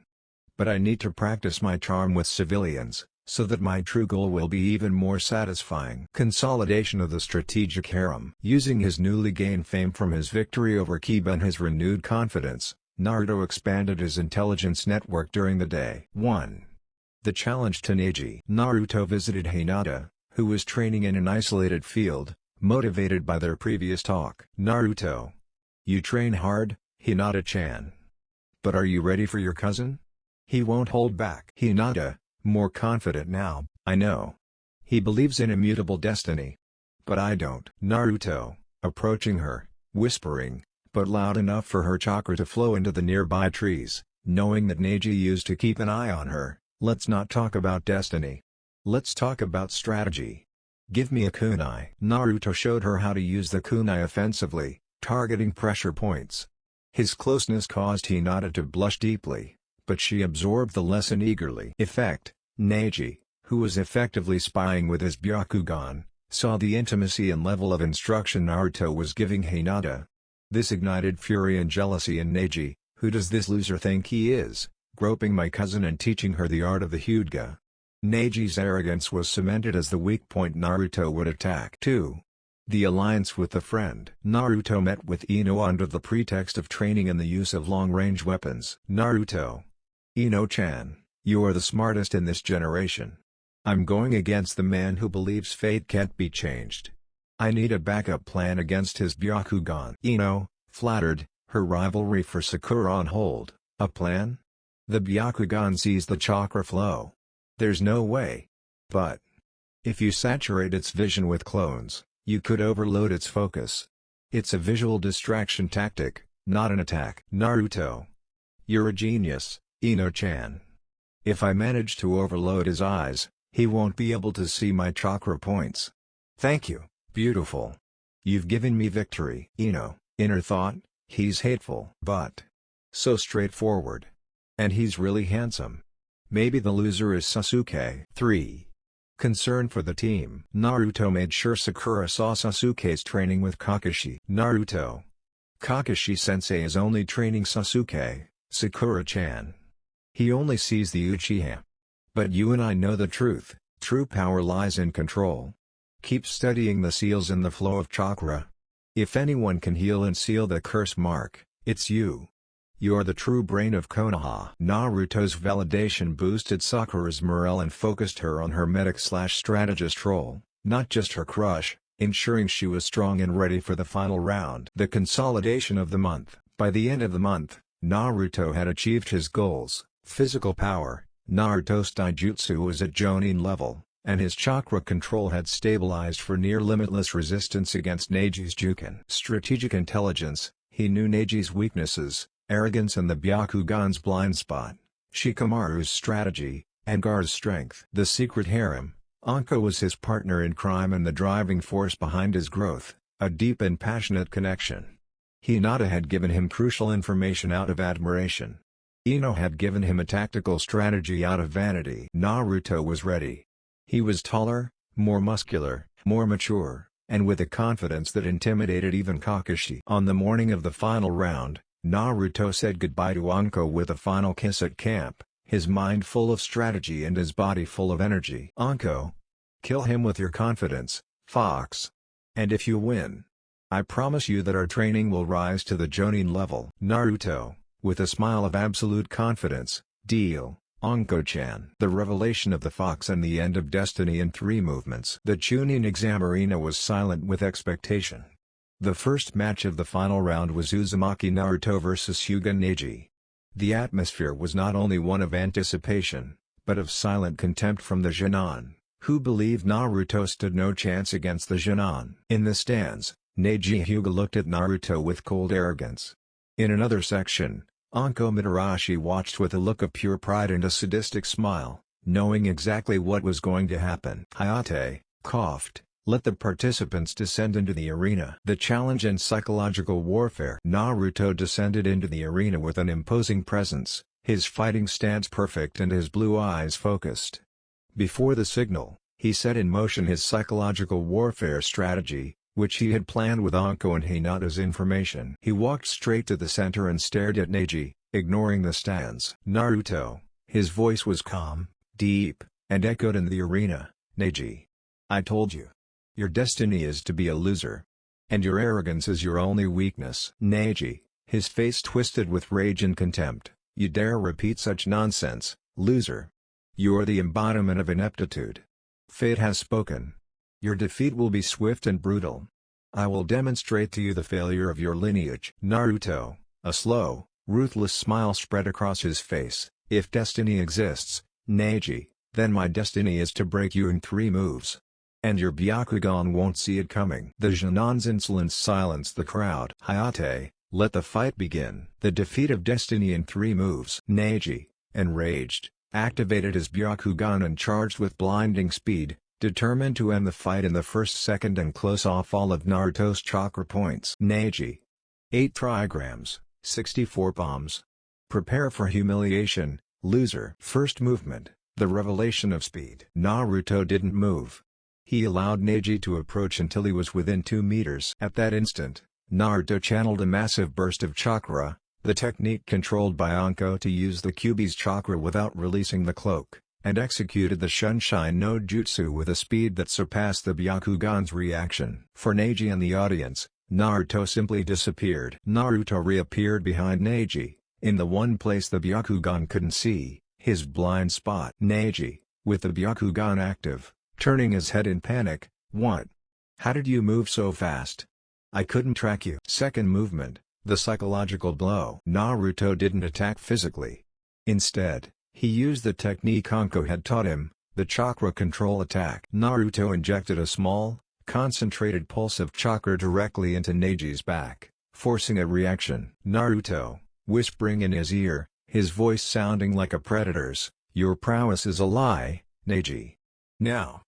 But I need to practice my charm with civilians, so that my true goal will be even more satisfying. Consolidation of the strategic harem. Using his newly gained fame from his victory over Kiba and his renewed confidence, Naruto expanded his intelligence network during the day. 1. The challenge to Neji. Naruto visited Hinata, who was training in an isolated field, motivated by their previous talk. Naruto. You train hard, Hinata-chan. But are you ready for your cousin? He won't hold back. Hinata, more confident now, I know. He believes in immutable destiny. But I don't. Naruto, approaching her, whispering, but loud enough for her chakra to flow into the nearby trees, knowing that Neji used to keep an eye on her. Let's not talk about destiny. Let's talk about strategy. Give me a kunai. Naruto showed her how to use the kunai offensively, targeting pressure points. His closeness caused Hinata to blush deeply, but she absorbed the lesson eagerly. Effect. Neji, who was effectively spying with his Byakugan, saw the intimacy and level of instruction Naruto was giving Hinata. This ignited fury and jealousy in Neji. Who does this loser think he is, groping my cousin and teaching her the art of the Hyuga? Neji's arrogance was cemented as the weak point Naruto would attack. 2. The alliance with the friend. Naruto met with Ino under the pretext of training in the use of long-range weapons. Naruto. Ino-chan, you are the smartest in this generation. I'm going against the man who believes fate can't be changed. I need a backup plan against his Byakugan. Ino, flattered, her rivalry for Sakura on hold. A plan? The Byakugan sees the chakra flow. There's no way. But if you saturate its vision with clones, you could overload its focus. It's a visual distraction tactic, not an attack. Naruto. You're a genius, Ino-chan. If I manage to overload his eyes, he won't be able to see my chakra points. Thank you, beautiful. You've given me victory. Ino, inner thought, he's hateful. But so straightforward. And he's really handsome. Maybe the loser is Sasuke. 3. Concern for the team. Naruto made sure Sakura saw Sasuke's training with Kakashi. Naruto. Kakashi-sensei is only training Sasuke, Sakura-chan. He only sees the Uchiha. But you and I know the truth, true power lies in control. Keep studying the seals in the flow of chakra. If anyone can heal and seal the curse mark, it's you. You're the true brain of Konoha. Naruto's validation boosted Sakura's morale and focused her on her medic/strategist role, not just her crush, ensuring she was strong and ready for the final round. The consolidation of the month. By the end of the month, Naruto had achieved his goals. Physical power. Naruto's taijutsu was at Jonin level, and his chakra control had stabilized for near limitless resistance against Neji's Chunin. Strategic intelligence. He knew Neji's weaknesses, arrogance and the Byakugan's blind spot, Shikamaru's strategy, and Gar's strength. The secret harem. Anko was his partner in crime and the driving force behind his growth, a deep and passionate connection. Hinata had given him crucial information out of admiration. Ino had given him a tactical strategy out of vanity. Naruto was ready. He was taller, more muscular, more mature, and with a confidence that intimidated even Kakashi. On the morning of the final round, Naruto said goodbye to Anko with a final kiss at camp, his mind full of strategy and his body full of energy. Anko. Kill him with your confidence, Fox. And if you win, I promise you that our training will rise to the Jonin level. Naruto, with a smile of absolute confidence, deal, Anko-chan. The revelation of the fox and the end of destiny in 3 movements. The Chunin exam arena was silent with expectation. The first match of the final round was Uzumaki Naruto vs Hyuga Neji. The atmosphere was not only one of anticipation, but of silent contempt from the Jonin, who believed Naruto stood no chance against the Jonin. In the stands, Neji Hyuga looked at Naruto with cold arrogance. In another section, Anko Mitarashi watched with a look of pure pride and a sadistic smile, knowing exactly what was going to happen. Hayate coughed, "Let the participants descend into the arena." The challenge and psychological warfare. Naruto descended into the arena with an imposing presence, his fighting stance perfect and his blue eyes focused. Before the signal, he set in motion his psychological warfare strategy, which he had planned with Anko and Hinata's information. He walked straight to the center and stared at Neji, ignoring the stands. "Naruto," his voice was calm, deep, and echoed in the arena. "Neji. I told you. Your destiny is to be a loser. And your arrogance is your only weakness." Neji, his face twisted with rage and contempt, "You dare repeat such nonsense, loser? You are the embodiment of ineptitude. Fate has spoken. Your defeat will be swift and brutal. I will demonstrate to you the failure of your lineage." Naruto, a slow, ruthless smile spread across his face. "If destiny exists, Neji, then my destiny is to break you in 3 moves. And your Byakugan won't see it coming." The Jonin's insolence silenced the crowd. "Hayate, let the fight begin." The defeat of destiny in 3 moves. Neji, enraged, activated his Byakugan and charged with blinding speed, determined to end the fight in the first second and close off all of Naruto's chakra points. Neji. 8 trigrams, 64 bombs. Prepare for humiliation, loser. First movement, the revelation of speed. Naruto didn't move. He allowed Neji to approach until he was within 2 meters. At that instant, Naruto channeled a massive burst of chakra, the technique controlled by Anko to use the Kyuubi's chakra without releasing the cloak, and executed the Sunshine no Jutsu with a speed that surpassed the Byakugan's reaction. For Neji and the audience, Naruto simply disappeared. Naruto reappeared behind Neji, in the one place the Byakugan couldn't see, his blind spot. Neji, with the Byakugan active, turning his head in panic, "What? How did you move so fast? I couldn't track you." Second movement, the psychological blow. Naruto didn't attack physically. Instead, he used the technique Anko had taught him, the chakra control attack. Naruto injected a small, concentrated pulse of chakra directly into Neji's back, forcing a reaction. Naruto, whispering in his ear, his voice sounding like a predator's, "Your prowess is a lie, Neji. Now,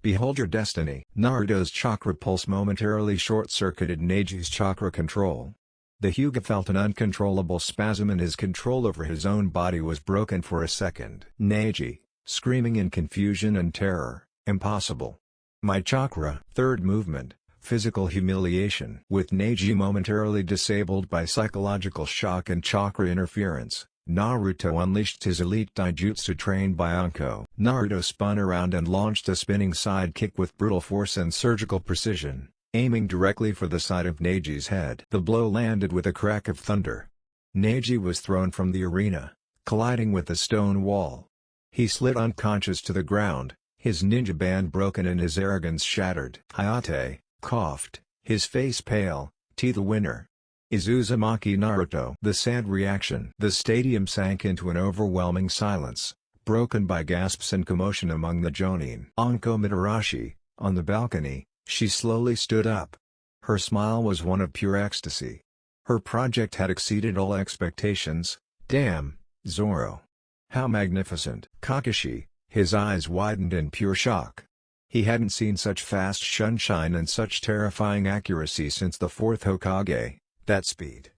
behold your destiny." Naruto's chakra pulse momentarily short-circuited Neji's chakra control. The Hyuga felt an uncontrollable spasm and his control over his own body was broken for a second. Neji, screaming in confusion and terror, "Impossible! My chakra!" Third movement, physical humiliation. With Neji momentarily disabled by psychological shock and chakra interference, Naruto unleashed his elite taijutsu trained by Anko. Naruto spun around and launched a spinning side kick with brutal force and surgical precision, aiming directly for the side of Neji's head. The blow landed with a crack of thunder. Neji was thrown from the arena, colliding with the stone wall. He slid unconscious to the ground, his ninja band broken and his arrogance shattered. Hayate coughed, his face pale, "The winner is Uzumaki Naruto." The sad reaction. The stadium sank into an overwhelming silence, broken by gasps and commotion among the Jonin. Anko Mitarashi, on the balcony, she slowly stood up. Her smile was one of pure ecstasy. Her project had exceeded all expectations. "Damn, Zoro. How magnificent." Kakashi, his eyes widened in pure shock. He hadn't seen such fast sunshine and such terrifying accuracy since the 4th Hokage. That speed.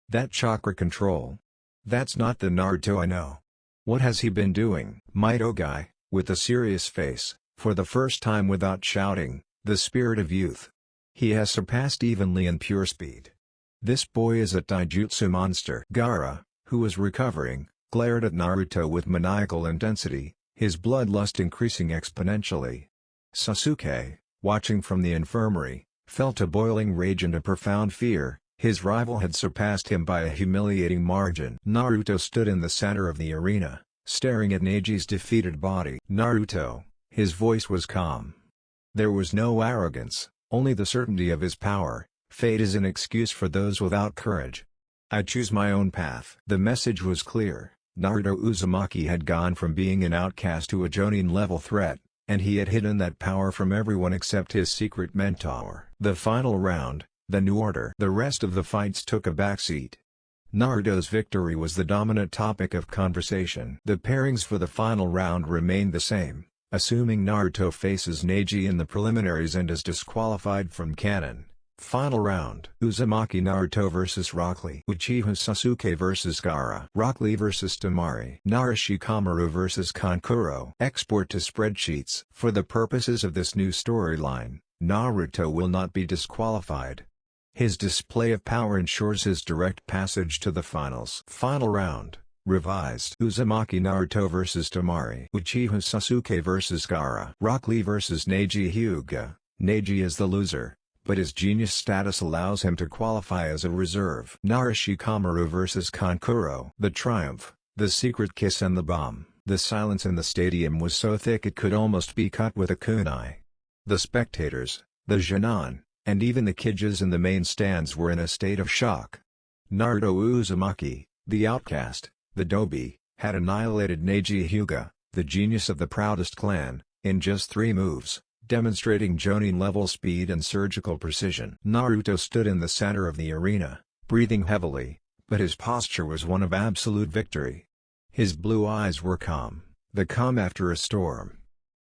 That chakra control. That's not the Naruto I know. What has he been doing? Mitogai, with a serious face, for the first time without shouting, the spirit of youth. He has surpassed evenly in pure speed. This boy is a taijutsu monster. Gaara, who was recovering, glared at Naruto with maniacal intensity, his bloodlust increasing exponentially. Sasuke, watching from the infirmary, felt a boiling rage and a profound fear. His rival had surpassed him by a humiliating margin. Naruto stood in the center of the arena, staring at Neji's defeated body. Naruto, his voice was calm. There was no arrogance, only the certainty of his power. Fate is an excuse for those without courage. I choose my own path. The message was clear. Naruto Uzumaki had gone from being an outcast to a Jonin-level threat, and he had hidden that power from everyone except his secret mentor. The final round, the new order. The rest of the fights took a backseat. Naruto's victory was the dominant topic of conversation. The pairings for the final round remained the same, assuming Naruto faces Neji in the preliminaries and is disqualified from canon. Final round: Uzumaki Naruto vs Rock Lee. Uchiha Sasuke vs Gaara. Rock Lee vs Temari. Narashikamaru vs Kankuro. Export to spreadsheets. For the purposes of this new storyline, Naruto will not be disqualified. His display of power ensures his direct passage to the finals. Final round: revised. Uzumaki Naruto vs Temari. Uchiha Sasuke vs Gaara. Rock Lee vs Neji Hyuga. Neji is the loser, but his genius status allows him to qualify as a reserve. Narashikamaru vs Kankuro. The triumph, the secret kiss and the bomb. The silence in the stadium was so thick it could almost be cut with a kunai. The spectators, the Chunin, and even the Kijus in the main stands were in a state of shock. Naruto Uzumaki, the outcast, the Dobi, had annihilated Neji Hyuga, the genius of the proudest clan, in just 3 moves, demonstrating Jonin-level speed and surgical precision. Naruto stood in the center of the arena, breathing heavily, but his posture was one of absolute victory. His blue eyes were calm, the calm after a storm.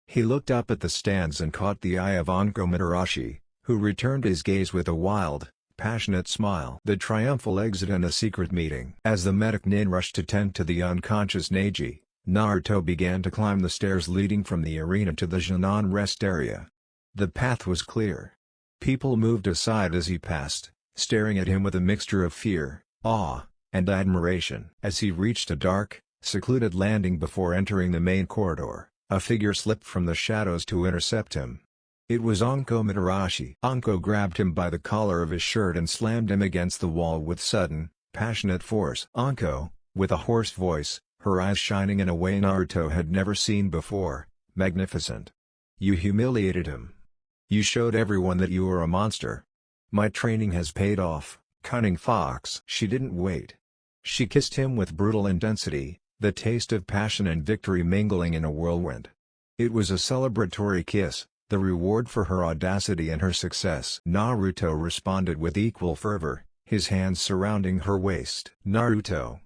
He looked up at the stands and caught the eye of Anko Mitarashi, who returned his gaze with a wild, passionate smile. The triumphal exit and a secret meeting. As the medic Nin rushed to tend to the unconscious Neji, Naruto began to climb the stairs leading from the arena to the Chunin rest area. The path was clear. People moved aside as he passed, staring at him with a mixture of fear, awe, and admiration. As he reached a dark, secluded landing before entering the main corridor, a figure slipped from the shadows to intercept him. It was Anko Mitarashi. Anko grabbed him by the collar of his shirt and slammed him against the wall with sudden, passionate force. Anko, with a hoarse voice, her eyes shining in a way Naruto had never seen before, magnificent. You humiliated him. You showed everyone that you were a monster. My training has paid off, cunning fox. She didn't wait. She kissed him with brutal intensity, the taste of passion and victory mingling in a whirlwind. It was a celebratory kiss, the reward for her audacity and her success. Naruto responded with equal fervor, his hands surrounding her waist. Naruto.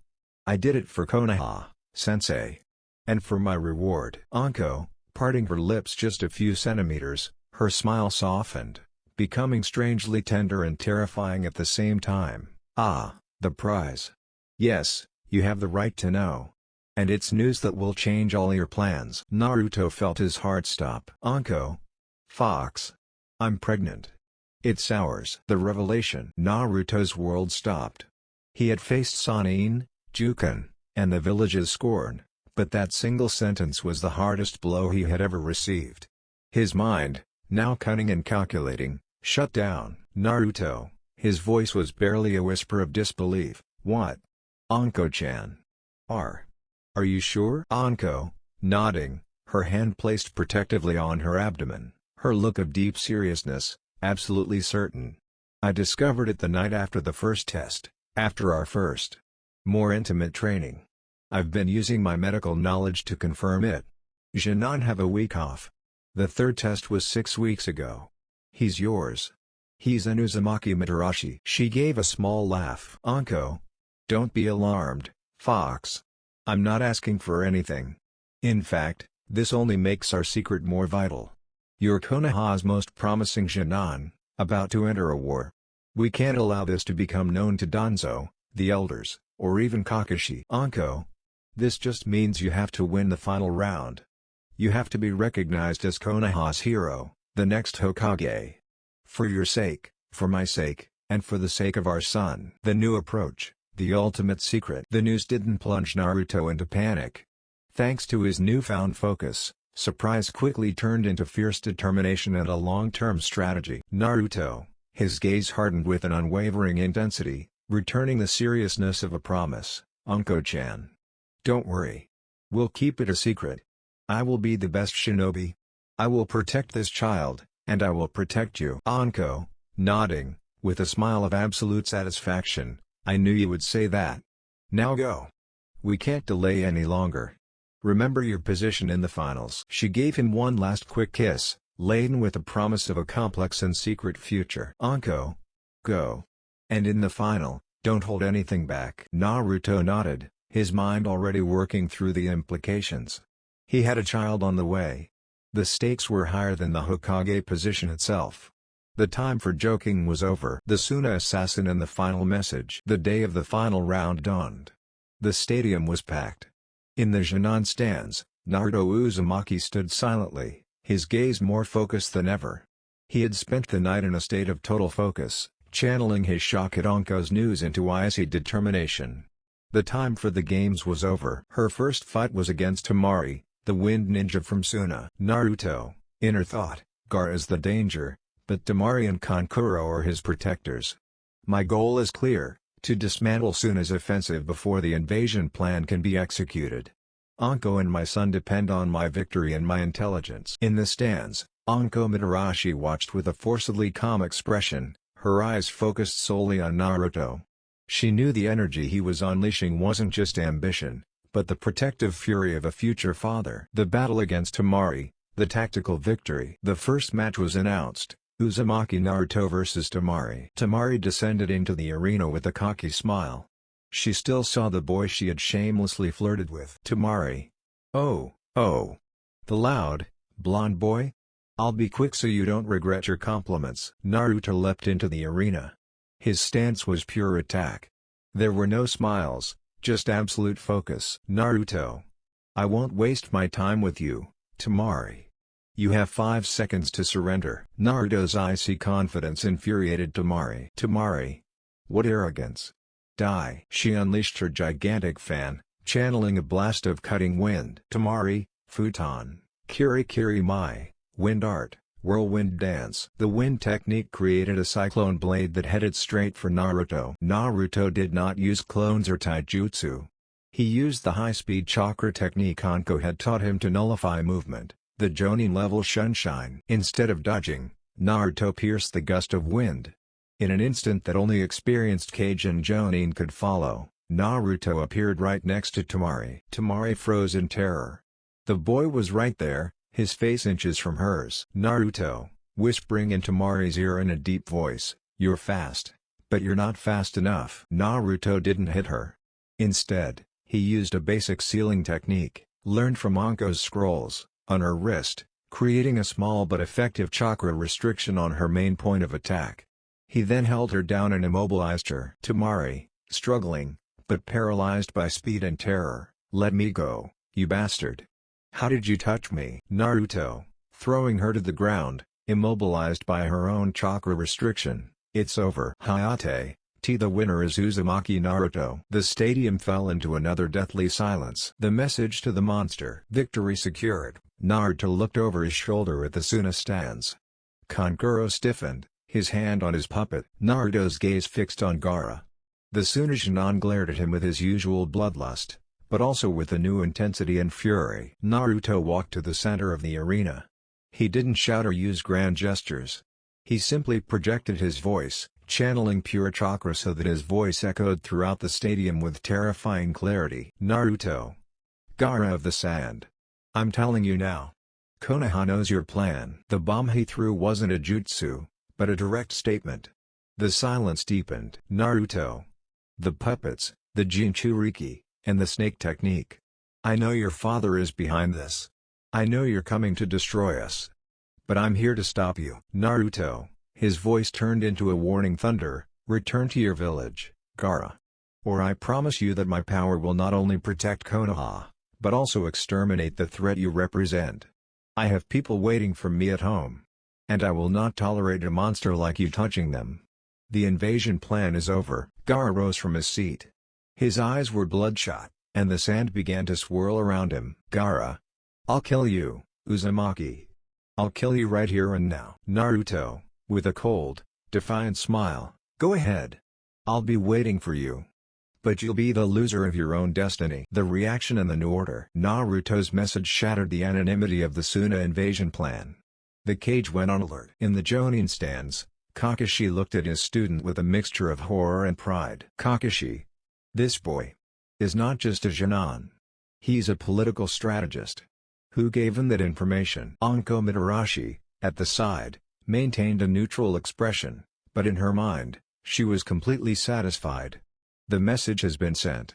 I did it for Konoha, sensei. And for my reward. Anko, parting her lips just a few centimeters, her smile softened, becoming strangely tender and terrifying at the same time. Ah, the prize. Yes, you have the right to know. And it's news that will change all your plans. Naruto felt his heart stop. Anko. Fox. I'm pregnant. It's ours. The revelation. Naruto's world stopped. He had faced Sannin, Juken, and the village's scorn, but that single sentence was the hardest blow he had ever received. His mind, now cunning and calculating, shut down. Naruto. His voice was barely a whisper of disbelief. What? Anko-chan. Are you sure? Anko, nodding, her hand placed protectively on her abdomen, her look of deep seriousness, absolutely certain. I discovered it the night after the first test, after our first, more intimate training. I've been using my medical knowledge to confirm it. Chunin have a week off. The 3rd test was 6 weeks ago. He's yours. He's an Uzumaki Mitarashi. She gave a small laugh. Anko. Don't be alarmed, Fox. I'm not asking for anything. In fact, this only makes our secret more vital. You're Konoha's most promising Chunin, about to enter a war. We can't allow this to become known to Danzo, the elders, or even Kakashi. Anko. This just means you have to win the final round. You have to be recognized as Konoha's hero, the next Hokage. For your sake, for my sake, and for the sake of our son. The new approach, the ultimate secret. The news didn't plunge Naruto into panic. Thanks to his newfound focus, surprise quickly turned into fierce determination and a long-term strategy. Naruto, his gaze hardened with an unwavering intensity, returning the seriousness of a promise. Anko-chan. Don't worry. We'll keep it a secret. I will be the best shinobi. I will protect this child, and I will protect you. Anko, nodding, with a smile of absolute satisfaction. I knew you would say that. Now go. We can't delay any longer. Remember your position in the finals. She gave him one last quick kiss, laden with the promise of a complex and secret future. Anko. Go. And in the final, Don't hold anything back." Naruto nodded, his mind already working through the implications. He had a child on the way. The stakes were higher than the Hokage position itself. The time for joking was over. The Suna assassin and the final message. The day of the final round dawned. The stadium was packed. In the Chunin stands, Naruto Uzumaki stood silently, his gaze more focused than ever. He had spent the night in a state of total focus, channeling his shock at Anko's news into icy determination. The time for the games was over. Her first fight was against Temari, the wind ninja from Suna. Naruto, inner thought, Gaara is the danger, but Temari and Kankuro are his protectors. My goal is clear, to dismantle Suna's offensive before the invasion plan can be executed. Anko and my son depend on my victory and my intelligence. In the stands, Anko Mitarashi watched with a forcedly calm expression, her eyes focused solely on Naruto. She knew the energy he was unleashing wasn't just ambition, but the protective fury of a future father. The battle against Temari, the tactical victory. The first match was announced, Uzumaki Naruto vs Temari. Temari descended into the arena with a cocky smile. She still saw the boy she had shamelessly flirted with. Temari. Oh. The loud, blonde boy? I'll be quick so you don't regret your compliments. Naruto leapt into the arena. His stance was pure attack. There were no smiles, just absolute focus. Naruto. I won't waste my time with you, Temari. You have 5 seconds to surrender. Naruto's icy confidence infuriated Temari. Temari. What arrogance. Die. She unleashed her gigantic fan, channeling a blast of cutting wind. Temari, futon, kiri mai, wind art, whirlwind dance. The wind technique created a cyclone blade that headed straight for Naruto. Naruto did not use clones or taijutsu. He used the high-speed chakra technique Anko had taught him to nullify movement, the Jonin level Sunshine. Instead of dodging, Naruto pierced the gust of wind. In an instant that only experienced Kage Jonin could follow, Naruto appeared right next to Temari. Temari froze in terror. The boy was right there, his face inches from hers. Naruto, whispering in Temari's ear in a deep voice, "You're fast, but you're not fast enough." Naruto didn't hit her. Instead, he used a basic sealing technique, learned from Anko's scrolls, on her wrist, creating a small but effective chakra restriction on her main point of attack. He then held her down and immobilized her. Temari, struggling, but paralyzed by speed and terror, "Let me go, you bastard. How did you touch me?" Naruto, throwing her to the ground, immobilized by her own chakra restriction. "It's over." Hayate, the winner is Uzumaki Naruto. The stadium fell into another deathly silence. The message to the monster. Victory secured. Naruto looked over his shoulder at the Suna stands. Kankuro stiffened, his hand on his puppet. Naruto's gaze fixed on Gaara. The Sunagenon glared at him with his usual bloodlust, but also with a new intensity and fury. Naruto walked to the center of the arena. He didn't shout or use grand gestures. He simply projected his voice, channeling pure chakra so that his voice echoed throughout the stadium with terrifying clarity. "Naruto. Gaara of the Sand. I'm telling you now. Konoha knows your plan." The bomb he threw wasn't a jutsu, but a direct statement. The silence deepened. "Naruto. The puppets, the Jinchuriki, and the snake technique. I know your father is behind this. I know you're coming to destroy us. But I'm here to stop you." "Naruto," his voice turned into a warning thunder, "return to your village, Gaara. Or I promise you that my power will not only protect Konoha, but also exterminate the threat you represent. I have people waiting for me at home. And I will not tolerate a monster like you touching them. The invasion plan is over." Gaara rose from his seat. His eyes were bloodshot, and the sand began to swirl around him. "Gaara. I'll kill you, Uzumaki. I'll kill you right here and now." Naruto, with a cold, defiant smile, "Go ahead. I'll be waiting for you. But you'll be the loser of your own destiny." The reaction and the new order. Naruto's message shattered the anonymity of the Suna invasion plan. The cage went on alert. In the Jonin stands, Kakashi looked at his student with a mixture of horror and pride. "Kakashi. This boy is not just a Chunin. He's a political strategist. Who gave him that information?" Anko Mitarashi, at the side, maintained a neutral expression, but in her mind, she was completely satisfied. The message has been sent.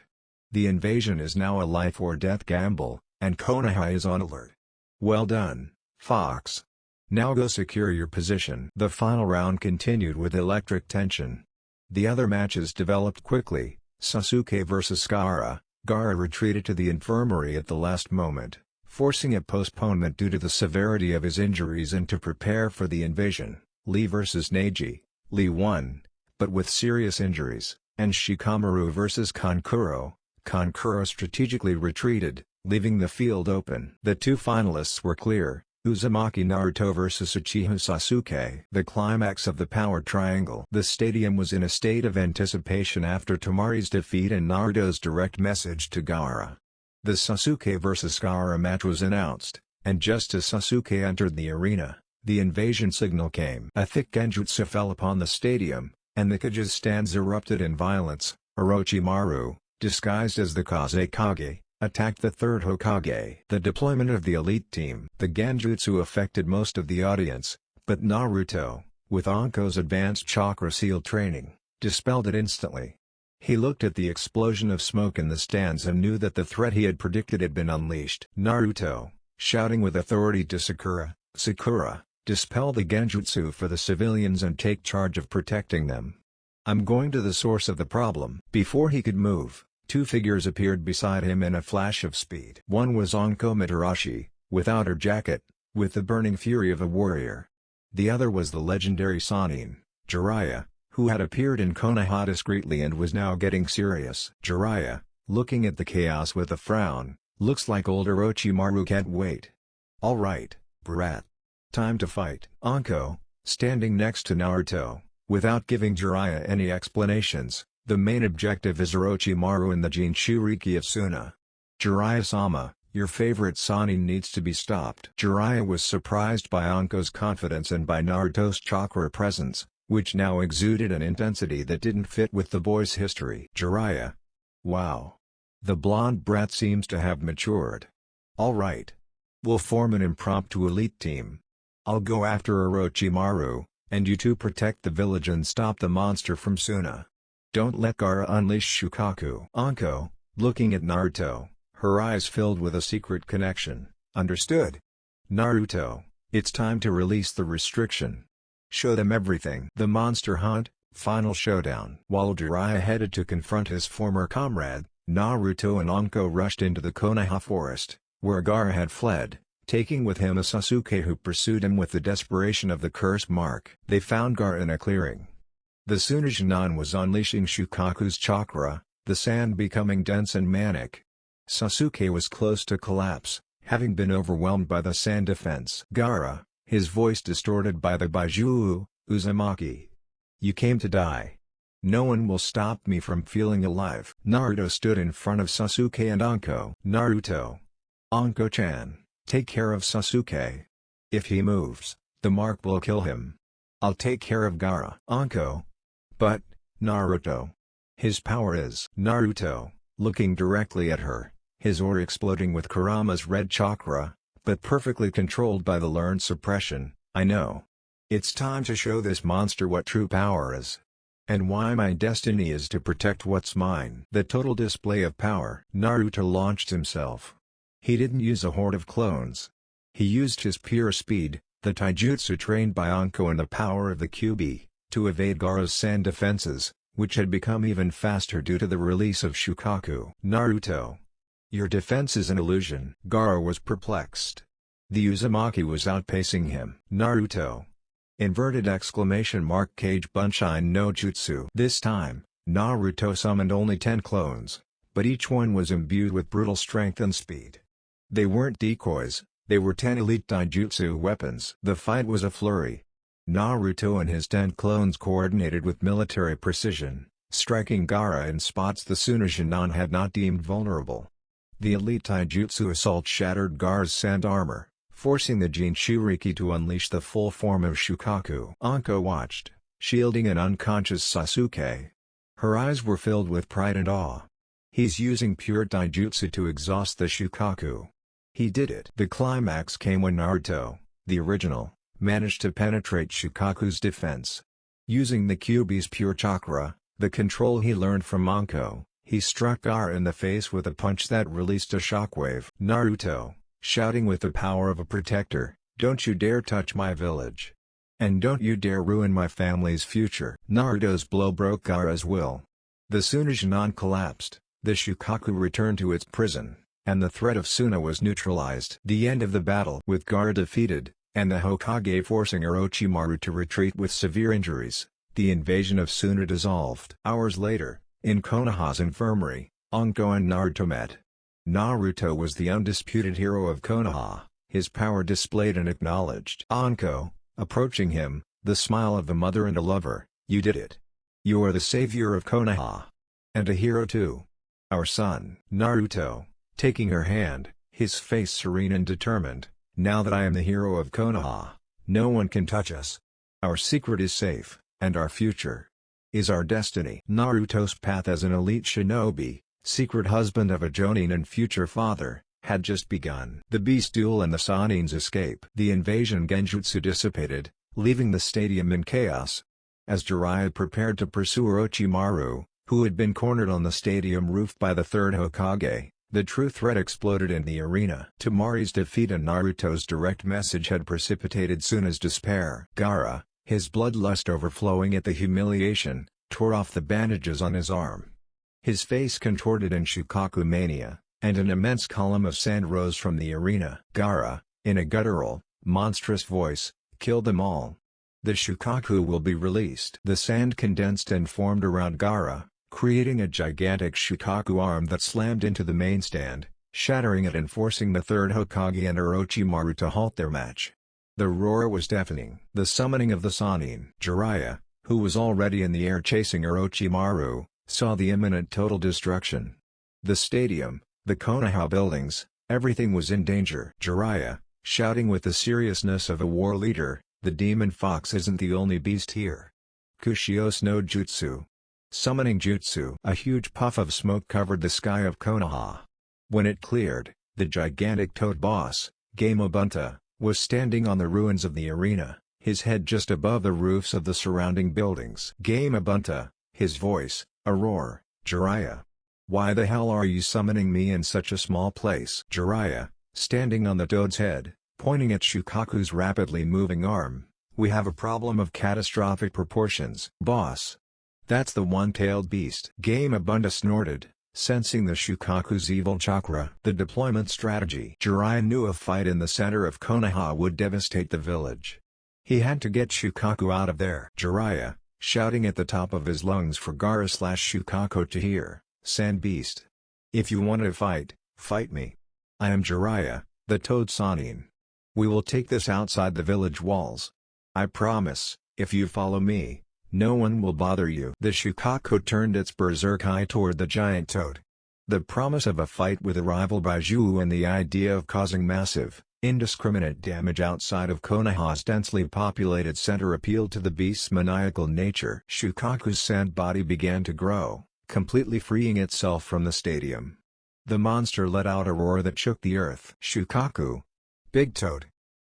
The invasion is now a life-or-death gamble, and Konoha is on alert. Well done, Fox. Now go secure your position. The final round continued with electric tension. The other matches developed quickly. Sasuke vs Gaara. Gaara retreated to the infirmary at the last moment, forcing a postponement due to the severity of his injuries and to prepare for the invasion. Lee vs Neji. Lee won, but with serious injuries, and Shikamaru vs Kankuro. Kankuro strategically retreated, leaving the field open. The two finalists were clear: Uzumaki Naruto vs Uchiha Sasuke. The climax of the power triangle. The stadium was in a state of anticipation after Tamari's defeat and Naruto's direct message to Gaara. The Sasuke vs Gaara match was announced, and just as Sasuke entered the arena, the invasion signal came. A thick genjutsu fell upon the stadium, and the Kage's stands erupted in violence. Orochimaru, disguised as the Kazekage, attacked the third Hokage. The deployment of the elite team. The genjutsu affected most of the audience, but Naruto, with Anko's advanced chakra seal training, dispelled it instantly. He looked at the explosion of smoke in the stands and knew that the threat he had predicted had been unleashed. Naruto, shouting with authority to Sakura, "Sakura, dispel the genjutsu for the civilians and take charge of protecting them. I'm going to the source of the problem." Before he could move, two figures appeared beside him in a flash of speed. One was Anko Mitarashi, without her jacket, with the burning fury of a warrior. The other was the legendary Sannin, Jiraiya, who had appeared in Konoha discreetly and was now getting serious. Jiraiya, looking at the chaos with a frown, "Looks like old Orochimaru can't wait. All right, brat. Time to fight." Anko, standing next to Naruto, without giving Jiraiya any explanations: "The main objective is Orochimaru in the Jinchuriki of Suna. Jiraiya-sama, your favorite Sannin needs to be stopped." Jiraiya was surprised by Anko's confidence and by Naruto's chakra presence, which now exuded an intensity that didn't fit with the boy's history. Jiraiya. Wow. The blonde brat seems to have matured. All right. We'll form an impromptu elite team. I'll go after Orochimaru, and you two protect the village and stop the monster from Suna. Don't let Gaara unleash Shukaku. Anko, looking at Naruto, her eyes filled with a secret connection. Understood. Naruto, it's time to release the restriction. Show them everything. The monster hunt, final showdown. While Jiraiya headed to confront his former comrade, Naruto and Anko rushed into the Konoha forest, where Gaara had fled, taking with him a Sasuke who pursued him with the desperation of the curse mark. They found Gaara in a clearing. The Sunagenon was unleashing Shukaku's chakra, the sand becoming dense and manic. Sasuke was close to collapse, having been overwhelmed by the sand defense. Gaara, his voice distorted by the Baiju, Uzumaki. You came to die. No one will stop me from feeling alive. Naruto stood in front of Sasuke and Anko. Naruto. Anko-chan, take care of Sasuke. If he moves, the mark will kill him. I'll take care of Gaara. Anko. But, Naruto. His power is. Naruto, looking directly at her, his aura exploding with Kurama's red chakra, but perfectly controlled by the learned suppression. I know. It's time to show this monster what true power is. And why my destiny is to protect what's mine. The total display of power. Naruto launched himself. He didn't use a horde of clones. He used his pure speed, the taijutsu trained by Anko and the power of the Kyuubi, to evade Gaara's sand defenses, which had become even faster due to the release of Shukaku. Naruto. Your defense is an illusion. Gaara was perplexed. The Uzumaki was outpacing him. Naruto. Inverted exclamation mark Cage Bunshin no Jutsu. This time, Naruto summoned only 10 clones, but each one was imbued with brutal strength and speed. They weren't decoys, they were 10 elite taijutsu weapons. The fight was a flurry. Naruto and his 10 clones coordinated with military precision, striking Gaara in spots the Sunagenon had not deemed vulnerable. The elite taijutsu assault shattered Gaara's sand armor, forcing the Jinchuriki to unleash the full form of Shukaku. Anko watched, shielding an unconscious Sasuke. Her eyes were filled with pride and awe. He's using pure taijutsu to exhaust the Shukaku. He did it. The climax came when Naruto, the original, managed to penetrate Shukaku's defense. Using the Kyuubi's pure chakra, The control he learned from Anko, he struck Gaara in the face with a punch that released a shockwave. Naruto, shouting with the power of a protector, "Don't you dare touch my village! And don't you dare ruin my family's future!" Naruto's blow broke Gaara's will. The Suna Chunin collapsed, the Shukaku returned to its prison, and the threat of Suna was neutralized. The end of the battle with Gaara defeated, and the Hokage forcing Orochimaru to retreat with severe injuries, the invasion of Suna dissolved. Hours later, in Konoha's infirmary, Anko and Naruto met. Naruto was the undisputed hero of Konoha, his power displayed and acknowledged. Anko, approaching him, the smile of a mother and a lover, "You did it. You are the savior of Konoha. And a hero too. Our son." Naruto, taking her hand, his face serene and determined, "Now that I am the hero of Konoha, no one can touch us. Our secret is safe, and our future is our destiny." Naruto's path as an elite shinobi, secret husband of a Jonin and future father, had just begun. The Beast Duel and the Sanin's escape. The invasion genjutsu dissipated, leaving the stadium in chaos. As Jiraiya prepared to pursue Orochimaru, who had been cornered on the stadium roof by the third Hokage, the true threat exploded in the arena. Temari's defeat and Naruto's direct message had precipitated Suna's despair. Gaara, his bloodlust overflowing at the humiliation, tore off the bandages on his arm. His face contorted in Shukaku mania, and an immense column of sand rose from the arena. Gaara, in a guttural, monstrous voice, "Kill them all. The Shukaku will be released." The sand condensed and formed around Gaara, creating a gigantic Shukaku arm that slammed into the main stand, shattering it and forcing the third Hokage and Orochimaru to halt their match. The roar was deafening. The summoning of the Sannin. Jiraiya, who was already in the air chasing Orochimaru, saw the imminent total destruction. The stadium, the Konoha buildings, everything was in danger. Jiraiya, shouting with the seriousness of a war leader, "The demon fox isn't the only beast here. Kushios no Jutsu." Summoning Jutsu. A huge puff of smoke covered the sky of Konoha. When it cleared, the gigantic toad boss, Gamabunta, was standing on the ruins of the arena, his head just above the roofs of the surrounding buildings. Gamabunta, his voice, a roar, "Jiraiya! Why the hell are you summoning me in such a small place?" Jiraiya, standing on the toad's head, pointing at Shukaku's rapidly moving arm, "We have a problem of catastrophic proportions." "Boss! That's the one-tailed beast." Gamabunta snorted, sensing the Shukaku's evil chakra. The deployment strategy. Jiraiya knew a fight in the center of Konoha would devastate the village. He had to get Shukaku out of there. Jiraiya, shouting at the top of his lungs for Gaara/Shukaku to hear, "Sand Beast! If you want to fight, fight me. I am Jiraiya, the Toad Sannin. We will take this outside the village walls. I promise, if you follow me, no one will bother you." The Shukaku turned its berserk eye toward the giant toad. The promise of a fight with a rival Baijiu and the idea of causing massive, indiscriminate damage outside of Konoha's densely populated center appealed to the beast's maniacal nature. Shukaku's sand body began to grow, completely freeing itself from the stadium. The monster let out a roar that shook the earth. "Shukaku! Big Toad!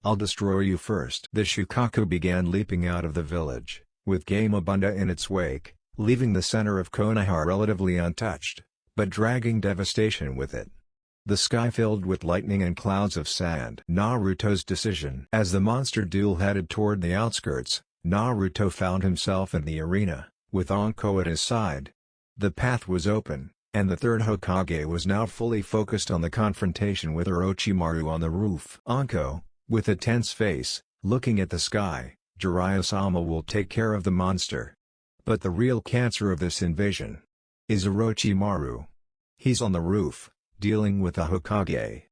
I'll destroy you first." The Shukaku began leaping out of the village, with Gamabunta in its wake, leaving the center of Konoha relatively untouched, but dragging devastation with it. The sky filled with lightning and clouds of sand. Naruto's decision. As the monster duel headed toward the outskirts, Naruto found himself in the arena, with Anko at his side. The path was open, and the third Hokage was now fully focused on the confrontation with Orochimaru on the roof. Anko, with a tense face, looking at the sky, "Jiraiya-sama will take care of the monster. But the real cancer of this invasion is Orochimaru. He's on the roof, dealing with the Hokage.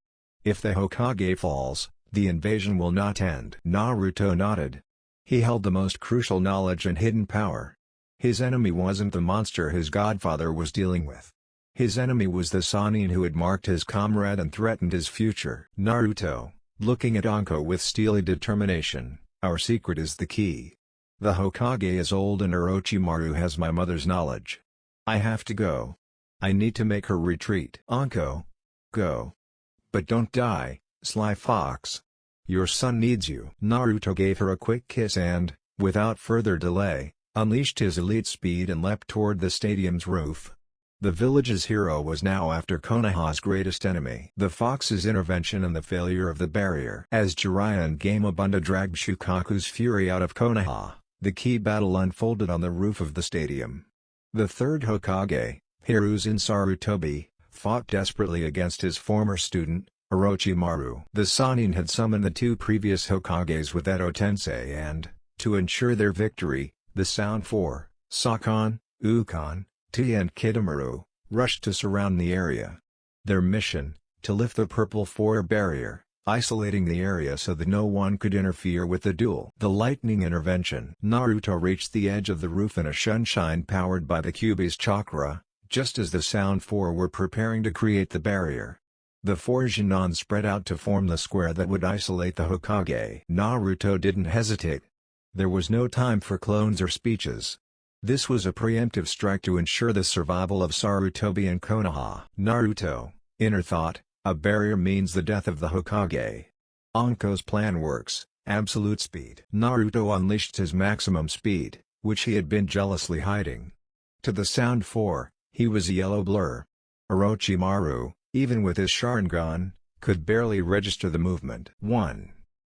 If the Hokage falls, the invasion will not end." Naruto nodded. He held the most crucial knowledge and hidden power. His enemy wasn't the monster his godfather was dealing with. His enemy was the Sannin who had marked his comrade and threatened his future. Naruto, looking at Anko with steely determination, "Our secret is the key. The Hokage is old and Orochimaru has my mother's knowledge. I have to go. I need to make her retreat." "Anko, go. But don't die, Sly Fox. Your son needs you." Naruto gave her a quick kiss and, without further delay, unleashed his elite speed and leapt toward the stadium's roof. The village's hero was now after Konoha's greatest enemy. The Fox's intervention and the failure of the barrier. As Jiraiya and Gamabunda dragged Shukaku's fury out of Konoha, the key battle unfolded on the roof of the stadium. The third Hokage, Hiruzen Sarutobi, fought desperately against his former student, Orochimaru. The Sannin had summoned the two previous Hokages with Edo Tensei and, to ensure their victory, the Sound Four, Sakon, Ukon, Tia and Kidomaru, rushed to surround the area. Their mission, to lift the Purple Four barrier, isolating the area so that no one could interfere with the duel. The lightning intervention. Naruto reached the edge of the roof in a shunshine powered by the Kyuubi's chakra, just as the Sound Four were preparing to create the barrier. The four Genin spread out to form the square that would isolate the Hokage. Naruto didn't hesitate. There was no time for clones or speeches. This was a preemptive strike to ensure the survival of Sarutobi and Konoha. Naruto, inner thought, a barrier means the death of the Hokage. Anko's plan works, absolute speed. Naruto unleashed his maximum speed, which he had been jealously hiding. To the Sound Four, he was a yellow blur. Orochimaru, even with his Sharingan, could barely register the movement. 1.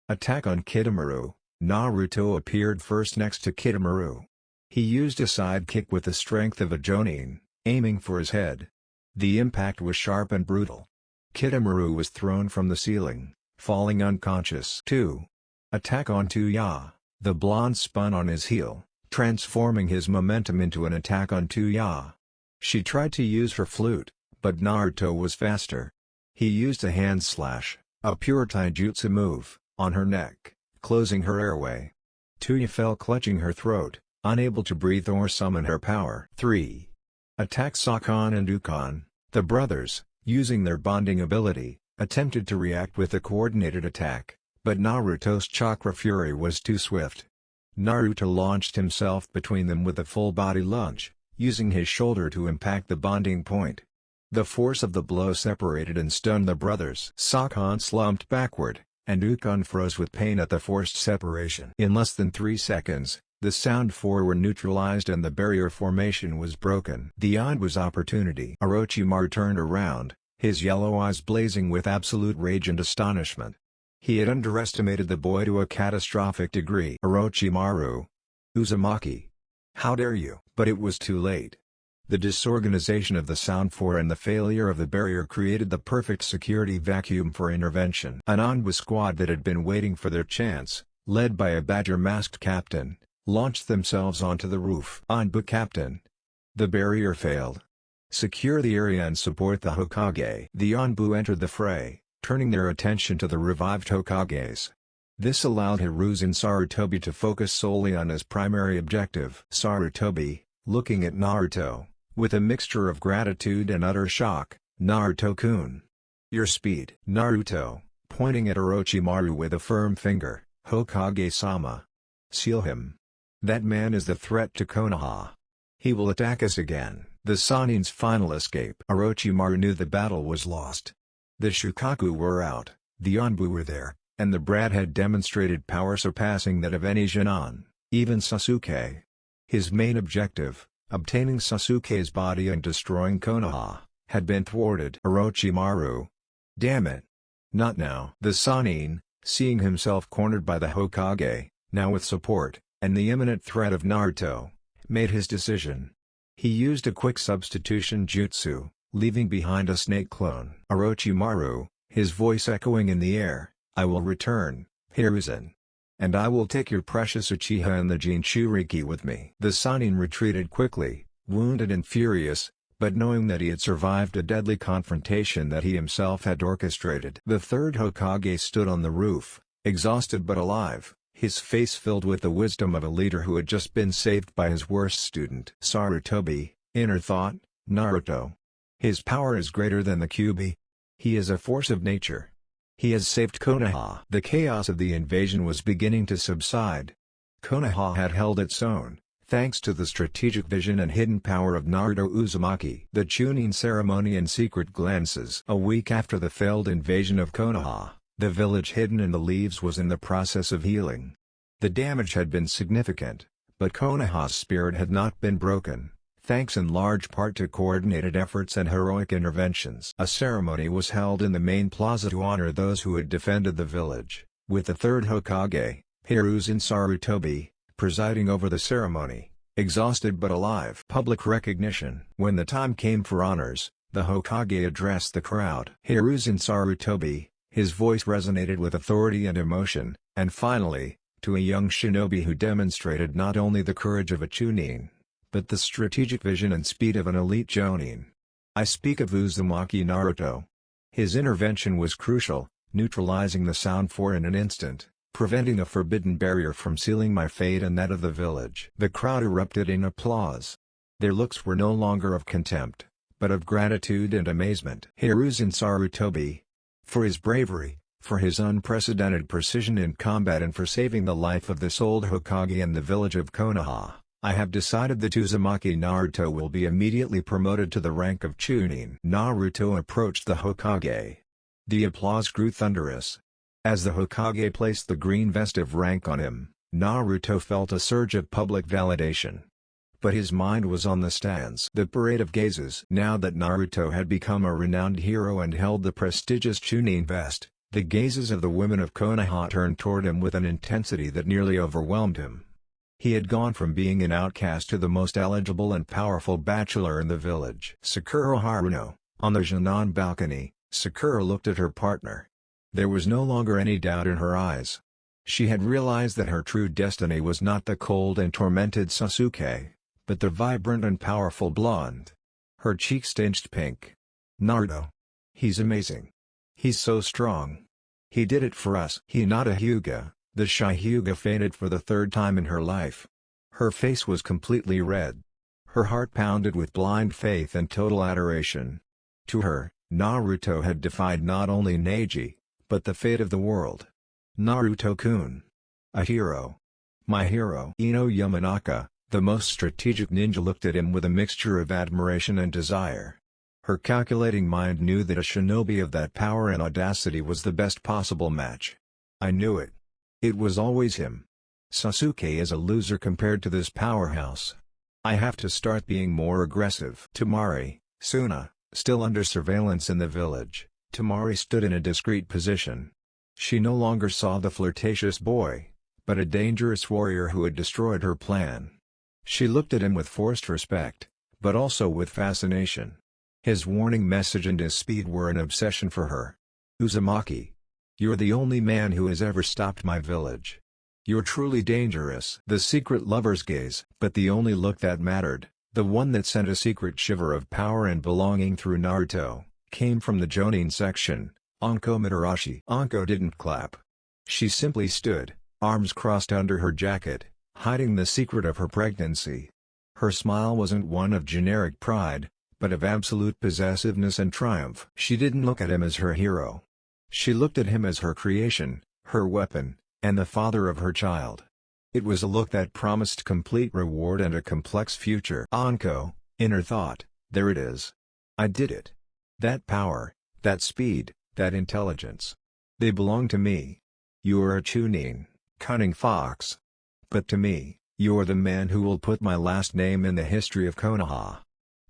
Attack on Kidomaru. Naruto appeared first next to Kidomaru. He used a side kick with the strength of a Jonin, aiming for his head. The impact was sharp and brutal. Kidomaru was thrown from the ceiling, falling unconscious. 2. Attack on Tuya. The blonde spun on his heel, transforming his momentum into an attack on Tuya. She tried to use her flute, but Naruto was faster. He used a hand slash, a pure taijutsu move, on her neck, closing her airway. Tuya fell clutching her throat, unable to breathe or summon her power. 3. Attack Sakon and Ukon. The brothers, using their bonding ability, attempted to react with a coordinated attack, but Naruto's chakra fury was too swift. Naruto launched himself between them with a full-body lunge, using his shoulder to impact the bonding point. The force of the blow separated and stunned the brothers. Sakon slumped backward, and Ukon froze with pain at the forced separation. In less than 3 seconds, the Sound Four were neutralized and the barrier formation was broken. Beyond was opportunity. Orochimaru turned around, his yellow eyes blazing with absolute rage and astonishment. He had underestimated the boy to a catastrophic degree. Orochimaru! Uzumaki! How dare you! But it was too late. The disorganization of the Sound Four and the failure of the barrier created the perfect security vacuum for intervention. An Anbu squad that had been waiting for their chance, led by a badger-masked captain, launched themselves onto the roof. Anbu captain. The barrier failed. Secure the area and support the Hokage. The Anbu entered the fray, turning their attention to the revived Hokages. This allowed Hiruzen Sarutobi to focus solely on his primary objective. Sarutobi, looking at Naruto, with a mixture of gratitude and utter shock, Naruto-kun. Your speed. Naruto, pointing at Orochimaru with a firm finger, Hokage-sama. Seal him. That man is the threat to Konoha. He will attack us again. The Sannin's final escape. Orochimaru knew the battle was lost. The Shukaku were out, the Anbu were there, and the brat had demonstrated power surpassing that of any Genin, even Sasuke. His main objective, obtaining Sasuke's body and destroying Konoha, had been thwarted. Orochimaru. Damn it. Not now. The Sannin, seeing himself cornered by the Hokage, now with support, and the imminent threat of Naruto, made his decision. He used a quick substitution jutsu, leaving behind a snake clone. Orochimaru, his voice echoing in the air, I will return, Hiruzen. And I will take your precious Uchiha and the Jinchuriki with me. The Sannin retreated quickly, wounded and furious, but knowing that he had survived a deadly confrontation that he himself had orchestrated. The third Hokage stood on the roof, exhausted but alive, his face filled with the wisdom of a leader who had just been saved by his worst student. Sarutobi, inner thought, Naruto. His power is greater than the Kyuubi. He is a force of nature. He has saved Konoha. The chaos of the invasion was beginning to subside. Konoha had held its own, thanks to the strategic vision and hidden power of Naruto Uzumaki. The Chunin ceremony and secret glances. A week after the failed invasion of Konoha, the village hidden in the leaves was in the process of healing. The damage had been significant, But Konoha's spirit had not been broken, thanks in large part to coordinated efforts and heroic interventions. A ceremony was held in the main plaza to honor those who had defended the village, with the third Hokage, Hiruzen Sarutobi, presiding over the ceremony, exhausted but alive. Public recognition. When the time came for honors, the Hokage addressed the crowd. Hiruzen Sarutobi, his voice resonated with authority and emotion, and finally, to a young shinobi who demonstrated not only the courage of a Chunin, but the strategic vision and speed of an elite Jonin. I speak of Uzumaki Naruto. His intervention was crucial, neutralizing the sound for in an instant, preventing a forbidden barrier from sealing my fate and that of the village. The crowd erupted in applause. Their looks were no longer of contempt, but of gratitude and amazement. Hiruzen Sarutobi, for his bravery, for his unprecedented precision in combat and for saving the life of this old Hokage and the village of Konoha, I have decided that Uzumaki Naruto will be immediately promoted to the rank of Chunin. Naruto approached the Hokage. The applause grew thunderous. As the Hokage placed the green vest of rank on him, Naruto felt a surge of public validation. But his mind was on the stands. The parade of gazes. Now that Naruto had become a renowned hero and held the prestigious Chunin vest, the gazes of the women of Konoha turned toward him with an intensity that nearly overwhelmed him. He had gone from being an outcast to the most eligible and powerful bachelor in the village. Sakura Haruno, on the Junon balcony, Sakura looked at her partner. There was no longer any doubt in her eyes. She had realized that her true destiny was not the cold and tormented Sasuke, but the vibrant and powerful blonde. Her cheeks tinged pink. Naruto. He's amazing. He's so strong. He did it for us. Hinata Hyuga, the shy Hyuga fainted for the third time in her life. Her face was completely red. Her heart pounded with blind faith and total adoration. To her, Naruto had defied not only Neji, but the fate of the world. Naruto-kun. A hero. My hero. Ino Yamanaka, the most strategic ninja, looked at him with a mixture of admiration and desire. Her calculating mind knew that a shinobi of that power and audacity was the best possible match. I knew it. It was always him. Sasuke is a loser compared to this powerhouse. I have to start being more aggressive. Temari, Suna, still under surveillance in the village, Temari stood in a discreet position. She no longer saw the flirtatious boy, but a dangerous warrior who had destroyed her plan. She looked at him with forced respect, but also with fascination. His warning message and his speed were an obsession for her. Uzumaki. You're the only man who has ever stopped my village. You're truly dangerous. The secret lover's gaze. But the only look that mattered, the one that sent a secret shiver of power and belonging through Naruto, came from the Jonin section, Anko Mitarashi. Anko didn't clap. She simply stood, arms crossed under her jacket, hiding the secret of her pregnancy. Her smile wasn't one of generic pride, but of absolute possessiveness and triumph. She didn't look at him as her hero. She looked at him as her creation, her weapon, and the father of her child. It was a look that promised complete reward and a complex future. Anko, inner thought, there it is. I did it. That power, that speed, that intelligence. They belong to me. You are a Chunin, cunning fox. But to me, you're the man who will put my last name in the history of Konoha.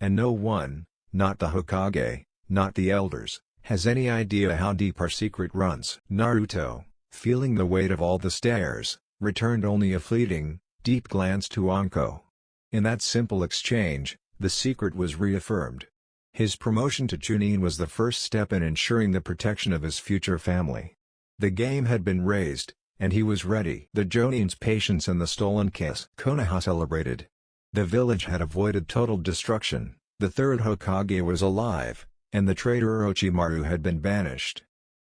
And no one, not the Hokage, not the elders, has any idea how deep our secret runs. Naruto, feeling the weight of all the stares, returned only a fleeting, deep glance to Anko. In that simple exchange, the secret was reaffirmed. His promotion to Chunin was the first step in ensuring the protection of his future family. The game had been raised, and he was ready. The Jonin's patience and the stolen kiss. Konoha celebrated. The village had avoided total destruction, the third Hokage was alive, and the traitor Orochimaru had been banished.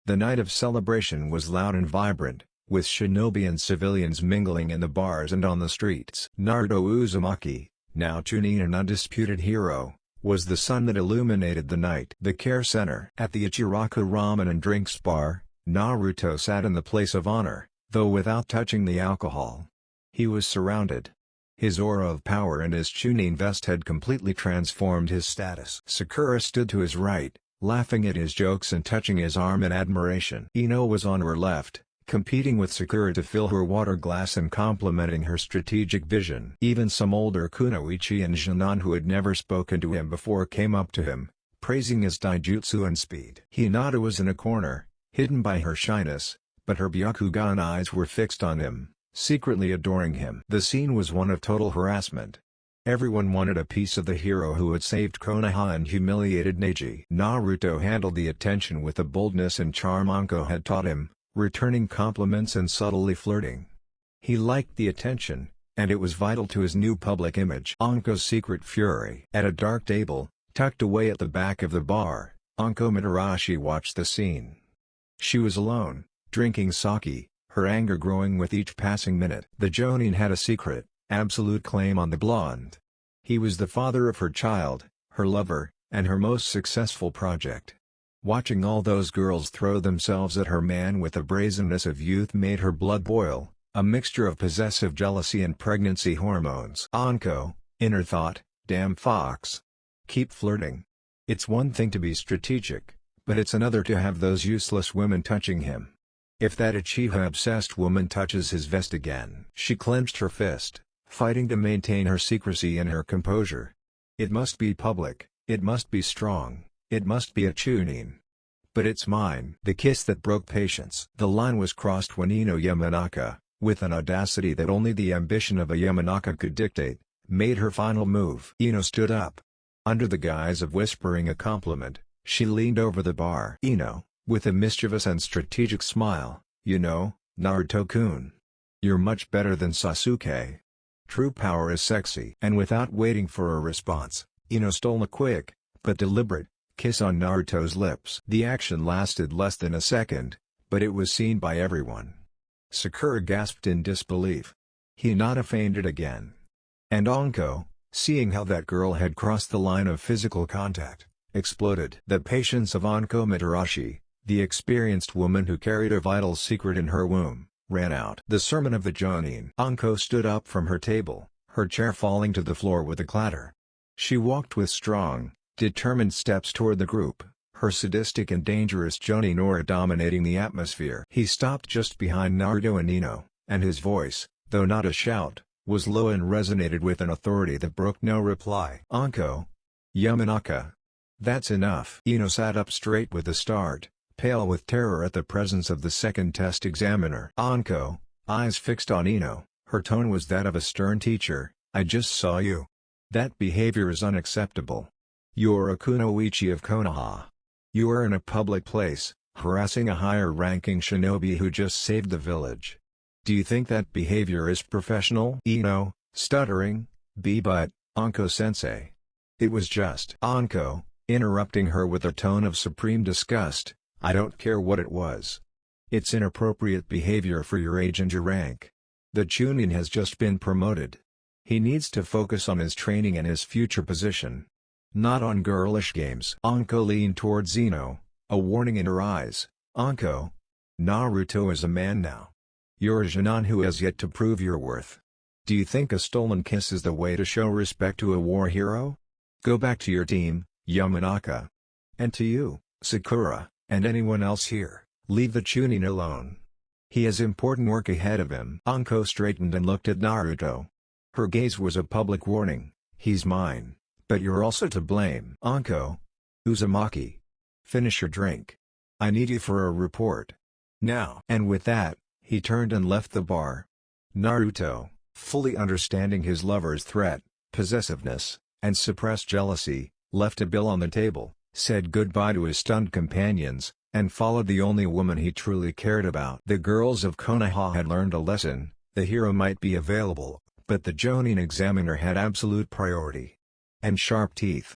The night of celebration was loud and vibrant, with shinobi and civilians mingling in the bars and on the streets. Naruto Uzumaki, now Chunin an undisputed hero, was the sun that illuminated the night. The care center. At the Ichiraku Ramen and Drinks Bar, Naruto sat in the place of honor, though without touching the alcohol. He was surrounded. His aura of power and his Chunin vest had completely transformed his status. Sakura stood to his right, laughing at his jokes and touching his arm in admiration. Ino was on her left, competing with Sakura to fill her water glass and complementing her strategic vision. Even some older kunoichi and Chunin who had never spoken to him before came up to him, praising his taijutsu and speed. Hinata was in a corner, hidden by her shyness, but her Byakugan eyes were fixed on him, secretly adoring him. The scene was one of total harassment. Everyone wanted a piece of the hero who had saved Konoha and humiliated Neji. Naruto handled the attention with the boldness and charm Anko had taught him, returning compliments and subtly flirting. He liked the attention, and it was vital to his new public image. Anko's secret fury. At a dark table, tucked away at the back of the bar, Anko Mitarashi watched the scene. She was alone, drinking sake, her anger growing with each passing minute. The Jonin had a secret, absolute claim on the blonde. He was the father of her child, her lover, and her most successful project. Watching all those girls throw themselves at her man with the brazenness of youth made her blood boil, a mixture of possessive jealousy and pregnancy hormones. Anko, inner thought, damn fox. Keep flirting. It's one thing to be strategic, but it's another to have those useless women touching him. If that Uchiha-obsessed woman touches his vest again. She clenched her fist, fighting to maintain her secrecy and her composure. It must be public, it must be strong, it must be a Chunin. But it's mine. The kiss that broke patience. The line was crossed when Ino Yamanaka, with an audacity that only the ambition of a Yamanaka could dictate, made her final move. Ino stood up. Under the guise of whispering a compliment, she leaned over the bar. Ino, with a mischievous and strategic smile, "You know, Naruto-kun. You're much better than Sasuke. True power is sexy." And without waiting for a response, Ino stole a quick, but deliberate, kiss on Naruto's lips. The action lasted less than a second, but it was seen by everyone. Sakura gasped in disbelief. Hinata fainted again. And Anko, seeing how that girl had crossed the line of physical contact, exploded. The patience of Anko Mitarashi, the experienced woman who carried a vital secret in her womb, ran out. The sermon of the Jonin. Anko stood up from her table, her chair falling to the floor with a clatter. She walked with strong, determined steps toward the group, her sadistic and dangerous Jonin aura dominating the atmosphere. He stopped just behind Naruto and Ino, and his voice, though not a shout, was low and resonated with an authority that broke no reply. "Anko. Yamanaka. That's enough." Ino sat up straight with a start, pale with terror at the presence of the second test examiner. Anko, eyes fixed on Ino, her tone was that of a stern teacher. "I just saw you. That behavior is unacceptable. You're a kunoichi of Konoha. You are in a public place, harassing a higher-ranking shinobi who just saved the village. Do you think that behavior is professional?" Ino, stuttering, "But, Anko-sensei. It was just." Anko, interrupting her with a tone of supreme disgust, "I don't care what it was. It's inappropriate behavior for your age and your rank. The Chunin has just been promoted. He needs to focus on his training and his future position, not on girlish games." Anko leaned towards Ino, a warning in her eyes. "Anko. Naruto is a man now. You're a Chunin who has yet to prove your worth. Do you think a stolen kiss is the way to show respect to a war hero? Go back to your team, Yamanaka. And to you, Sakura, and anyone else here, leave the Chunin alone. He has important work ahead of him." Anko straightened and looked at Naruto. Her gaze was a public warning. "He's mine, but you're also to blame." "Anko. Uzumaki. Finish your drink. I need you for a report. Now." And with that, he turned and left the bar. Naruto, fully understanding his lover's threat, possessiveness, and suppressed jealousy, left a bill on the table, said goodbye to his stunned companions, and followed the only woman he truly cared about. The girls of Konoha had learned a lesson: the hero might be available, but the Jonin examiner had absolute priority. And sharp teeth.